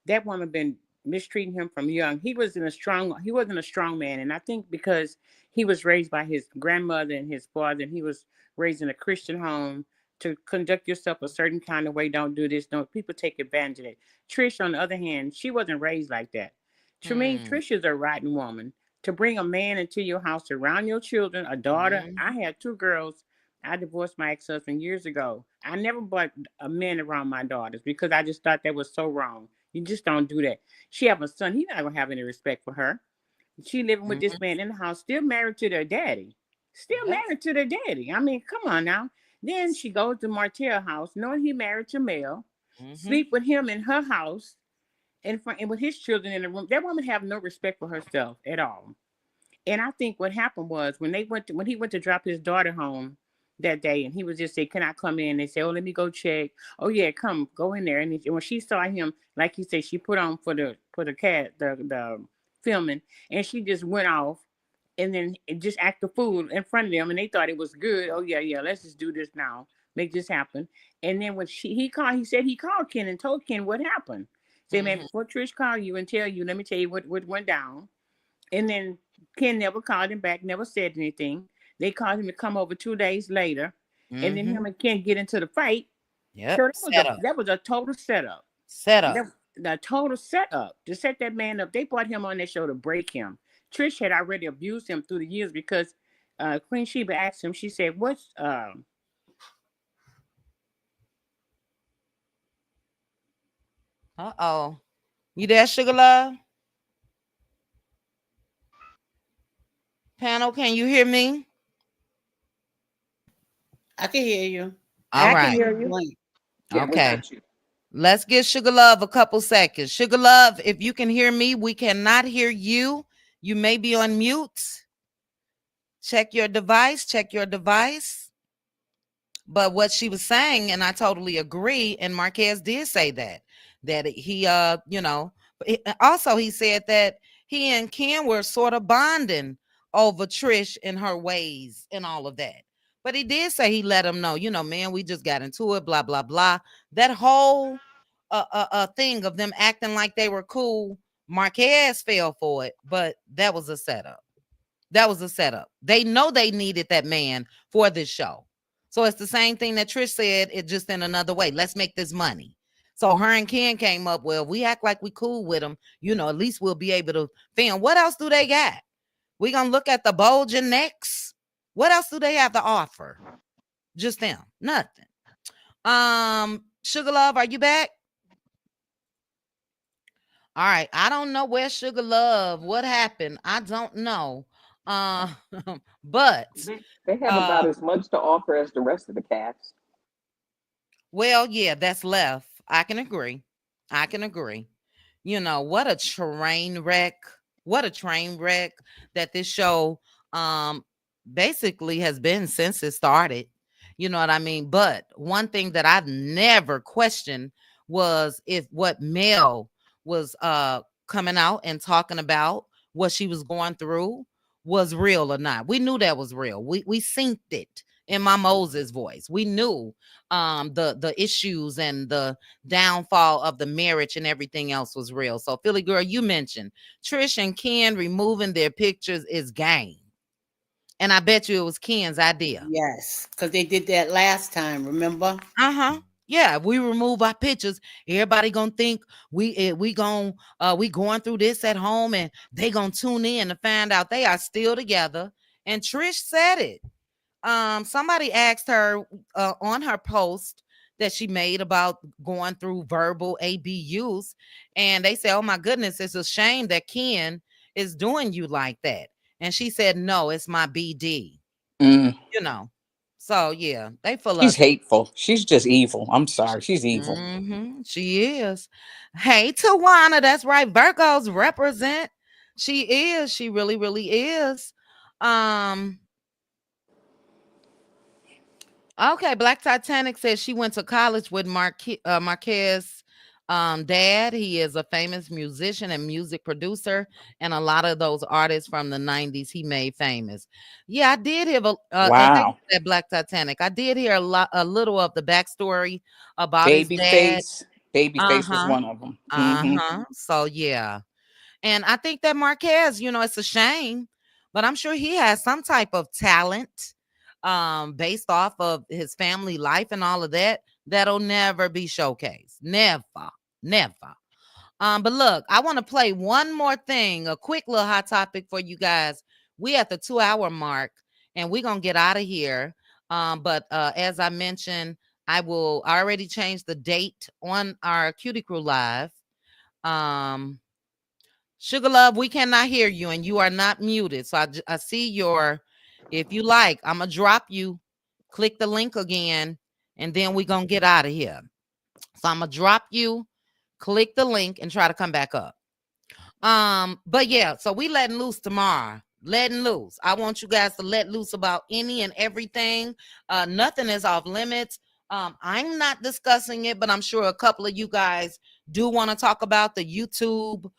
That woman been mistreating him from young. He wasn't a strong man. And I think because he was raised by his grandmother and his father, and he was raised in a Christian home, to conduct yourself a certain kind of way. Don't do this. Don't. People take advantage of it. Trish, on the other hand, she wasn't raised like that. To me, Trish is a rotten woman. To bring a man into your house around your children, a daughter. I had 2 girls. I divorced my ex-husband years ago. I never brought a man around my daughters because I just thought that was so wrong. You just don't do that. She have a son. He's not going to have any respect for her. She living with this man in the house, still married to their daddy. I mean, come on now. Then she goes to Martell's house, knowing he married to Mel, sleep with him in her house, and with his children in the room. That woman have no respect for herself at all. And I think what happened was when he went to drop his daughter home that day, and he was just say, "Can I come in?" They say, "Oh, let me go check." "Oh yeah, come, go in there." And when she saw him, like he said, she put on for the filming, and she just went off, and then just act the fool in front of them, and they thought it was good. "Oh yeah, let's just do this now, make this happen." And then when he said he called Ken and told Ken what happened. Say, "Man, before Trish call you and tell you, let me tell you what went down." And then Ken never called him back, never said anything. They called him to come over 2 days later, and then him and Ken get into the fight. Yep. So that was a total setup. The total setup to set that man up. They brought him on their show to break him. Trish had already abused him through the years because Queen Sheba asked him. She said, "What's You there, Sugar Love? Panel, can you hear me? I can hear you. All right. I can hear you. Yeah, okay. Let's give Sugar Love a couple seconds. Sugar Love, if you can hear me, we cannot hear you. You may be on mute. Check your device. But what she was saying, and I totally agree, and Marquez did say that he, also he said that he and Ken were sort of bonding over Trish and her ways and all of that. But he did say he let him know, man, we just got into it, blah, blah, blah. That whole thing of them acting like they were cool, Marquez fell for it, but that was a setup. They know they needed that man for this show. So it's the same thing that Trish said, it just in another way. Let's make this money. So her and Ken came up, well, we act like we cool with them, at least we'll be able to film. What else do they got? We gonna look at the bulging necks. What else do they have to offer? Just them. Nothing. Sugar Love, are you back? All right. I don't know where Sugar Love, what happened? I don't know. But they have about as much to offer as the rest of the cast. Well, yeah, that's left. I can agree. What a train wreck. That this show basically has been since it started. You know what I mean? But one thing that I've never questioned was if what Mel was coming out and talking about what she was going through was real or not. We knew that was real. We synced it in my Moses voice. We knew the issues and the downfall of the marriage and everything else was real. So Philly girl, you mentioned Trish and Ken removing their pictures is game. And I bet you it was Ken's idea. Yes, because they did that last time, remember? Uh-huh. Yeah, if we remove our pictures, everybody gonna think we going through this at home, and they gonna tune in to find out they are still together. And Trish said it. Somebody asked her on her post that she made about going through verbal abuse, and they said, "Oh my goodness, it's a shame that Ken is doing you like that." And she said, "No, it's my BD." Mm. You know. So yeah, they full She's of it. hateful. She's just evil. I'm sorry. She's evil. She is. Hey, Tawana, that's right. Virgos represent. She is. She really, really is. Um. Okay, Black Titanic says she went to college with Marquez dad. He is a famous musician and music producer, and a lot of those artists from the 90s he made famous. Yeah, I did hear and thank you Wow. for that, Black Titanic. I did hear a little of the backstory about his dad. Babyface. Babyface was Uh-huh. one of them. Hmm. Uh-huh. So yeah. And I think that Marquez, it's a shame, but I'm sure he has some type of talent based off of his family life and all of that that'll never be showcased. Never. Never. But look, I want to play one more thing, a quick little hot topic for you guys. We at the 2 hour mark and we're gonna get out of here. But as I mentioned, I already change the date on our Cutie Crew Live. Um Sugar Love, we cannot hear you and you are not muted. So I see if you like, I'm going to drop you, click the link again, and then we're going to get out of here. So I'm going to drop you, click the link, and try to come back up. But yeah, so we letting loose tomorrow. Letting loose. I want you guys to let loose about any and everything. Nothing is off limits. I'm not discussing it, but I'm sure a couple of you guys do want to talk about the YouTube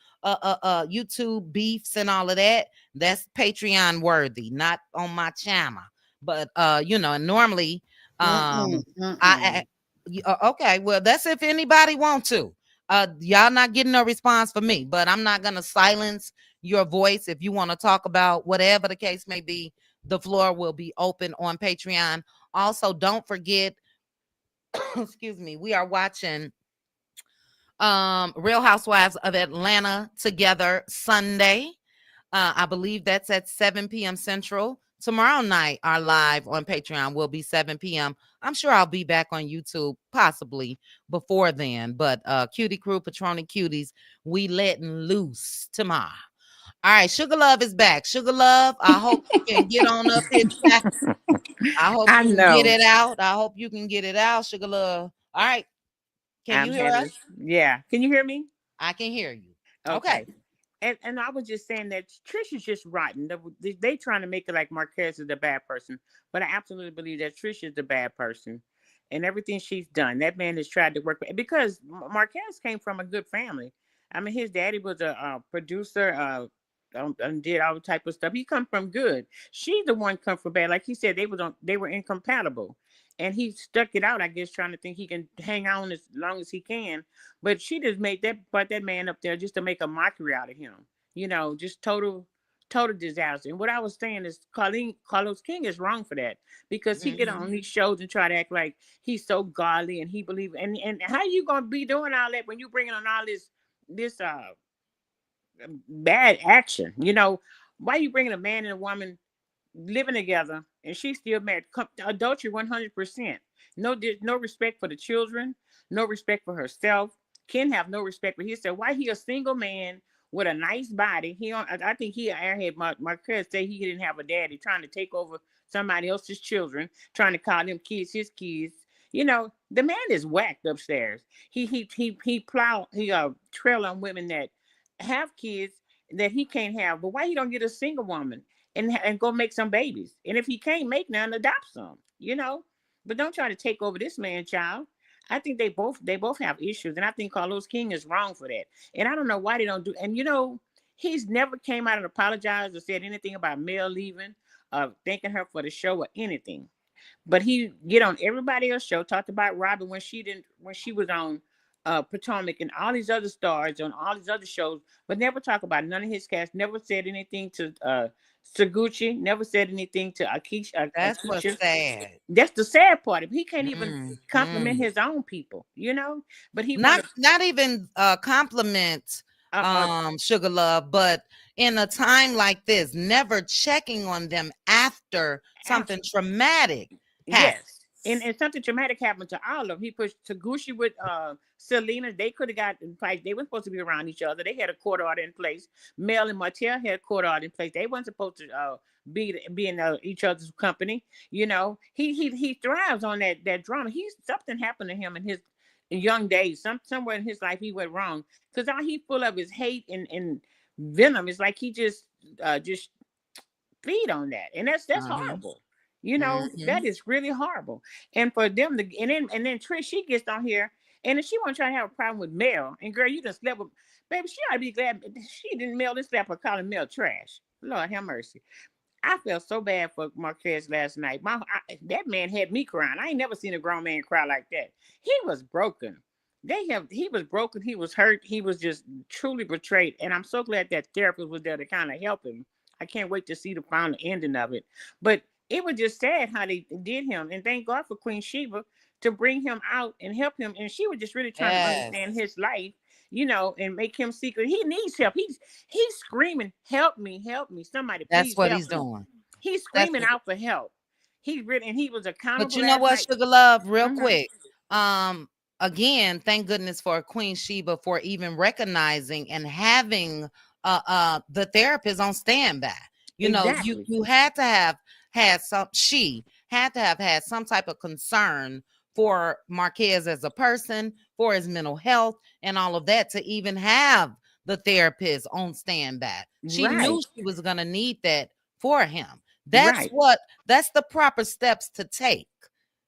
beefs and all of that. That's Patreon worthy, not on my channel. But and normally okay, well, that's if anybody want to. Y'all not getting no response from me, but I'm not gonna silence your voice. If you want to talk about whatever the case may be, the floor will be open on Patreon. Also, don't forget, excuse me, we are watching Real Housewives of Atlanta together Sunday. I believe that's at 7 p.m. Central. Tomorrow night, our live on Patreon will be 7 p.m. I'm sure I'll be back on YouTube possibly before then. But Cutie Crew, Patroni Cuties, we letting loose tomorrow. All right, Sugar Love is back. Sugar Love, I hope you can get on up here. I hope I you can get know. it out. I hope you can get it out, Sugar Love. All right. Can you I'm hear us? having. Yeah. Can you hear me? I can hear you. Okay. Okay. And I was just saying that Trish is just rotten. They trying to make it like Marquez is the bad person, but I absolutely believe that Trish is the bad person, and everything she's done. That man has tried to work because Marquez came from a good family. I mean, his daddy was a producer, and did all type of stuff. He come from good. She's the one come from bad. Like he said, they were incompatible, and he stuck it out. I guess trying to think he can hang on as long as he can. But she just brought that man up there just to make a mockery out of him. Just total disaster. And what I was saying is Carlos King is wrong for that because he get on these shows and try to act like he's so godly and he believe and how you gonna be doing all that when you bringing on all this bad action? Why you bringing a man and a woman living together and she's still married? Adultery 100%. No respect for the children, no respect for herself. Ken have no respect for himself. Why he a single man with a nice body? I think he airhead Marquez say he didn't have a daddy, trying to take over somebody else's children, trying to call them kids his kids. The man is whacked upstairs. He trail on women that have kids that he can't have. But why he don't get a single woman and go make some babies? And if he can't make none, adopt some. But don't try to take over this man's child. I think they both have issues, and I think Carlos King is wrong for that. And I don't know why they don't do. And he's never came out and apologized or said anything about Mel leaving, thanking her for the show or anything. But he get on everybody else's show, talked about Robin when she was on Potomac and all these other stars on all these other shows, but never talk about none of his cast. Never said anything to Saguchi. Never said anything to That's what's Akeisha. sad. That's the sad part. He can't even compliment Mm. his own people, But he Not want not even compliment Sugar Love, but in a time like this, never checking on them after something traumatic happens. yes. And something traumatic happened to all of them. He pushed Taguchi with Selena. They could have got in fight. They weren't supposed to be around each other. They had a court order in place. Mel and Martell had a court order in place. They weren't supposed to be in each other's company. He thrives on that drama. Something happened to him in his young days. Somewhere in his life he went wrong because all he full of is hate and venom. It's like he just feed on that, and that's horrible. That is really horrible. And for them to and then Trish, she gets on here, and if she want to try to have a problem with Mel, and girl, you just slept with baby, she ought to be glad she didn't Mel this slap her calling Mel trash. Lord have mercy. I felt so bad for Marquez last night. That man had me crying. I ain't never seen a grown man cry like that. He was broken. He was broken. He was hurt. He was just truly betrayed. And I'm so glad that therapist was there to kind of help him. I can't wait to see the final ending of it. But it was just sad how they did him. And thank God for Queen Sheba to bring him out and help him. And she was just really trying to understand his life, and make him secret. He needs help. He's screaming, help me, somebody please. That's what help he's me. doing. He's screaming out for help. He was accountable. But you know what, Sugar Love, real quick. Again, thank goodness for Queen Sheba for even recognizing and having the therapist on standby. Exactly. You had to have had she had to have had some type of concern for Marquez as a person, for his mental health and all of that, to even have the therapist on standby. She knew she was going to need that for him. That's the proper steps to take.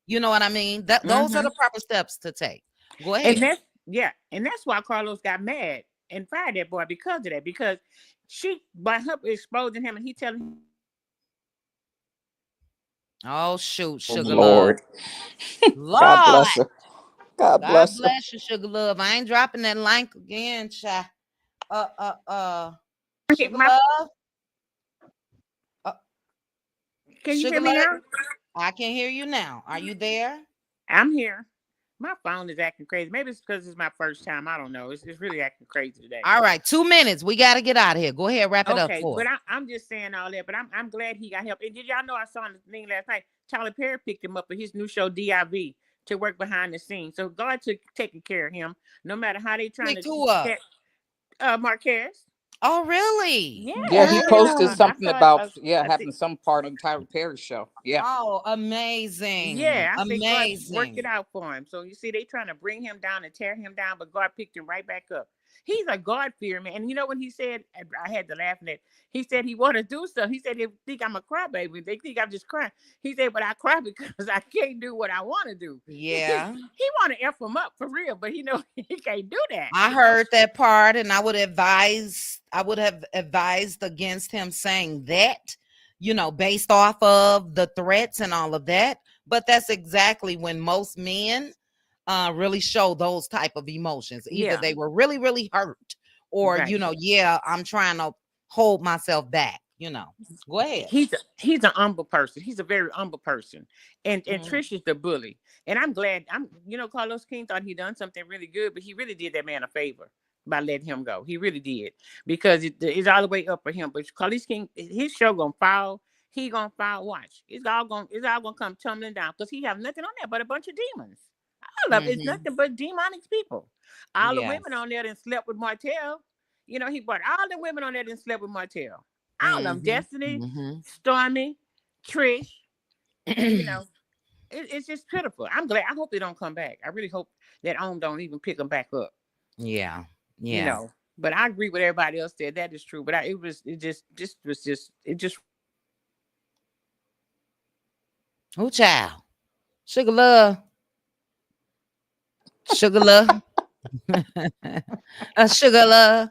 You know what I mean? Those are the proper steps to take. Go ahead. And that's why Carlos got mad and fired that boy because of that. Because she, by her exposing him, and he telling him, oh shoot, Sugar Lord. Love. God bless her. God bless her. You, Sugar Love. I ain't dropping that link again, child. Sugar Love. Can you hear me now? I can hear you now. Are you there? I'm here. My phone is acting crazy. Maybe it's because it's my first time. I don't know. It's really acting crazy today. All right, 2 minutes. We got to get out of here. Go ahead, wrap it up for but I'm just saying all that. But I'm glad he got help. And did y'all know I saw on the thing last night? Tyler Perry picked him up for his new show DIV to work behind the scenes. So God took taking care of him, no matter how they trying to Marquez. Oh, really? Yeah, he posted something about having some part of Tyler Perry's show. Yeah. Oh, amazing. Yeah, I amazing. God worked it out for him. So you see, they trying to bring him down and tear him down, but God picked him right back up. He's a God-fearing man. And you know what he said? I had to laugh at it. He said he want to do stuff. He said they think I'm a crybaby. They think I'm just crying. He said, but I cry because I can't do what I want to do. Yeah. He want to F him up for real, but he can't do that. I heard that part, and I would have advised against him saying that, based off of the threats and all of that. But that's exactly when most men really show those type of emotions. Either they were really, really hurt, or I'm trying to hold myself back. Go ahead. He's an humble person. He's a very humble person, and Trish is the bully. And I'm glad. Carlos King thought he done something really good, but he really did that man a favor by letting him go. He really did, because it's all the way up for him. But Carlos King, his show gonna fall. He gonna fall. Watch, it's all gonna come tumbling down, because he have nothing on there but a bunch of demons. All of it's nothing but demonic people. All the women on there that slept with Martell. He brought all the women on there that slept with Martell. All of them, Destiny, Stormy, Trish. It's just pitiful. I'm glad. I hope they don't come back. I really hope that don't even pick them back up. Yeah. But I agree with everybody else said. That is true. But it just. Who child? Sugar Love. Sugar love. Sugar love.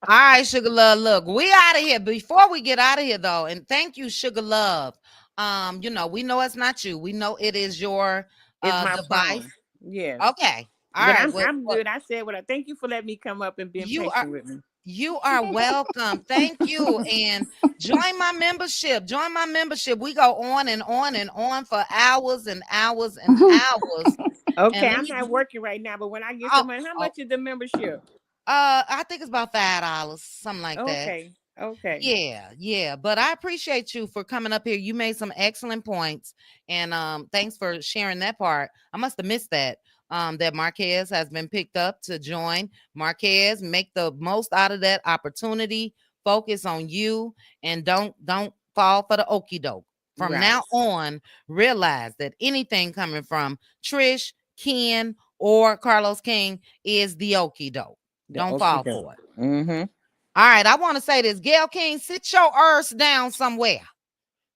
All right, Sugar Love. Look, we out of here. Before we get out of here, though, and thank you, Sugar Love. We know it's not you. We know it is your It's my device. phone. Yes. Okay. All But right. I'm good. I said what I thank you for letting me come up and being You are patient with me. you are welcome. Thank you. And join my membership. Join my membership. We go on and on and on for hours and hours and hours. Okay, And let I'm me not working right now, but when I get oh, some money, how oh, much is the membership? I think it's about $5, something like that. Okay. Okay. Yeah. But I appreciate you for coming up here. You made some excellent points. And thanks for sharing that part. I must have missed that. That Marquez has been picked up to join. Marquez, make the most out of that opportunity. Focus on you and don't fall for the okie doke. From now Right. on, realize that anything coming from Trish, Ken, or Carlos King is the okie doke. The Don't okie fall doke. for it. Mm-hmm. All right, I want to say this. Gail King, sit your earth down somewhere.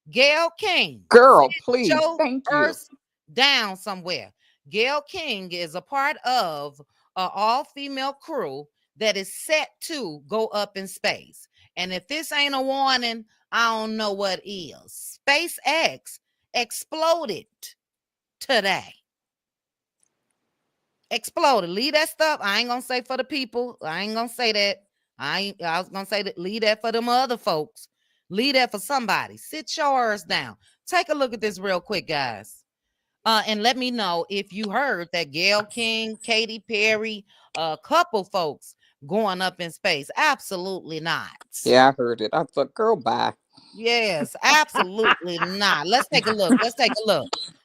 Gail King, Girl, sit please. your Thank you. earth down somewhere. Gail King is a part of an all-female crew that is set to go up in space. And if this ain't a warning, I don't know what is. SpaceX exploded today. Exploded. Leave that stuff. I ain't gonna say for the people. I ain't gonna say that. I was gonna say that. Leave that for them other folks. Leave that for somebody. Sit yours down. Take a look at this real quick, guys. And let me know if you heard that Gail King, Katy Perry, a couple folks going up in space. Absolutely not. Yeah, I heard it. I thought, girl, bye. Yes, absolutely not. Let's take a look.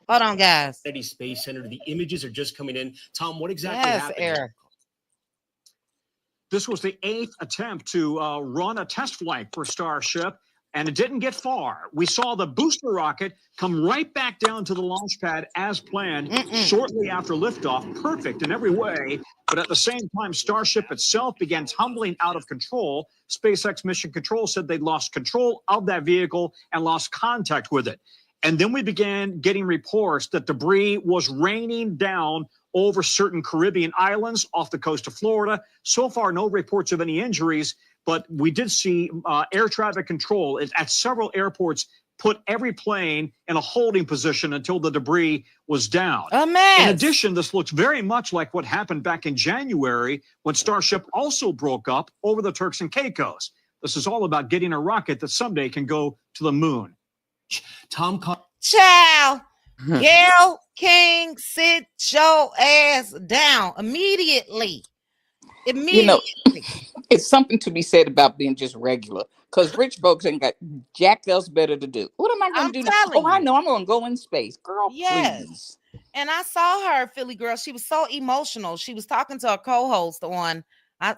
Hold on, guys. Kennedy Space Center. The images are just coming in. Tom, what exactly Yes, happened? Eric. This was the 8th attempt to run a test flight for Starship, and it didn't get far. We saw the booster rocket come right back down to the launch pad as planned shortly after liftoff. Perfect in every way. But at the same time, Starship itself began tumbling out of control. SpaceX Mission Control said they lost control of that vehicle and lost contact with it. And then we began getting reports that debris was raining down over certain Caribbean islands off the coast of Florida. So far, no reports of any injuries, but we did see air traffic control at several airports put every plane in a holding position until the debris was down. A mess. In addition, this looks very much like what happened back in January when Starship also broke up over the Turks and Caicos. This is all about getting a rocket that someday can go to the moon. Tom Child, Gail King, sit your ass down immediately. It's something to be said about being just regular. Because rich folks ain't got jack else better to do. What am I going to do now? Oh, I know. I'm going to go in space. Girl, please. And I saw her, Philly girl. She was so emotional. She was talking to a co-host on,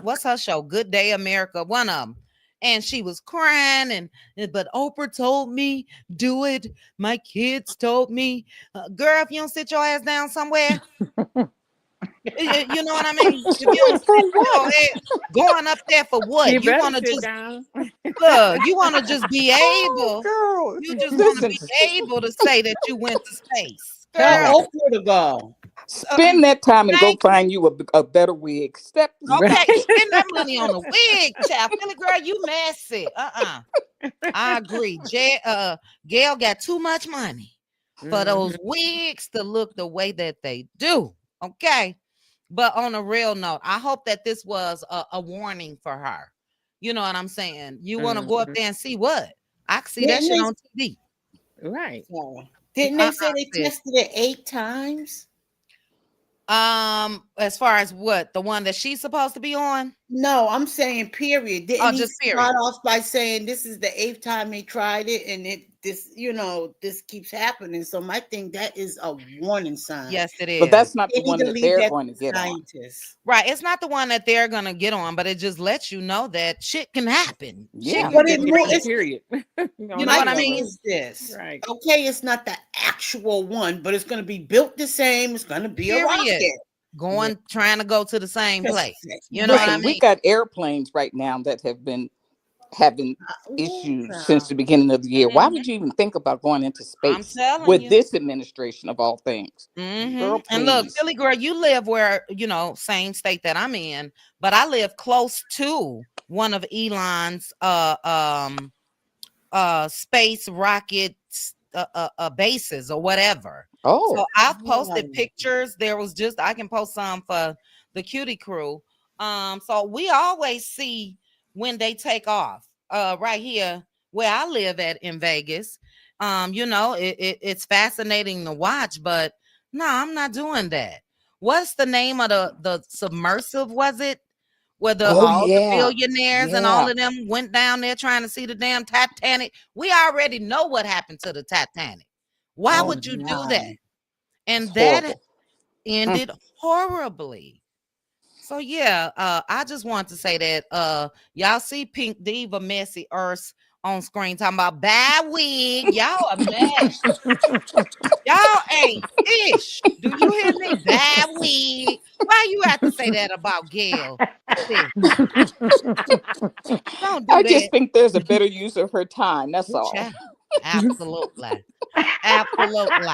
what's her show? Good Day America, one of them. And she was crying, but Oprah told me, do it. My kids told me. Girl, if you don't sit your ass down somewhere, you know what I mean? If you don't sit your ass, going up there for what? You want to just down. Look, you want to just be able. Girl, you just want to be able to say that you went to space. Tell Oprah to go. Spend that time and go find you a better wig. Okay, spend that money on a wig, child. Philly girl, you messy. I agree. Gail got too much money for those wigs to look the way that they do. Okay. But on a real note, I hope that this was a warning for her. You know what I'm saying? You want to go up there and see what? I can see that shit on TV. Right. Didn't they say they tested it 8 times? As far as what? The one that she's supposed to be on? No, I'm saying period. Didn't he just period. start off by saying this is the 8th time they tried it and this keeps happening. So my thing, that is a warning sign. Yes, it is. But that's not the one that they're going to get on. Right. It's not the one that they're going to get on, but it just lets you know that shit can happen. Yeah. But it's period. You know what I mean? Is this right? Okay, it's not the actual one, but it's going to be built the same. It's going to be a rocket. Trying to go to the same place. You know what I mean? We got airplanes right now that have been having issues since the beginning of the year. Why would you even think about going into I'm space telling with you. this administration of all things? Girl, And look, please. Philly girl, you live where, same state that I'm in, but I live close to one of Elon's space rocket bases or whatever. Oh, So I've posted pictures. I can post some for the Cutie crew. So we always see when they take off. Right here where I live at in Vegas. It's fascinating to watch, but no, I'm not doing that. What's the name of the submersive? Was it where all the billionaires and all of them went down there trying to see the damn Titanic? We already know what happened to the Titanic. Why would you do that? And that ended horribly. So yeah, I just want to say that y'all see Pink Diva Messy Earth on screen talking about bad wig. Y'all are mad. Y'all ain't ish. Do you hear me? Bad wig. Why you have to say that about Gail? Don't do I that. just think there's a better use of her time. That's all. Absolutely. Absolutely.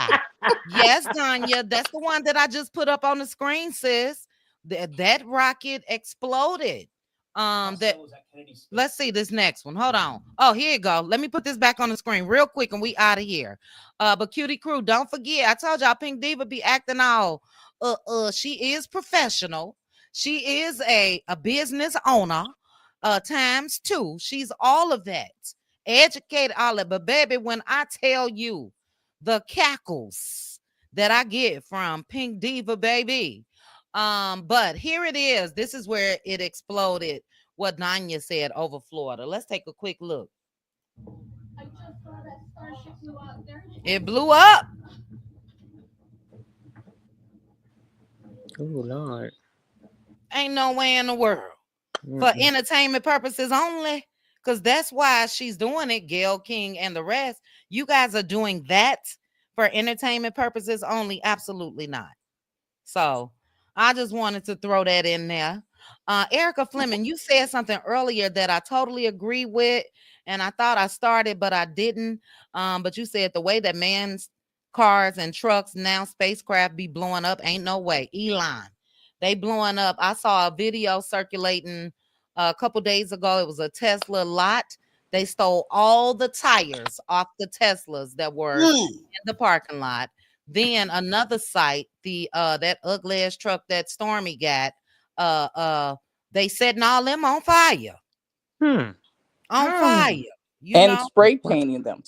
Yes, Tanya. That's the one that I just put up on the screen, sis. That rocket exploded. Let's see this next one. Hold on. Oh, here you go. Let me put this back on the screen real quick and we out of here. But Cutie crew, don't forget. I told y'all Pink Diva be acting all she is professional. She is a business owner. Times two. She's all of that. Educated, all that. But baby, when I tell you the cackles that I get from Pink Diva, baby. But here it is. This is where it exploded. What Nanya said over Florida. Let's take a quick look. I just saw that starship blew out there. It blew up. Oh Lord. Ain't no way in the world. For entertainment purposes only. Because that's why she's doing it, Gail King and the rest. You guys are doing that for entertainment purposes only? Absolutely not. So I just wanted to throw that in there. Erica Fleming, you said something earlier that I totally agree with, and I thought I started, but I didn't. But you said the way that man's cars and trucks, now spacecraft be blowing up, ain't no way. Elon, they blowing up. I saw a video circulating a couple days ago. It was a Tesla lot. They stole all the tires off the Teslas that were in the parking lot. Then another site, the that ugly ass truck that Stormy got, they setting all them on fire. On fire. And spray painting them.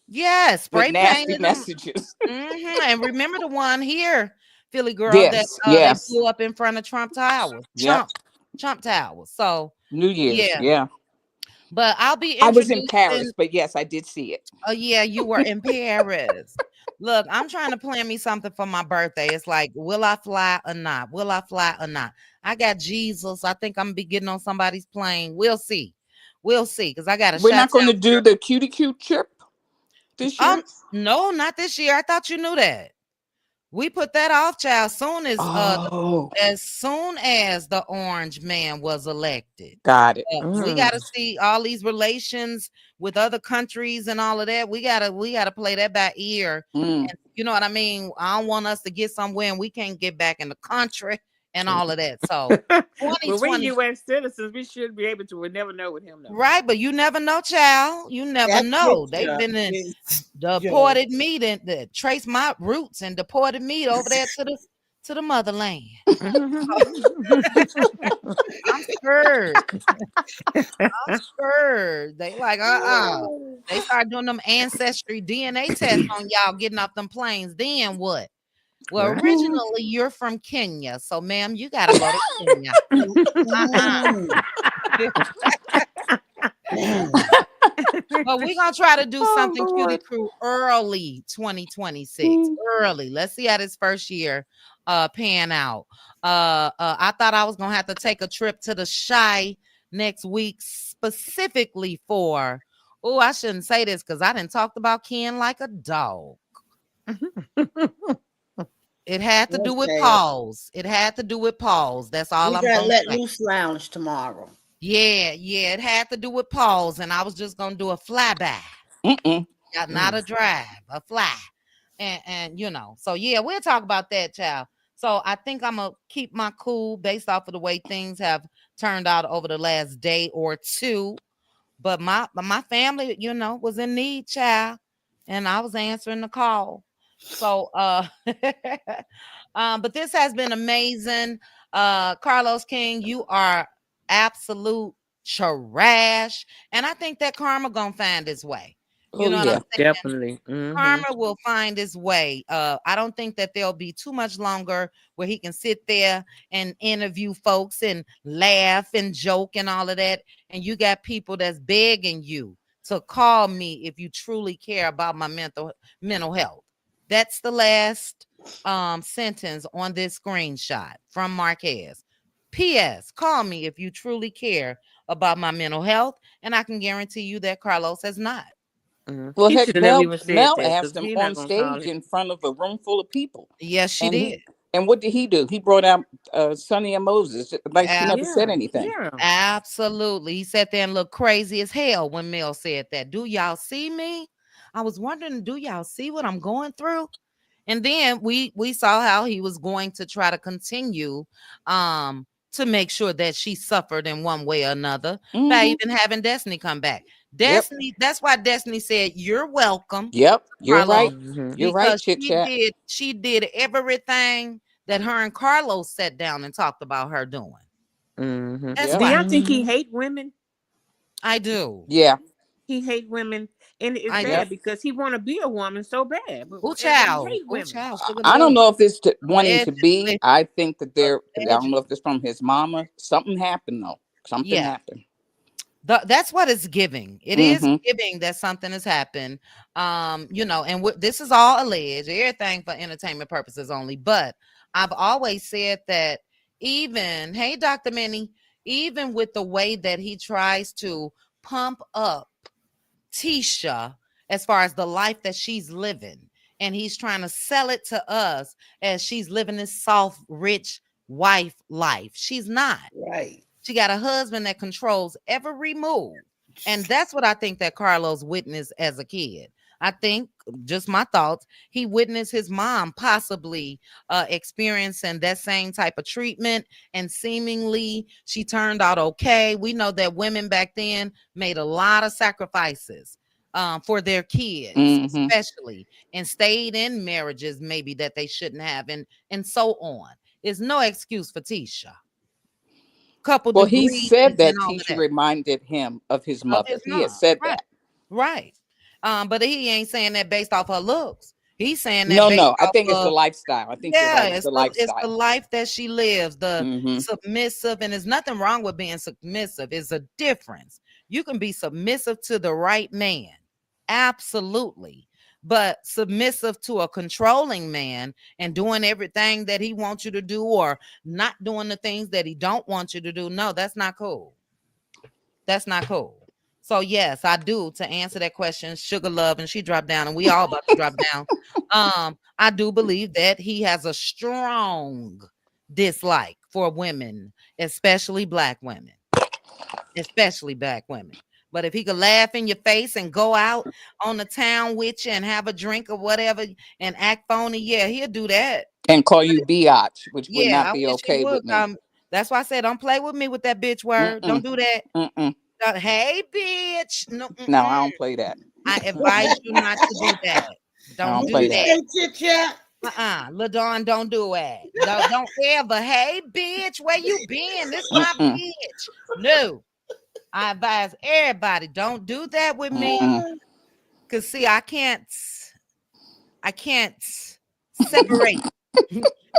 Yeah, spray with nasty painting messages. And remember the one here, Philly girl, Yes, that they blew up in front of Trump Tower. Trump Tower. So New Year's, yeah. But I'll be I was in Paris, but yes, I did see it. Oh, yeah, you were in Paris. Look, I'm trying to plan me something for my birthday. It's like, will I fly or not? Will I fly or not? I got Jesus. I think I'm gonna be getting on somebody's plane. We'll see. Because I got a We're not going to do the cutie cute trip this year. No, not this year. I thought you knew that. We put that off, child, as soon as the orange man was elected. Got it. We got to see all these relations with other countries and all of that. We gotta play that by ear. And you know what I mean? I don't want us to get somewhere and we can't get back in the country and all of that. So well, we're U.S. citizens. We should be able to. We'll never know with him, though. Right, but you never know, child. You never know. They've been deported me to trace my roots and deported me over there to the motherland. I'm scared. They like, They start doing them ancestry DNA tests on y'all getting off them planes. Then what? Well, originally you're from Kenya, so ma'am, you gotta go to Kenya. But we're gonna try to do something Cutie Crew early 2026. Early. Let's see how this first year pan out. I thought I was gonna have to take a trip to the Shy next week specifically for I shouldn't say this because I didn't talk about Ken like a dog. It had to do with pause. That's all I'm gonna gonna let say. loose lounge tomorrow. Yeah, it had to do with pause, and I was just gonna do a flyby. Not a drive, a fly. And so yeah, we'll talk about that, child. So I think I'm gonna keep my cool based off of the way things have turned out over the last day or two. But my family, was in need, child, and I was answering the call. So but this has been amazing. Carlos King, you are absolute trash. And I think that karma gonna find its way. You Oh know what I'm yeah. saying? Definitely. Karma will find its way. I don't think that there'll be too much longer where he can sit there and interview folks and laugh and joke and all of that. And you got people that's begging you to call me if you truly care about my mental health. That's the last sentence on this screenshot from Marquez. P.S. Call me if you truly care about my mental health, and I can guarantee you that Carlos has not. Well, He heck, should have never Mel even said Mel that because asked him he's not on gonna call stage it. in front of a room full of people, Yes, she and did. what did he do? He brought out Sonny and Moses like she never said Yeah, anything. yeah. Absolutely. He sat there and looked crazy as hell when Mel said that. Do y'all see me? I was wondering, do y'all see what I'm going through? And then we saw how he was going to try to continue to make sure that she suffered in one way or another by even having Destiny come back. Yep. Destiny, that's why Destiny said, "You're welcome, Yep. You're Carlos," right. You're right, because chit chat. she did everything that her and Carlos sat down and talked about her doing. That's Yep. Do why. y'all think he hate women? I do. Yeah. He hate women, and it's I Yep. do. bad because he want to be a woman so bad, Oh, but he child. hate Oh, women. child. Sugar I don't love. know if it's wanting to be. Allegedly. I think that I don't know Allegedly. if it's from his mama. Something happened though. Something Yeah. happened. That's what it's giving. It is Mm-hmm. giving that something has happened. And this is all alleged, everything for entertainment purposes only. But I've always said that even, hey, Dr. Minnie, even with the way that he tries to pump up Tisha as far as the life that she's living, and he's trying to sell it to us as she's living this soft, rich wife life. She's not. Right. She got a husband that controls every move. And that's what I think that Carlos witnessed as a kid. I think, just my thoughts, he witnessed his mom possibly experiencing that same type of treatment, and seemingly she turned out okay. We know that women back then made a lot of sacrifices for their kids, Mm-hmm. especially, and stayed in marriages maybe that they shouldn't have, and so on. It's no excuse for Tisha. Couple Well, he degrees said and that all of Tisha that reminded him of his of mother. his He had mom. said Right, that. right. But he ain't saying that based off her looks. He's saying that No, based no. I off think it's the of, lifestyle. I think you're yeah, right. It's it's the the lifestyle. life that she lives, the Mm-hmm. submissive, and there's nothing wrong with being submissive. It's a difference. You can be submissive to the right man, absolutely, but submissive to a controlling man and doing everything that he wants you to do, or not doing the things that he don't want you to do. No, that's not cool. That's not cool. So yes, I do, to answer that question, Sugar Love, and she dropped down, and we all about to drop down. I do believe that he has a strong dislike for women, especially black women, especially black women. But if he could laugh in your face and go out on the town with you and have a drink or whatever and act phony, yeah, he'll do that. And call you biatch, which would Yeah, not I be wish he okay would. with me. That's why I said don't play with me with that bitch word. Don't Mm-mm. do that. Mm-mm. Hey, bitch. No, No, I don't play that. I advise you not to do that. I Don't don't What do play you that. that. say, chit chat? LaDawn, don't do it. Don't ever. Hey, bitch, where you been? This my Mm-mm. bitch. No, I advise everybody don't do that with me. Mm-mm. Cause see, I can't separate,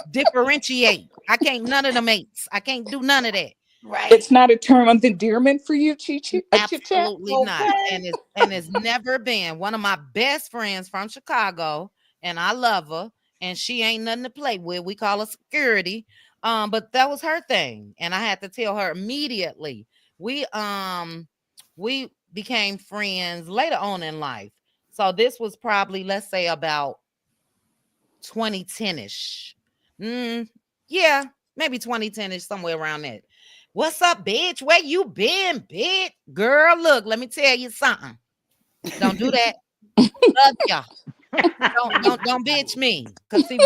differentiate. I can't none of the mates. I can't do none of that. Right. It's not a term of endearment for you, chit chat. Absolutely not. Okay. And it's never been. One of my best friends from Chicago, and I love her, and she ain't nothing to play with. We call her security. But that was her thing, and I had to tell her immediately. We became friends later on in life. So this was probably, let's say, about 2010ish. Yeah, maybe 2010ish, somewhere around that. What's up, bitch? Where you been, bitch? Girl, look, let me tell you something. Don't do that. Love y'all. Don't bitch me. Cause see,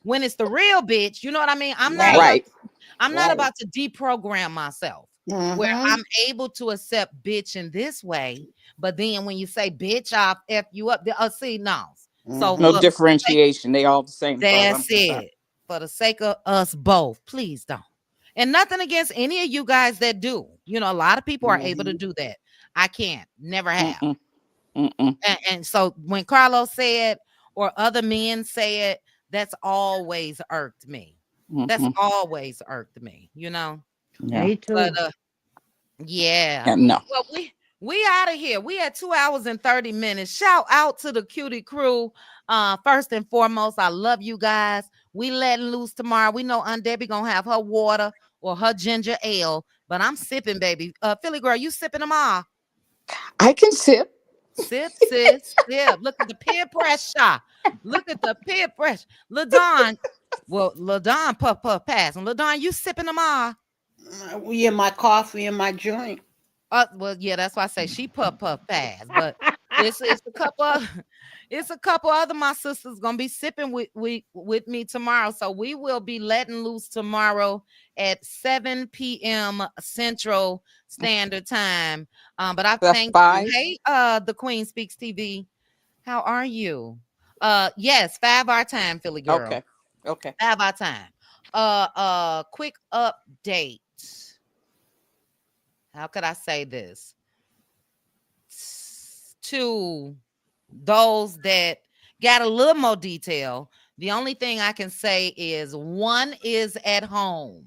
when it's the real bitch, you know what I mean? I'm not Right. I'm not about to deprogram myself where I'm able to accept bitch in this way, but then when you say bitch, I'll F you up. See, no. So No differentiation. They all the same. That's it. For the sake of us both, please don't. And nothing against any of you guys that do. You know, a lot of people are able to do that. I can't. Never have. And so when Carlos said or other men say it, that's always irked me. That's always irked me, you know. Yeah. Me too. But yeah. No. Well, we out of here. We had 2 hours and 30 minutes. Shout out to the Cutie crew. First and foremost, I love you guys. We letting loose tomorrow. We know Aunt Debbie gonna have her water or her ginger ale, but I'm sipping, baby. Philly girl, you sipping them all? I can sip. Sip, sis, sip. Look at the peer pressure. Look at the peer pressure. LaDon, LaDon puff pass. And LaDon, you sipping them all? Yeah, my coffee and my joint. Well, yeah, that's why I say she puff pass. But it's a couple other my sisters gonna be sipping with me tomorrow. So we will be letting loose tomorrow at 7 p.m. Central Standard Time. But I thank you. Hey, the Queen Speaks TV. How are you? Yes, 5 our time, Philly girl. Okay. 5 our time. Quick update. How could I say this? To those that got a little more detail, the only thing I can say is one is at home.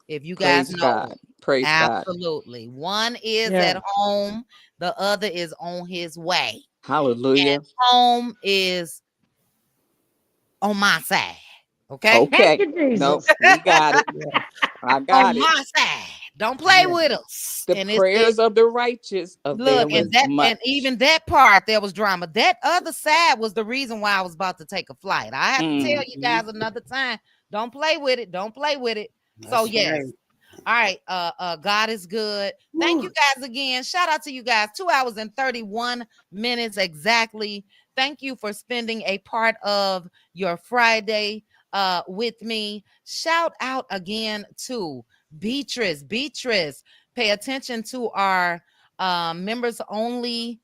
If you guys know, God. Praise absolutely. God. One is at home, the other is on his way. Hallelujah. And home is on my side. Okay. Okay. No, we got it. I got it. On my side. Don't play with us. The prayers of the righteous look, and even that part there was drama. That other side was the reason why I was about to take a flight. I have to tell you guys another time. Don't play with it. Don't play with it. So yes. Right. All right. God is good. Thank you guys again. Shout out to you guys. 2 hours and 31 minutes exactly. Thank you for spending a part of your Friday with me. Shout out again to Beatrice, pay attention to our members only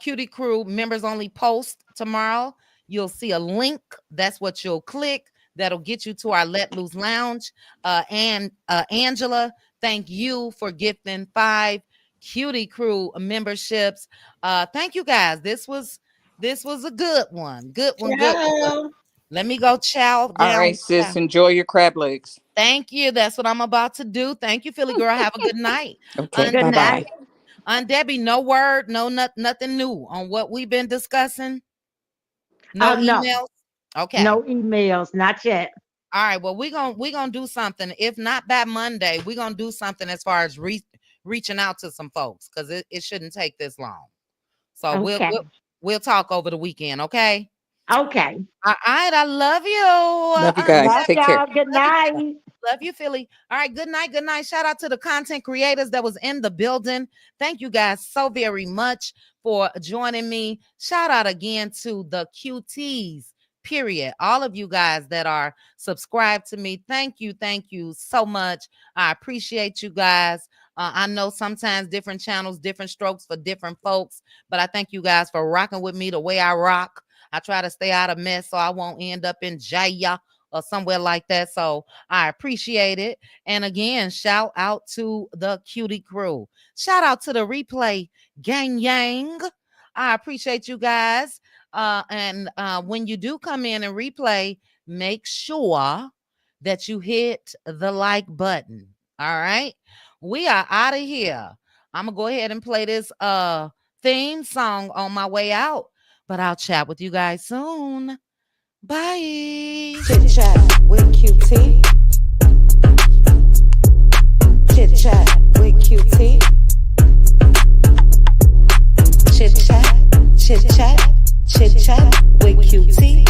Cutie crew members only post tomorrow. You'll see a link. That's what you'll click. That'll get you to our Let Loose Lounge. And Angela, thank you for gifting 5 Cutie crew memberships. Thank you guys. This was a good one. Good one. Let me go chow down. All right, sis. Enjoy your crab legs. Thank you. That's what I'm about to do. Thank you, Philly girl. Have a good night. Okay, good night. Aunt Debbie, no word, nothing new on what we've been discussing. No emails. Okay. No emails, not yet. All right. Well, we're gonna do something. If not by Monday, we're gonna do something as far as reaching out to some folks because it shouldn't take this long. So we'll talk over the weekend. Okay. Okay. All right. I love you. Love you guys. Take care. Good night. Love you, Philly. All right. Good night. Good night. Shout out to the content creators that was in the building. Thank you guys so very much for joining me. Shout out again to the Cuties, period. All of you guys that are subscribed to me. Thank you. Thank you so much. I appreciate you guys. I know sometimes different channels, different strokes for different folks, but I thank you guys for rocking with me the way I rock. I try to stay out of mess so I won't end up in jail or somewhere like that. So I appreciate it. And again, shout out to the Cutie crew. Shout out to the replay gang yang. I appreciate you guys. And when you do come in and replay, make sure that you hit the like button. All right. We are out of here. I'm going to go ahead and play this theme song on my way out. But I'll chat with you guys soon. Bye. Chit chat with QT. Chit chat with QT. Chit chat with QT.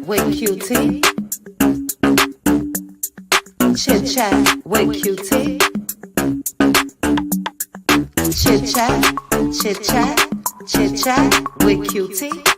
with QT. Chit chat with QT. Chit chat, chit chat, chit chat with QT.